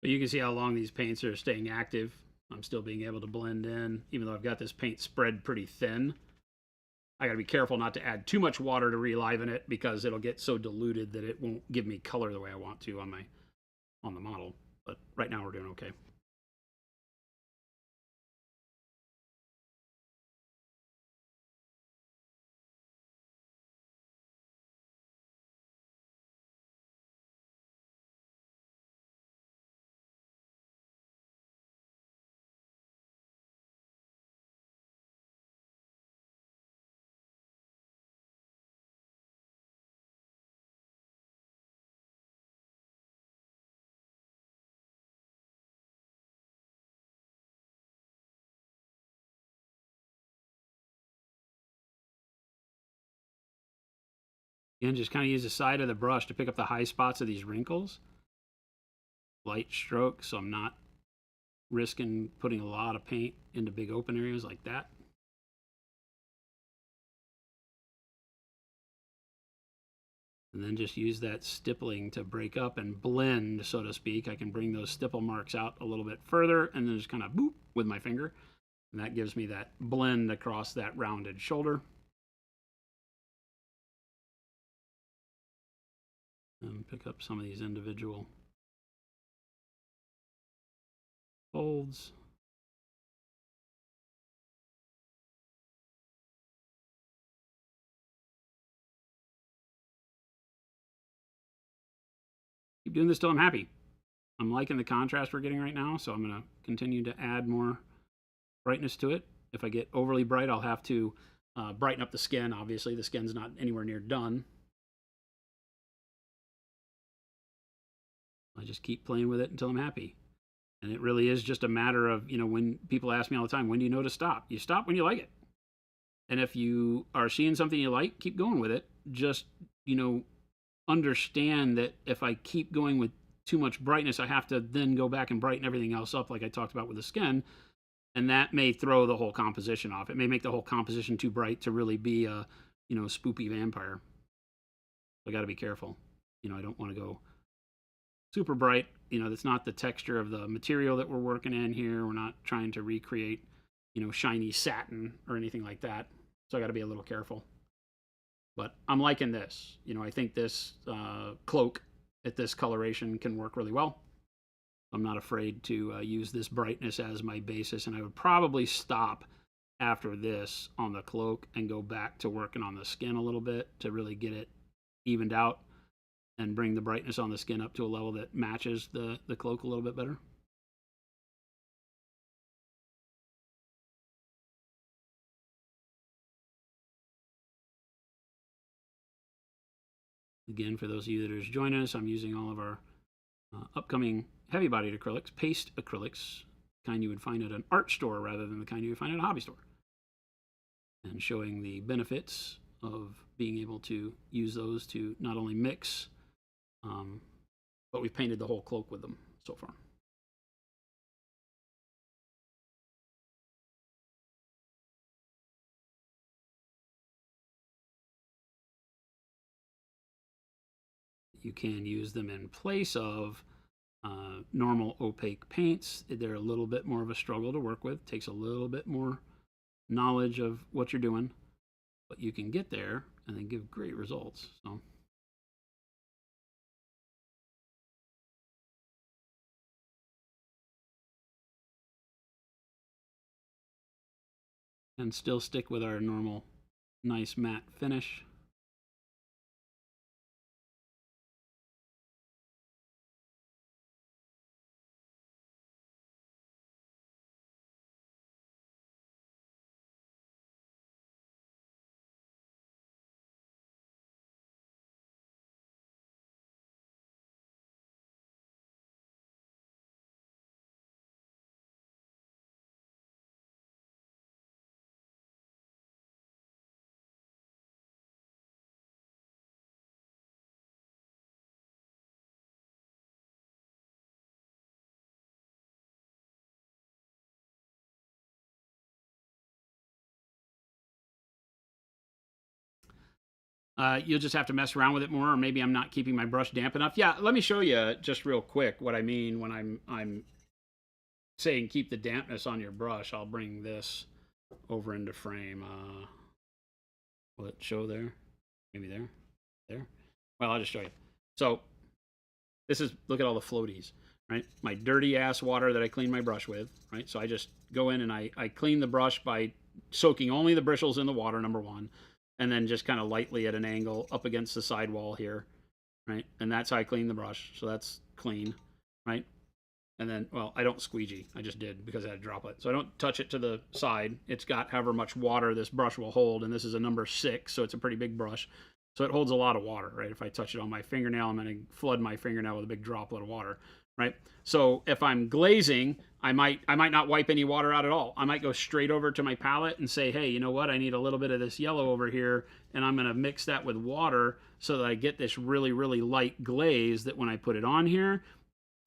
But you can see how long these paints are staying active. I'm still being able to blend in, even though I've got this paint spread pretty thin. I got to be careful not to add too much water to reliven it because it'll get so diluted that it won't give me color the way I want to on the model. But right now we're doing okay. Again, just kind of use the side of the brush to pick up the high spots of these wrinkles. Light stroke, so I'm not risking putting a lot of paint into big open areas like that. And then just use that stippling to break up and blend, so to speak. I can bring those stipple marks out a little bit further and then just kind of boop with my finger. And that gives me that blend across that rounded shoulder. And pick up some of these individual folds. Keep doing this till I'm happy. I'm liking the contrast we're getting right now, so I'm going to continue to add more brightness to it. If I get overly bright, I'll have to brighten up the skin. Obviously, the skin's not anywhere near done. I just keep playing with it until I'm happy. And it really is just a matter of, you know, when people ask me all the time, when do you know to stop? You stop when you like it. And if you are seeing something you like, keep going with it. Just you know, understand that if I keep going with too much brightness, I have to then go back and brighten everything else up like I talked about with the skin, and that may throw the whole composition off. It may make the whole composition too bright to really be a, spoopy vampire. I got to be careful. I don't want to go super bright. That's not the texture of the material that we're working in here. We're not trying to recreate, shiny satin or anything like that. So I got to be a little careful. But I'm liking this. I think this cloak at this coloration can work really well. I'm not afraid to use this brightness as my basis, and I would probably stop after this on the cloak and go back to working on the skin a little bit to really get it evened out and bring the brightness on the skin up to a level that matches the cloak a little bit better. Again, for those of you that are just joining us, I'm using all of our upcoming heavy-bodied acrylics, paste acrylics, kind you would find at an art store rather than the kind you would find at a hobby store, and showing the benefits of being able to use those to not only mix, but we've painted the whole cloak with them so far. You can use them in place of normal opaque paints. They're a little bit more of a struggle to work with. Takes a little bit more knowledge of what you're doing, but you can get there and then give great results. So. And still stick with our normal nice matte finish. You'll just have to mess around with it more, or maybe I'm not keeping my brush damp enough. Yeah, let me show you just real quick what I mean when I'm saying keep the dampness on your brush. I'll bring this over into frame. Will it show there? Maybe there? There? Well, I'll just show you. So this is, look at all the floaties, right? My dirty ass water that I clean my brush with, right? So I just go in and I clean the brush by soaking only the bristles in the water, number one, and then just kind of lightly at an angle up against the sidewall here, right? And that's how I clean the brush. So that's clean, right? And then, well, I don't squeegee. I just did because I had a droplet. So I don't touch it to the side. It's got however much water this brush will hold, and this is a number 6, so it's a pretty big brush. So it holds a lot of water, right? If I touch it on my fingernail, I'm going to flood my fingernail with a big droplet of water, right? So if I'm glazing, I might not wipe any water out at all. I might go straight over to my palette and say, hey, you know what? I need a little bit of this yellow over here, and I'm going to mix that with water so that I get this really, really light glaze that when I put it on here,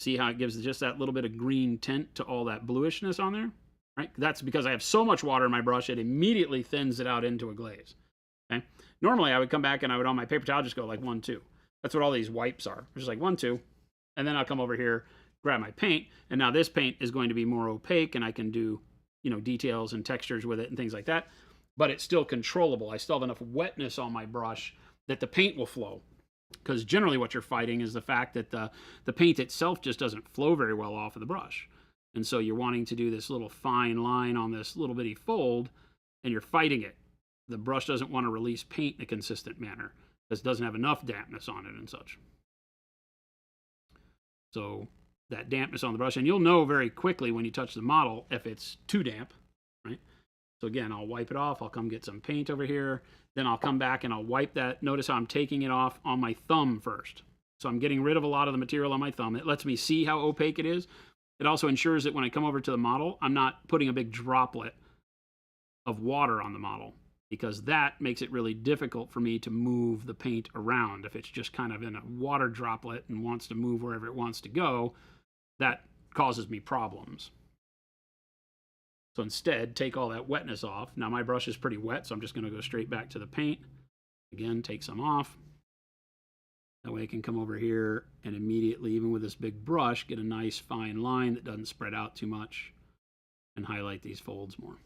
see how it gives just that little bit of green tint to all that bluishness on there, right? That's because I have so much water in my brush, it immediately thins it out into a glaze, okay? Normally, I would come back and I would, on my paper towel, just go like 1, 2. That's what all these wipes are. Just like 1, 2. And then I'll come over here, grab my paint, and now this paint is going to be more opaque, and I can do, details and textures with it and things like that. But it's still controllable. I still have enough wetness on my brush that the paint will flow. Because generally what you're fighting is the fact that the paint itself just doesn't flow very well off of the brush. And so you're wanting to do this little fine line on this little bitty fold, and you're fighting it. The brush doesn't want to release paint in a consistent manner because it doesn't have enough dampness on it and such. So that dampness on the brush, and you'll know very quickly when you touch the model if it's too damp, right? So again, I'll wipe it off. I'll come get some paint over here. Then I'll come back and I'll wipe that. Notice how I'm taking it off on my thumb first. So I'm getting rid of a lot of the material on my thumb. It lets me see how opaque it is. It also ensures that when I come over to the model, I'm not putting a big droplet of water on the model. because that makes it really difficult for me to move the paint around. If it's just kind of in a water droplet and wants to move wherever it wants to go, that causes me problems. So instead, take all that wetness off. Now my brush is pretty wet, so I'm just going to go straight back to the paint. Again, take some off. That way I can come over here and immediately, even with this big brush, get a nice fine line that doesn't spread out too much and highlight these folds more.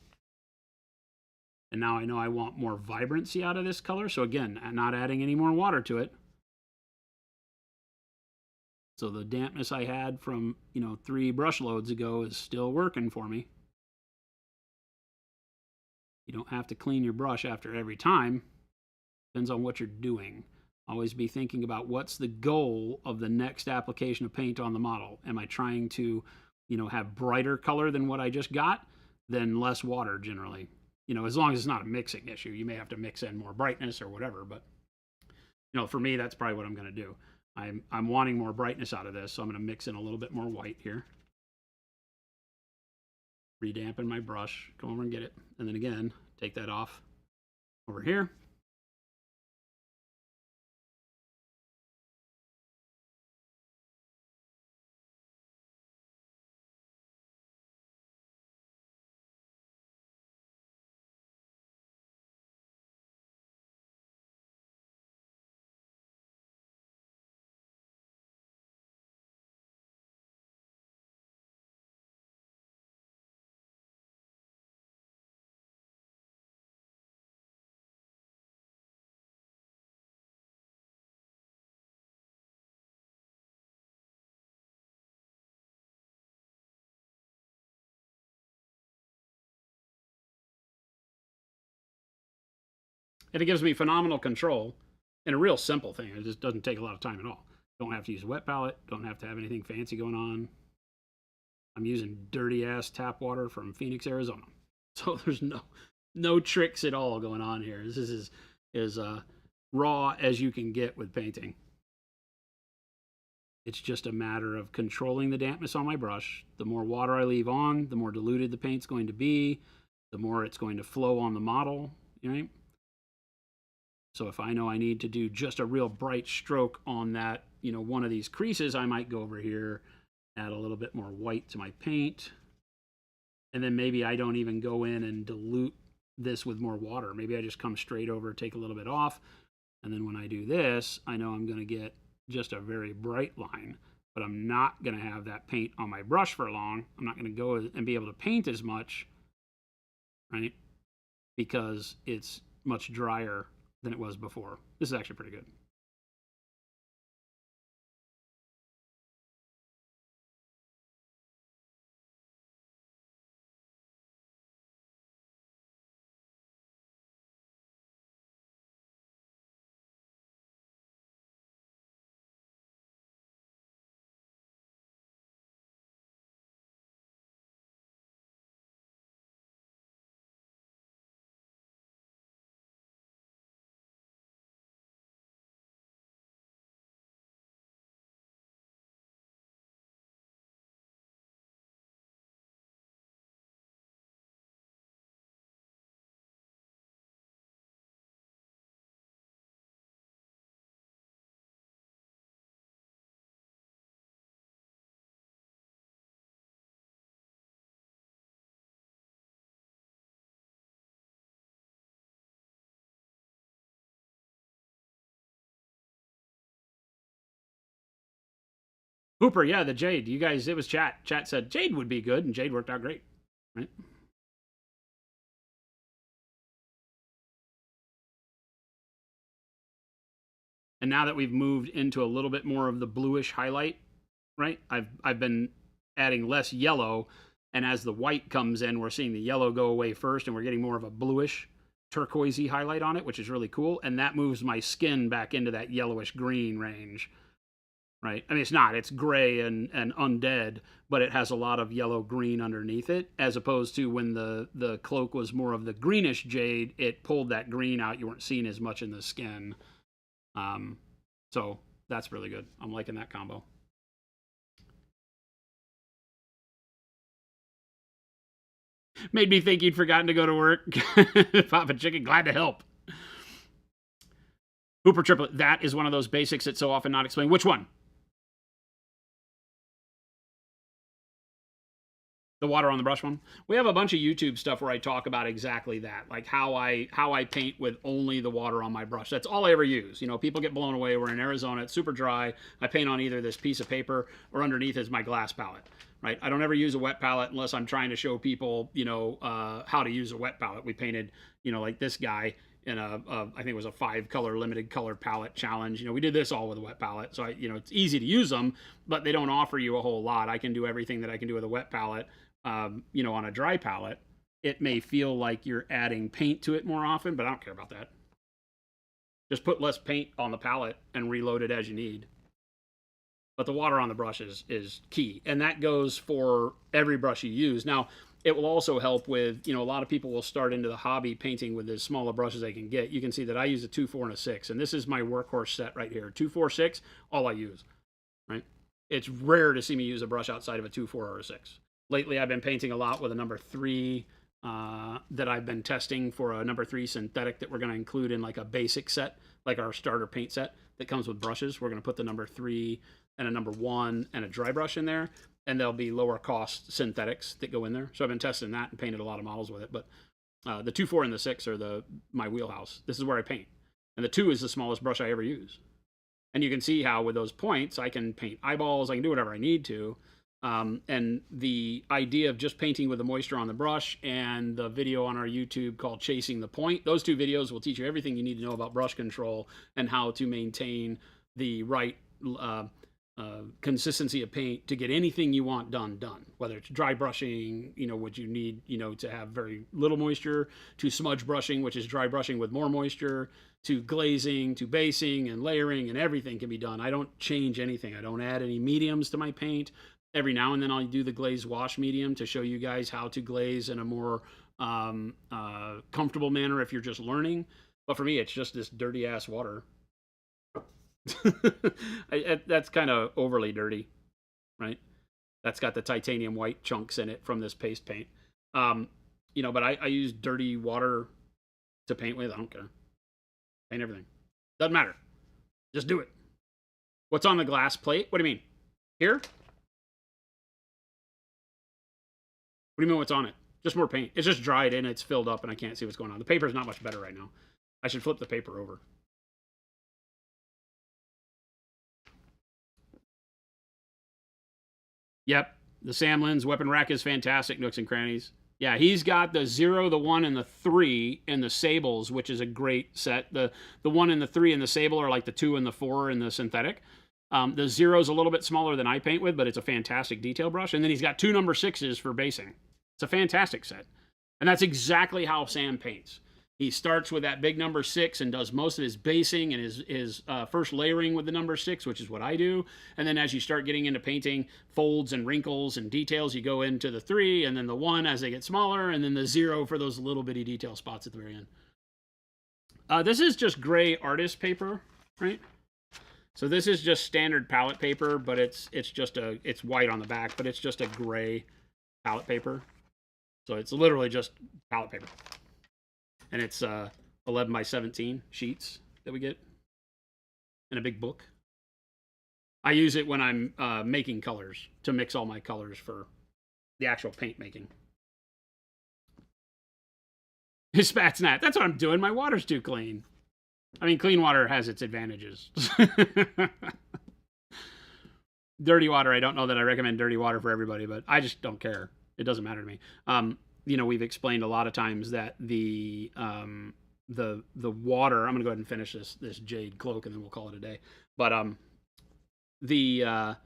And now I know I want more vibrancy out of this color. So again, I'm not adding any more water to it. So the dampness I had from, 3 brush loads ago is still working for me. You don't have to clean your brush after every time. Depends on what you're doing. Always be thinking about what's the goal of the next application of paint on the model. Am I trying to, have brighter color than what I just got? Then less water generally. As long as it's not a mixing issue. You may have to mix in more brightness or whatever, but for me, that's probably what I'm going to do. I'm wanting more brightness out of this, so I'm going to mix in a little bit more white here. Redampen my brush, come over and get it, and then again, take that off over here. And it gives me phenomenal control and a real simple thing. It just doesn't take a lot of time at all. Don't have to use a wet palette. Don't have to have anything fancy going on. I'm using dirty ass tap water from Phoenix, Arizona. So there's no tricks at all going on here. This is as raw as you can get with painting. It's just a matter of controlling the dampness on my brush. The more water I leave on, the more diluted the paint's going to be, the more it's going to flow on the model, right? So if I know I need to do just a real bright stroke on that, one of these creases, I might go over here, add a little bit more white to my paint. And then maybe I don't even go in and dilute this with more water. Maybe I just come straight over, take a little bit off. And then when I do this, I know I'm going to get just a very bright line, but I'm not going to have that paint on my brush for long. I'm not going to go and be able to paint as much, right? Because it's much drier than it was before. This is actually pretty good. Hooper, yeah, the Jade. You guys, it was chat. Chat said Jade would be good, and Jade worked out great, right? And now that we've moved into a little bit more of the bluish highlight, right? I've been adding less yellow, and as the white comes in, we're seeing the yellow go away first, and we're getting more of a bluish turquoisey highlight on it, which is really cool. And that moves my skin back into that yellowish green range, right? I mean, it's gray and undead, but it has a lot of yellow green underneath it, as opposed to when the cloak was more of the greenish jade, it pulled that green out. You weren't seeing as much in the skin. So that's really good. I'm liking that combo. Made me think you'd forgotten to go to work. Papa Chicken, glad to help. Hooper triplet, that is one of those basics that's so often not explained. Which one? The water on the brush one. We have a bunch of YouTube stuff where I talk about exactly that, like how I paint with only the water on my brush. That's all I ever use. You know, people get blown away. We're in Arizona. It's super dry. I paint on either this piece of paper or underneath is my glass palette. Right? I don't ever use a wet palette unless I'm trying to show people, you know, how to use a wet palette. We painted, you know, like this guy in I think it was a 5-color limited color palette challenge. You know, we did this all with a wet palette. So, you know, it's easy to use them, but they don't offer you a whole lot. I can do everything that I can do with a wet palette. You know, on a dry palette, it may feel like you're adding paint to it more often, but I don't care about that. Just put less paint on the palette and reload it as you need. But the water on the brush is key, and that goes for every brush you use. Now, it will also help with, you know, a lot of people will start into the hobby painting with as small a brush as they can get. You can see that I use a 2, 4, and a 6, and this is my workhorse set right here. 2, 4, 6, all I use, right? It's rare to see me use a brush outside of a 2, 4, or a 6. Lately, I've been painting a lot with a number 3 that I've been testing for a number 3 synthetic that we're going to include in like a basic set, like our starter paint set that comes with brushes. We're going to put the number 3 and a number 1 and a dry brush in there, and there'll be lower cost synthetics that go in there. So I've been testing that and painted a lot of models with it. But the 2, 4, and the 6 are my wheelhouse. This is where I paint. And the 2 is the smallest brush I ever use. And you can see how with those points, I can paint eyeballs, I can do whatever I need to. And the idea of just painting with the moisture on the brush and the video on our YouTube called Chasing the Point, those 2 videos will teach you everything you need to know about brush control and how to maintain the right consistency of paint to get anything you want done. Whether it's dry brushing, you know, what you need, you know, to have very little moisture, to smudge brushing, which is dry brushing with more moisture, to glazing, to basing and layering, and everything can be done. I don't change anything. I don't add any mediums to my paint. Every now and then I'll do the glaze wash medium to show you guys how to glaze in a more comfortable manner if you're just learning. But for me, it's just this dirty ass water. That's kind of overly dirty, right? That's got the titanium white chunks in it from this paste paint. You know, but I use dirty water to paint with. I don't care. Paint everything. Doesn't matter. Just do it. What's on the glass plate? What do you mean? Here? What do you mean what's on it? Just more paint. It's just dried and it's filled up and I can't see what's going on. The paper's not much better right now. I should flip the paper over. Yep. The Sam Lynn's weapon rack is fantastic, Nooks and Crannies. Yeah, he's got the 0, the 1, and the 3 in the Sables, which is a great set. The 1 and the 3 in the Sable are like the 2 and the 4 in the synthetic. The 0 is a little bit smaller than I paint with, but it's a fantastic detail brush. And then he's got 2 number 6s for basing. It's a fantastic set. And that's exactly how Sam paints. He starts with that big number 6 and does most of his basing and his first layering with the number 6, which is what I do. And then as you start getting into painting folds and wrinkles and details, you go into the 3 and then the 1 as they get smaller, and then the 0 for those little bitty detail spots at the very end. This is just gray artist paper, right? So this is just standard palette paper, but it's white on the back, but it's just a gray palette paper. So it's literally just palette paper. And it's 11 by 17 sheets that we get in a big book. I use it when I'm making colors to mix all my colors for the actual paint making. Spats Nat, that's what I'm doing. My water's too clean. I mean, clean water has its advantages. Dirty water, I don't know that I recommend dirty water for everybody, but I just don't care. It doesn't matter to me. You know, we've explained a lot of times that the water, I'm going to go ahead and finish this jade cloak and then we'll call it a day. But the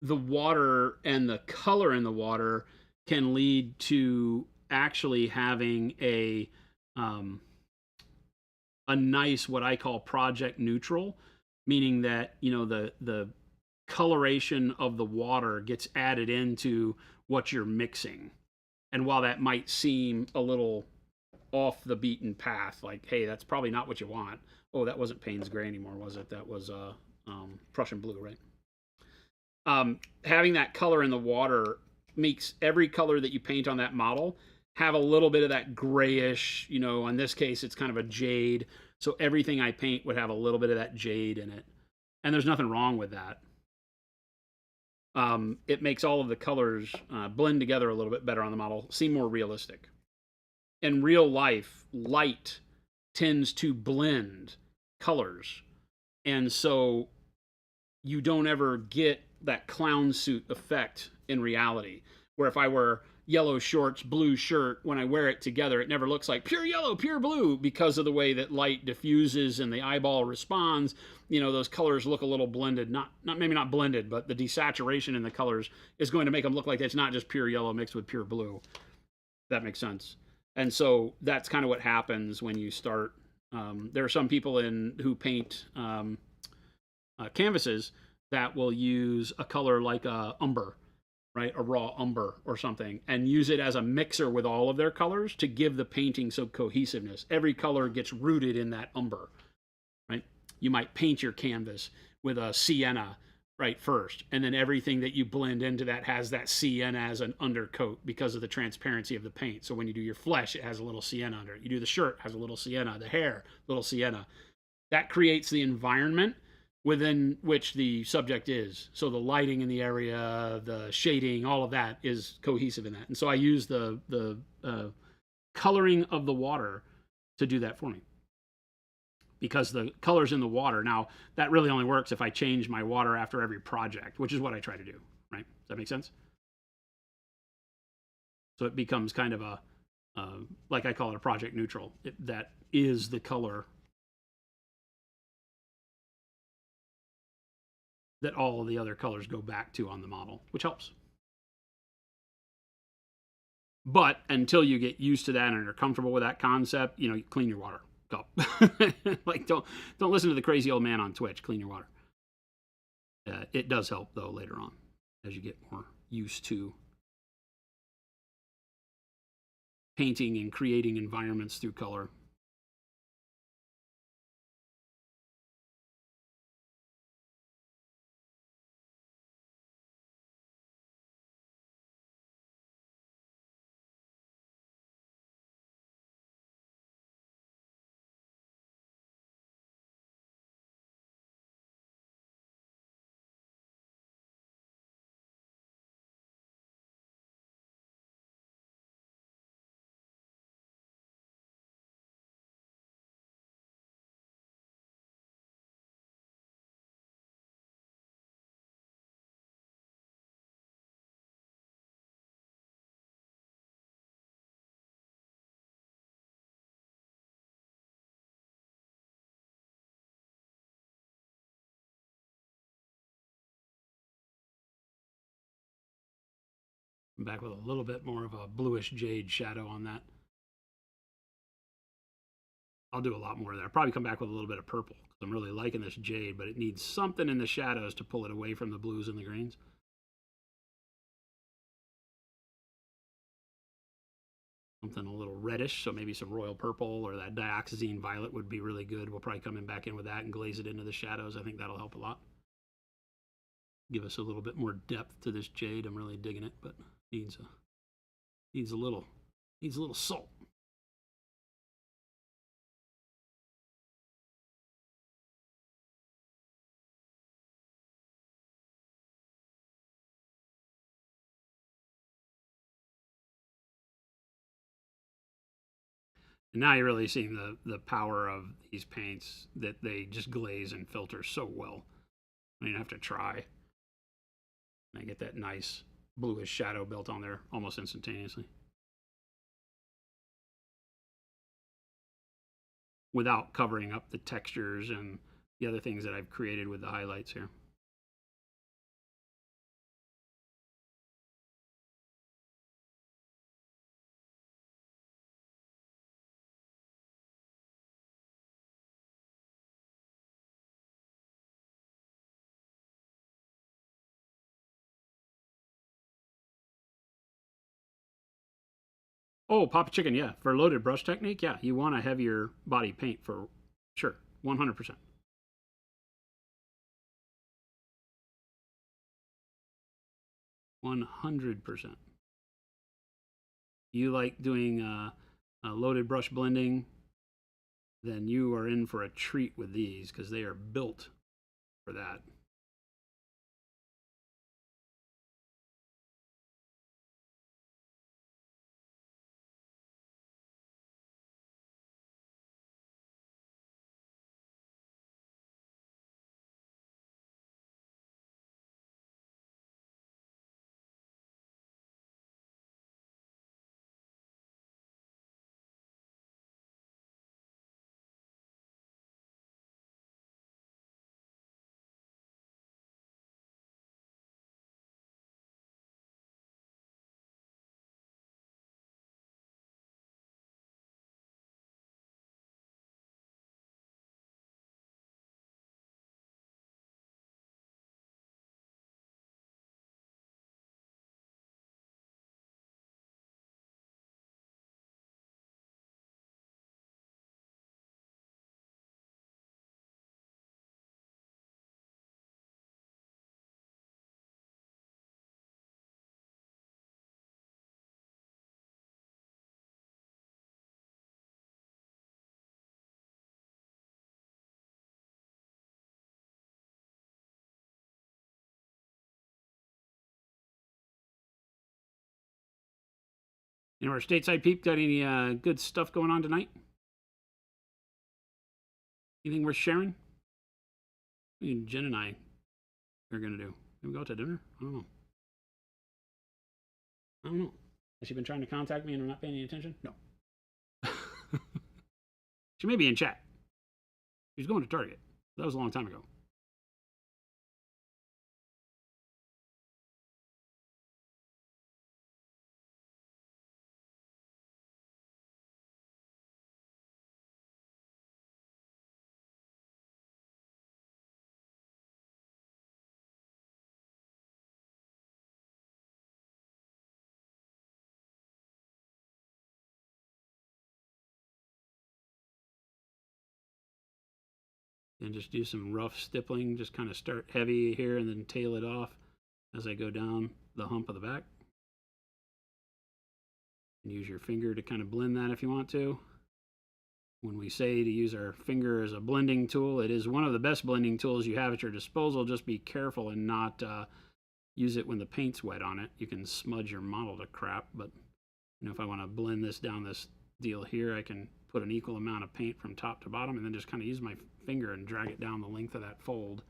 water and the color in the water can lead to actually having a nice, what I call project neutral, meaning that, you know, the coloration of the water gets added into what you're mixing. And while that might seem a little off the beaten path, like, hey, that's probably not what you want. Oh, that wasn't Payne's Gray anymore, was it? That was Prussian Blue, right? Having that color in the water makes every color that you paint on that model have a little bit of that grayish, you know, in this case, it's kind of a jade. So everything I paint would have a little bit of that jade in it. And there's nothing wrong with that. It makes all of the colors blend together a little bit better on the model, seem more realistic. In real life, light tends to blend colors. And so you don't ever get that clown suit effect in reality, where if I wear yellow shorts, blue shirt, when I wear it together, it never looks like pure yellow, pure blue, because of the way that light diffuses and the eyeball responds. You know, those colors look a little blended, not maybe not blended, but the desaturation in the colors is going to make them look like it's not just pure yellow mixed with pure blue. That makes sense. And so that's kind of what happens when you start. There are some people who paint canvases that will use a color like a umber, right? A raw umber or something, and use it as a mixer with all of their colors to give the painting some cohesiveness. Every color gets rooted in that umber, right? You might paint your canvas with a sienna, right, first, and then everything that you blend into that has that sienna as an undercoat because of the transparency of the paint. So when you do your flesh, it has a little sienna under it. You do the shirt, has a little sienna. The hair, little sienna. That creates the environment within which the subject is. So the lighting in the area, the shading, all of that is cohesive in that. And so I use the coloring of the water to do that for me. Because the colors in the water, now that really only works if I change my water after every project, which is what I try to do, right? Does that make sense? So it becomes kind of a, like I call it, a project neutral. That is the color that all the other colors go back to on the model, which helps. But until you get used to that and are comfortable with that concept, you know, you clean your water. Go. Like don't listen to the crazy old man on Twitch. Clean your water. It does help though later on as you get more used to painting and creating environments through color. I'm back with a little bit more of a bluish jade shadow on that. I'll do a lot more there. I'll probably come back with a little bit of purple because I'm really liking this jade, but it needs something in the shadows to pull it away from the blues and the greens. Something a little reddish, so maybe some royal purple or that dioxazine violet would be really good. We'll probably come back in with that and glaze it into the shadows. I think that'll help a lot. Give us a little bit more depth to this jade. I'm really digging it, but needs a little salt. And now you're really seeing the power of these paints, that they just glaze and filter so well. I mean, I have to try. And I get that nice bluish shadow built on there almost instantaneously. Without covering up the textures and the other things that I've created with the highlights here. Oh, Papa Chicken, yeah. For loaded brush technique, yeah, you want a heavier body paint for sure, 100%. 100%. You like doing loaded brush blending, then you are in for a treat with these because they are built for that. You know, our stateside peep got any good stuff going on tonight? Anything worth sharing? Jen and I are gonna do. Can we go out to dinner? I don't know. I don't know. Has she been trying to contact me and I'm not paying any attention? No. She may be in chat. She's going to Target. That was a long time ago. And just do some rough stippling, just kind of start heavy here and then tail it off as I go down the hump of the back. And use your finger to kind of blend that if you want to. When we say to use our finger as a blending tool, it is one of the best blending tools you have at your disposal. Just be careful and not use it when the paint's wet on it. You can smudge your model to crap, but you know, if I want to blend this down this deal here, I can put an equal amount of paint from top to bottom and then just kind of use my finger and drag it down the length of that fold.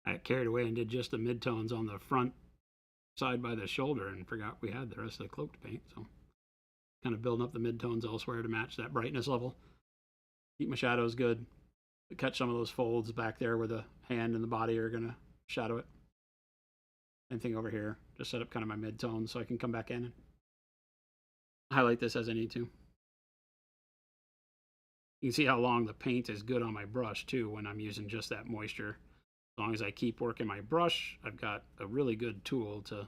I got carried away and did just the midtones on the front side by the shoulder and forgot we had the rest of the cloak to paint. So kind of building up the midtones elsewhere to match that brightness level. Keep my shadows good. Catch some of those folds back there where the hand and the body are going to shadow it. Same thing over here. Just set up kind of my midtones so I can come back in and highlight this as I need to. You can see how long the paint is good on my brush too when I'm using just that moisture. As long as I keep working my brush, I've got a really good tool to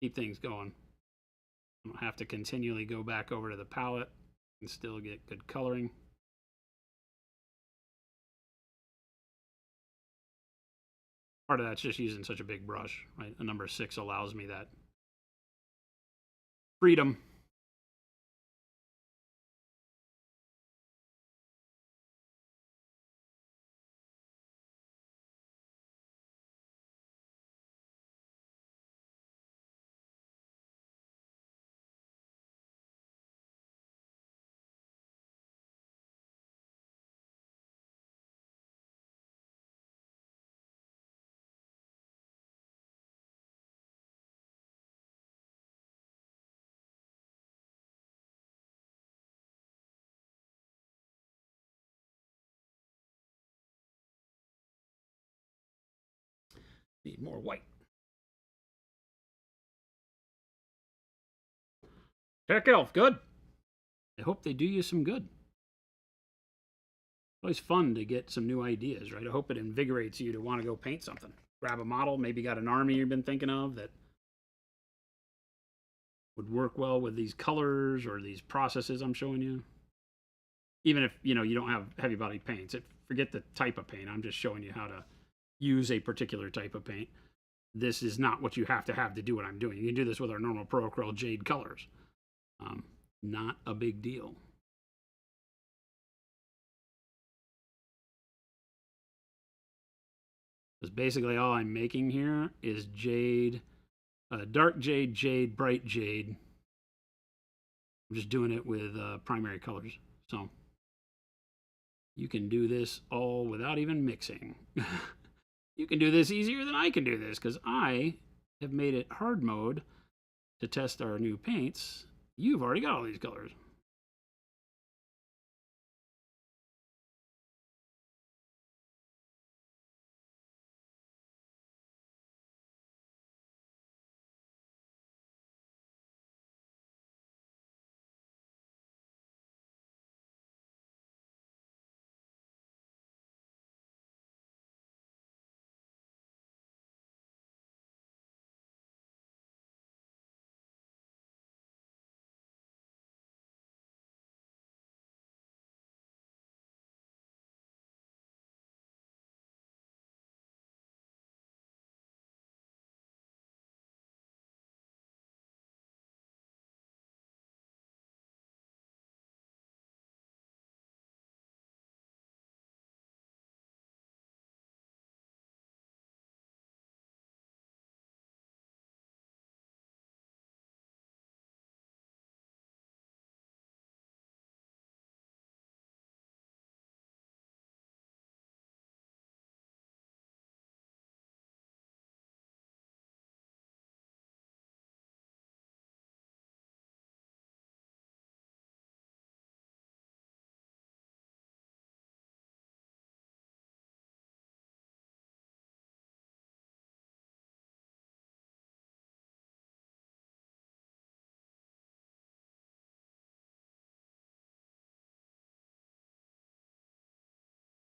keep things going. I don't have to continually go back over to the palette and still get good coloring. Part of that's just using such a big brush, right? A number 6 allows me that freedom. Need more white. Tech Elf, good. I hope they do you some good. Always fun to get some new ideas, right? I hope it invigorates you to want to go paint something. Grab a model, maybe got an army you've been thinking of that would work well with these colors or these processes I'm showing you. Even if, you don't have heavy body paints, forget the type of paint. I'm just showing you how to use a particular type of paint. This is not what you have to do what I'm doing. You can do this with our normal Pro Acryl Jade colors. Not a big deal. Because basically all I'm making here is jade, dark jade, jade, bright jade. I'm just doing it with primary colors. So you can do this all without even mixing. You can do this easier than I can do this because I have made it hard mode to test our new paints. You've already got all these colors.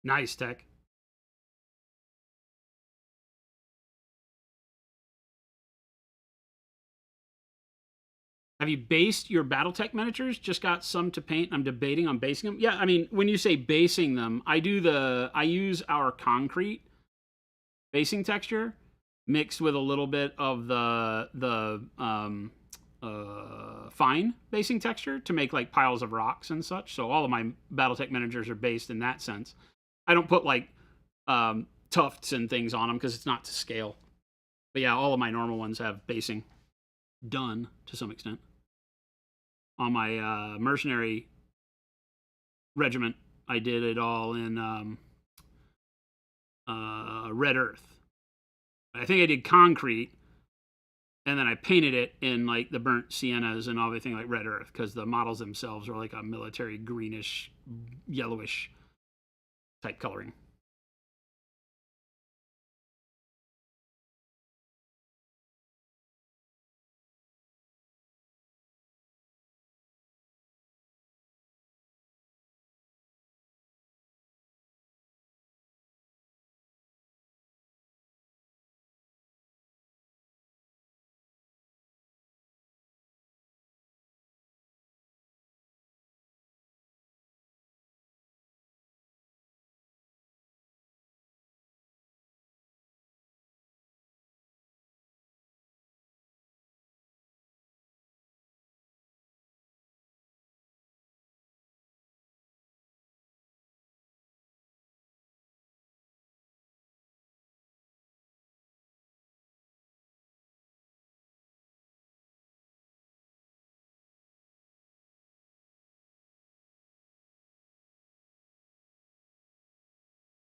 Nice, Tech. Have you based your BattleTech miniatures? Just got some to paint. I'm debating on basing them. Yeah, I mean, when you say basing them, I use our concrete basing texture mixed with a little bit of the fine basing texture to make like piles of rocks and such. So all of my BattleTech miniatures are based in that sense. I don't put like tufts and things on them because it's not to scale. But yeah, all of my normal ones have basing done to some extent. On my mercenary regiment, I did it all in red earth. I think I did concrete, and then I painted it in like the burnt siennas and everything like red earth because the models themselves are like a military greenish, yellowish type coloring.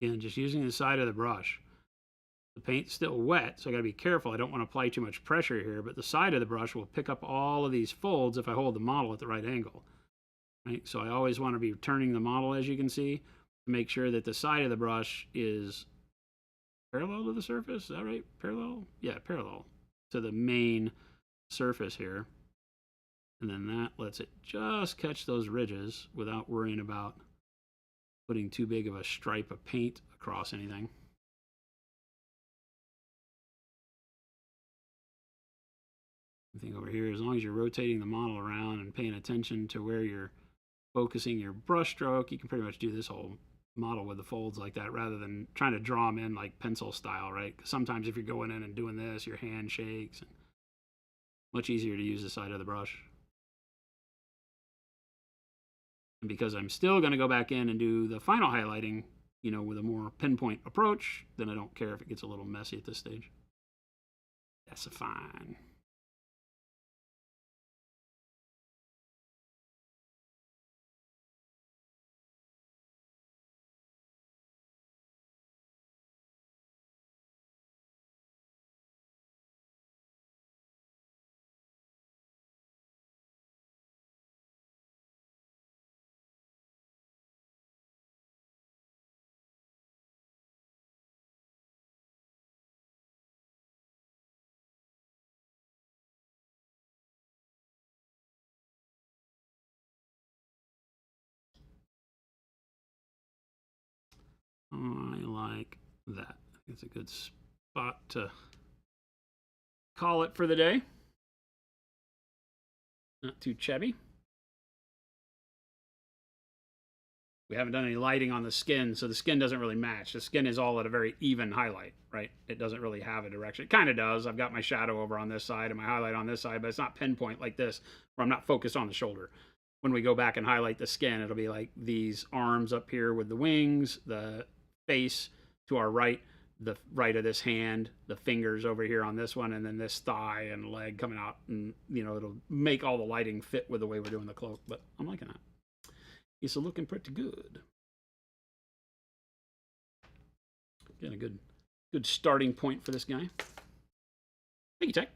Again, just using the side of the brush. The paint's still wet, so I gotta be careful. I don't want to apply too much pressure here, but the side of the brush will pick up all of these folds if I hold the model at the right angle. Right? So I always want to be turning the model, as you can see, to make sure that the side of the brush is parallel to the surface. Is that right? Parallel? Yeah, parallel to the main surface here. And then that lets it just catch those ridges without worrying about putting too big of a stripe of paint across anything. I think over here, as long as you're rotating the model around and paying attention to where you're focusing your brush stroke, you can pretty much do this whole model with the folds like that rather than trying to draw them in like pencil style, right? Sometimes if you're going in and doing this, your hand shakes. And much easier to use the side of the brush. And because I'm still going to go back in and do the final highlighting, you know, with a more pinpoint approach, then I don't care if it gets a little messy at this stage. That's fine. I like that. I think it's a good spot to call it for the day. Not too chubby. We haven't done any lighting on the skin, so the skin doesn't really match. The skin is all at a very even highlight, right? It doesn't really have a direction. It kind of does. I've got my shadow over on this side and my highlight on this side, but it's not pinpoint like this, where I'm not focused on the shoulder. When we go back and highlight the skin, it'll be like these arms up here with the wings, the face to our right, the right of this hand, the fingers over here on this one, and then this thigh and leg coming out. And, you know, it'll make all the lighting fit with the way we're doing the cloak, but I'm liking that. It's looking pretty good. Getting a good starting point for this guy. Thank you, Tech.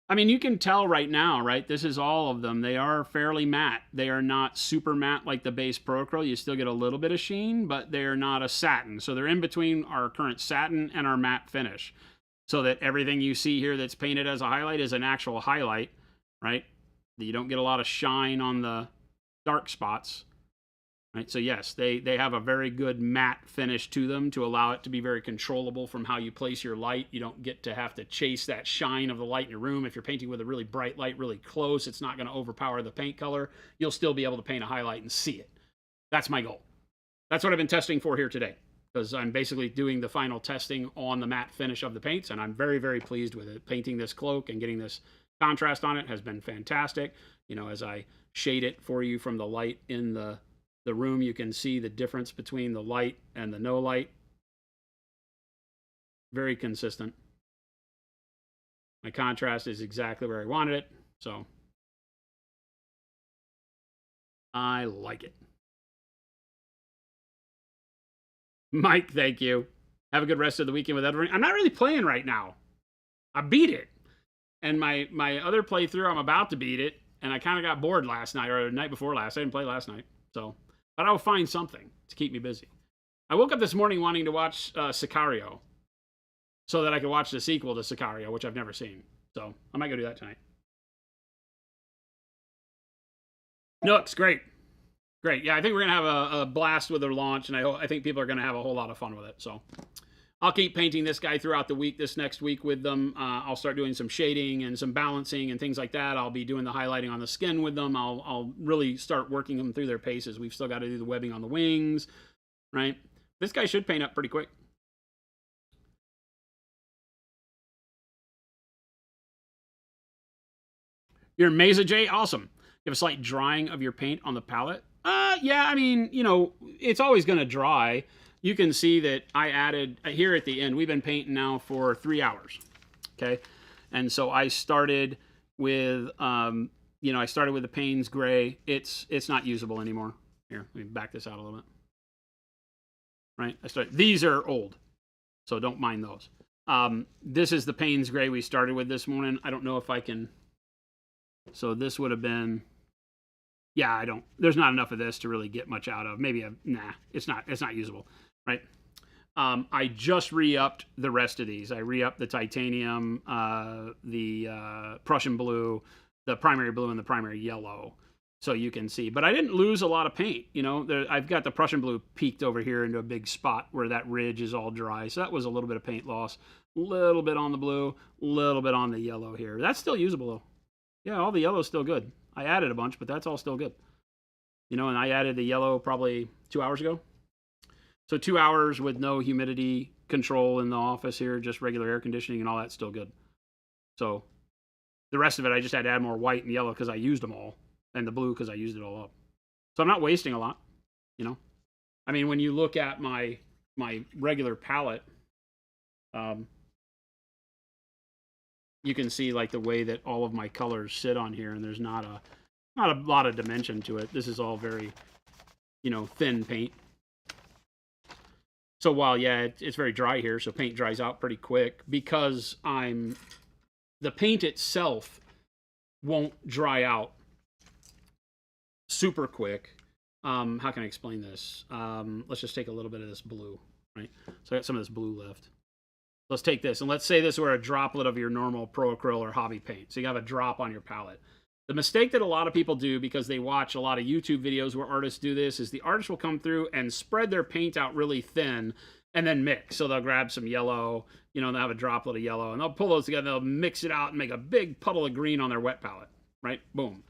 I mean, you can tell right now, right? This is all of them. They are fairly matte. They are not super matte like the base Pro Acryl. You still get a little bit of sheen, but they are not a satin. So they're in between our current satin and our matte finish. So that everything you see here that's painted as a highlight is an actual highlight, right? You don't get a lot of shine on the dark spots. Right, so yes, they have a very good matte finish to them to allow it to be very controllable from how you place your light. You don't get to have to chase that shine of the light in your room. If you're painting with a really bright light really close, it's not going to overpower the paint color. You'll still be able to paint a highlight and see it. That's my goal. That's what I've been testing for here today, because I'm basically doing the final testing on the matte finish of the paints, and I'm very, very pleased with it. Painting this cloak and getting this contrast on it has been fantastic. You know, as I shade it for you from the light in the room, you can see the difference between the light and the no light. Very consistent. My contrast is exactly where I wanted it, so I like it. Mike, thank you. Have a good rest of the weekend with Edward. I'm not really playing right now. I beat it. And my other playthrough, I'm about to beat it, and I kind of got bored last night, or the night before last. I didn't play last night, so... But I'll find something to keep me busy. I woke up this morning wanting to watch Sicario so that I could watch the sequel to Sicario, which I've never seen. So I might go do that tonight. Nooks, great. Great. Yeah, I think we're going to have a blast with their launch, and I think people are going to have a whole lot of fun with it. So I'll keep painting this guy throughout the week, this next week with them. I'll start doing some shading and some balancing and things like that. I'll be doing the highlighting on the skin with them. I'll really start working them through their paces. We've still got to do the webbing on the wings, right? This guy should paint up pretty quick. Your Mesa J, awesome. You have a slight drying of your paint on the palette. Yeah, I mean, you know, it's always going to dry. You can see that I added, here at the end, we've been painting now for 3 hours, okay? And so I started with, you You know, I started with the Payne's Gray. It's not usable anymore. Here, let me back this out a little bit. Right? These are old, so don't mind those. This is the Payne's Gray we started with this morning. I don't know if I can. So this would have been. Yeah, I don't. There's not enough of this to really get much out of. Maybe it's not usable, right? I just re-upped the rest of these. I re-upped the titanium, the Prussian blue, the primary blue, and the primary yellow, so you can see. But I didn't lose a lot of paint. You know, I've got the Prussian blue peaked over here into a big spot where that ridge is all dry. So that was a little bit of paint loss. A little bit on the blue, a little bit on the yellow here. That's still usable though. Yeah, all the yellow's still good. I added a bunch, but that's all still good. You know, and I added the yellow probably 2 hours ago. So 2 hours with no humidity control in the office here, just regular air conditioning and all that's still good. So the rest of it, I just had to add more white and yellow because I used them all, and the blue because I used it all up. So I'm not wasting a lot, you know. I mean, when you look at my regular palette, you can see like the way that all of my colors sit on here, and there's not a lot of dimension to it. This is all very, you know, thin paint. So while, yeah, it's very dry here, so paint dries out pretty quick because the paint itself won't dry out super quick. How can I explain this? Let's just take a little bit of this blue, right? So I got some of this blue left. Let's take this, and let's say this were a droplet of your normal pro acrylic or hobby paint. So you have a drop on your palette. The mistake that a lot of people do because they watch a lot of YouTube videos where artists do this is the artist will come through and spread their paint out really thin and then mix. So they'll grab some yellow, you know, and they'll have a droplet of yellow, and they'll pull those together, they'll mix it out and make a big puddle of green on their wet palette, right? Boom.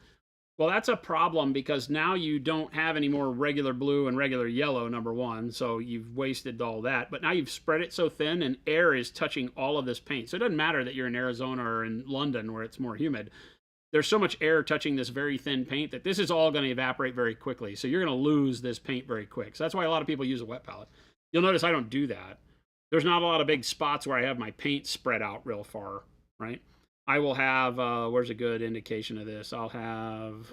Well, that's a problem because now you don't have any more regular blue and regular yellow, number one, so you've wasted all that. But now you've spread it so thin and air is touching all of this paint. So it doesn't matter that you're in Arizona or in London where it's more humid. There's so much air touching this very thin paint that this is all going to evaporate very quickly. So you're going to lose this paint very quick. So that's why a lot of people use a wet palette. You'll notice I don't do that. There's not a lot of big spots where I have my paint spread out real far, right? I will have, where's a good indication of this? I'll have,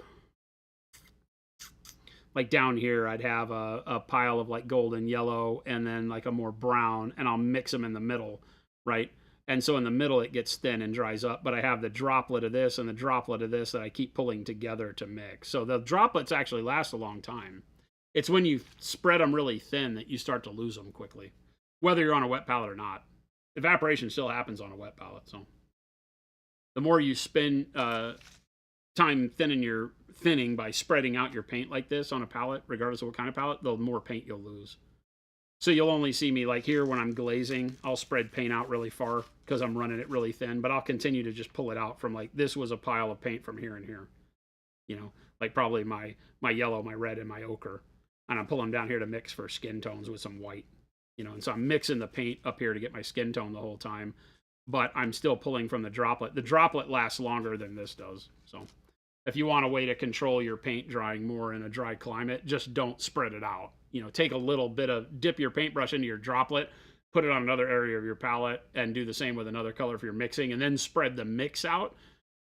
like down here, I'd have a pile of like golden yellow and then like a more brown, and I'll mix them in the middle, right? And so in the middle, it gets thin and dries up, but I have the droplet of this and the droplet of this that I keep pulling together to mix. So the droplets actually last a long time. It's when you spread them really thin that you start to lose them quickly, whether you're on a wet palette or not. Evaporation still happens on a wet palette, so the more you spend time thinning by spreading out your paint like this on a palette, regardless of what kind of palette, the more paint you'll lose. So you'll only see me like here when I'm glazing, I'll spread paint out really far because I'm running it really thin, but I'll continue to just pull it out from like, this was a pile of paint from here and here. You know, like probably my yellow, my red, and my ochre. And I'm pulling down here to mix for skin tones with some white. You know, and so I'm mixing the paint up here to get my skin tone the whole time. But I'm still pulling from the droplet. The droplet lasts longer than this does. So if you want a way to control your paint drying more in a dry climate, just don't spread it out. You know, take a little bit of, dip your paintbrush into your droplet, put it on another area of your palette, and do the same with another color if you're mixing, and then spread the mix out.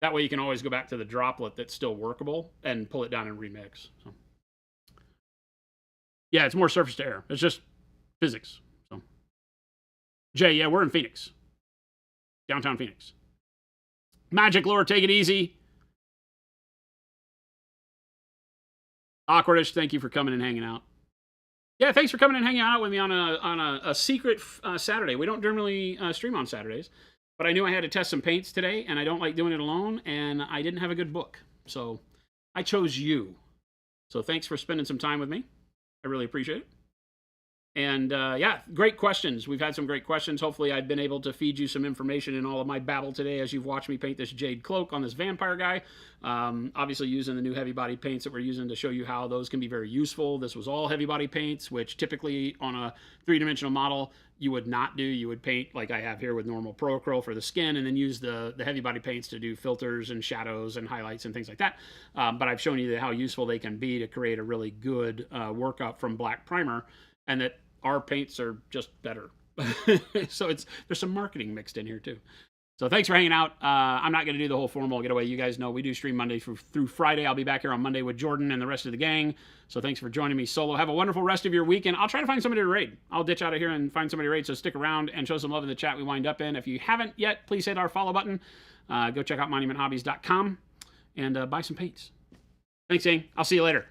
That way you can always go back to the droplet that's still workable and pull it down and remix. So yeah, it's more surface to air. It's just physics. So Jay, yeah, we're in Phoenix. Downtown Phoenix. Magic Lord, take it easy. Awkwardish, thank you for coming and hanging out. Yeah, thanks for coming and hanging out with me on a secret Saturday. We don't normally stream on Saturdays, but I knew I had to test some paints today, and I don't like doing it alone, and I didn't have a good book. So I chose you. So thanks for spending some time with me. I really appreciate it. And yeah, great questions. We've had some great questions. Hopefully I've been able to feed you some information in all of my babble today as you've watched me paint this jade cloak on this vampire guy. Obviously using the new heavy body paints that we're using to show you how those can be very useful. This was all heavy body paints, which typically on a three-dimensional model you would not do. You would paint like I have here with normal Pro Acryl for the skin, and then use the heavy body paints to do filters and shadows and highlights and things like that. But I've shown you how useful they can be to create a really good workup from black primer, and that our paints are just better. So there's some marketing mixed in here too. So thanks for hanging out. I'm not going to do the whole formal getaway. You guys know we do stream Monday through Friday. I'll be back here on Monday with Jordan and the rest of the gang. So thanks for joining me solo. Have a wonderful rest of your weekend. I'll try to find somebody to raid. I'll ditch out of here and find somebody to raid. So stick around and show some love in the chat we wind up in. If you haven't yet, please hit our follow button. Go check out monumenthobbies.com and buy some paints. Thanks, gang. I'll see you later.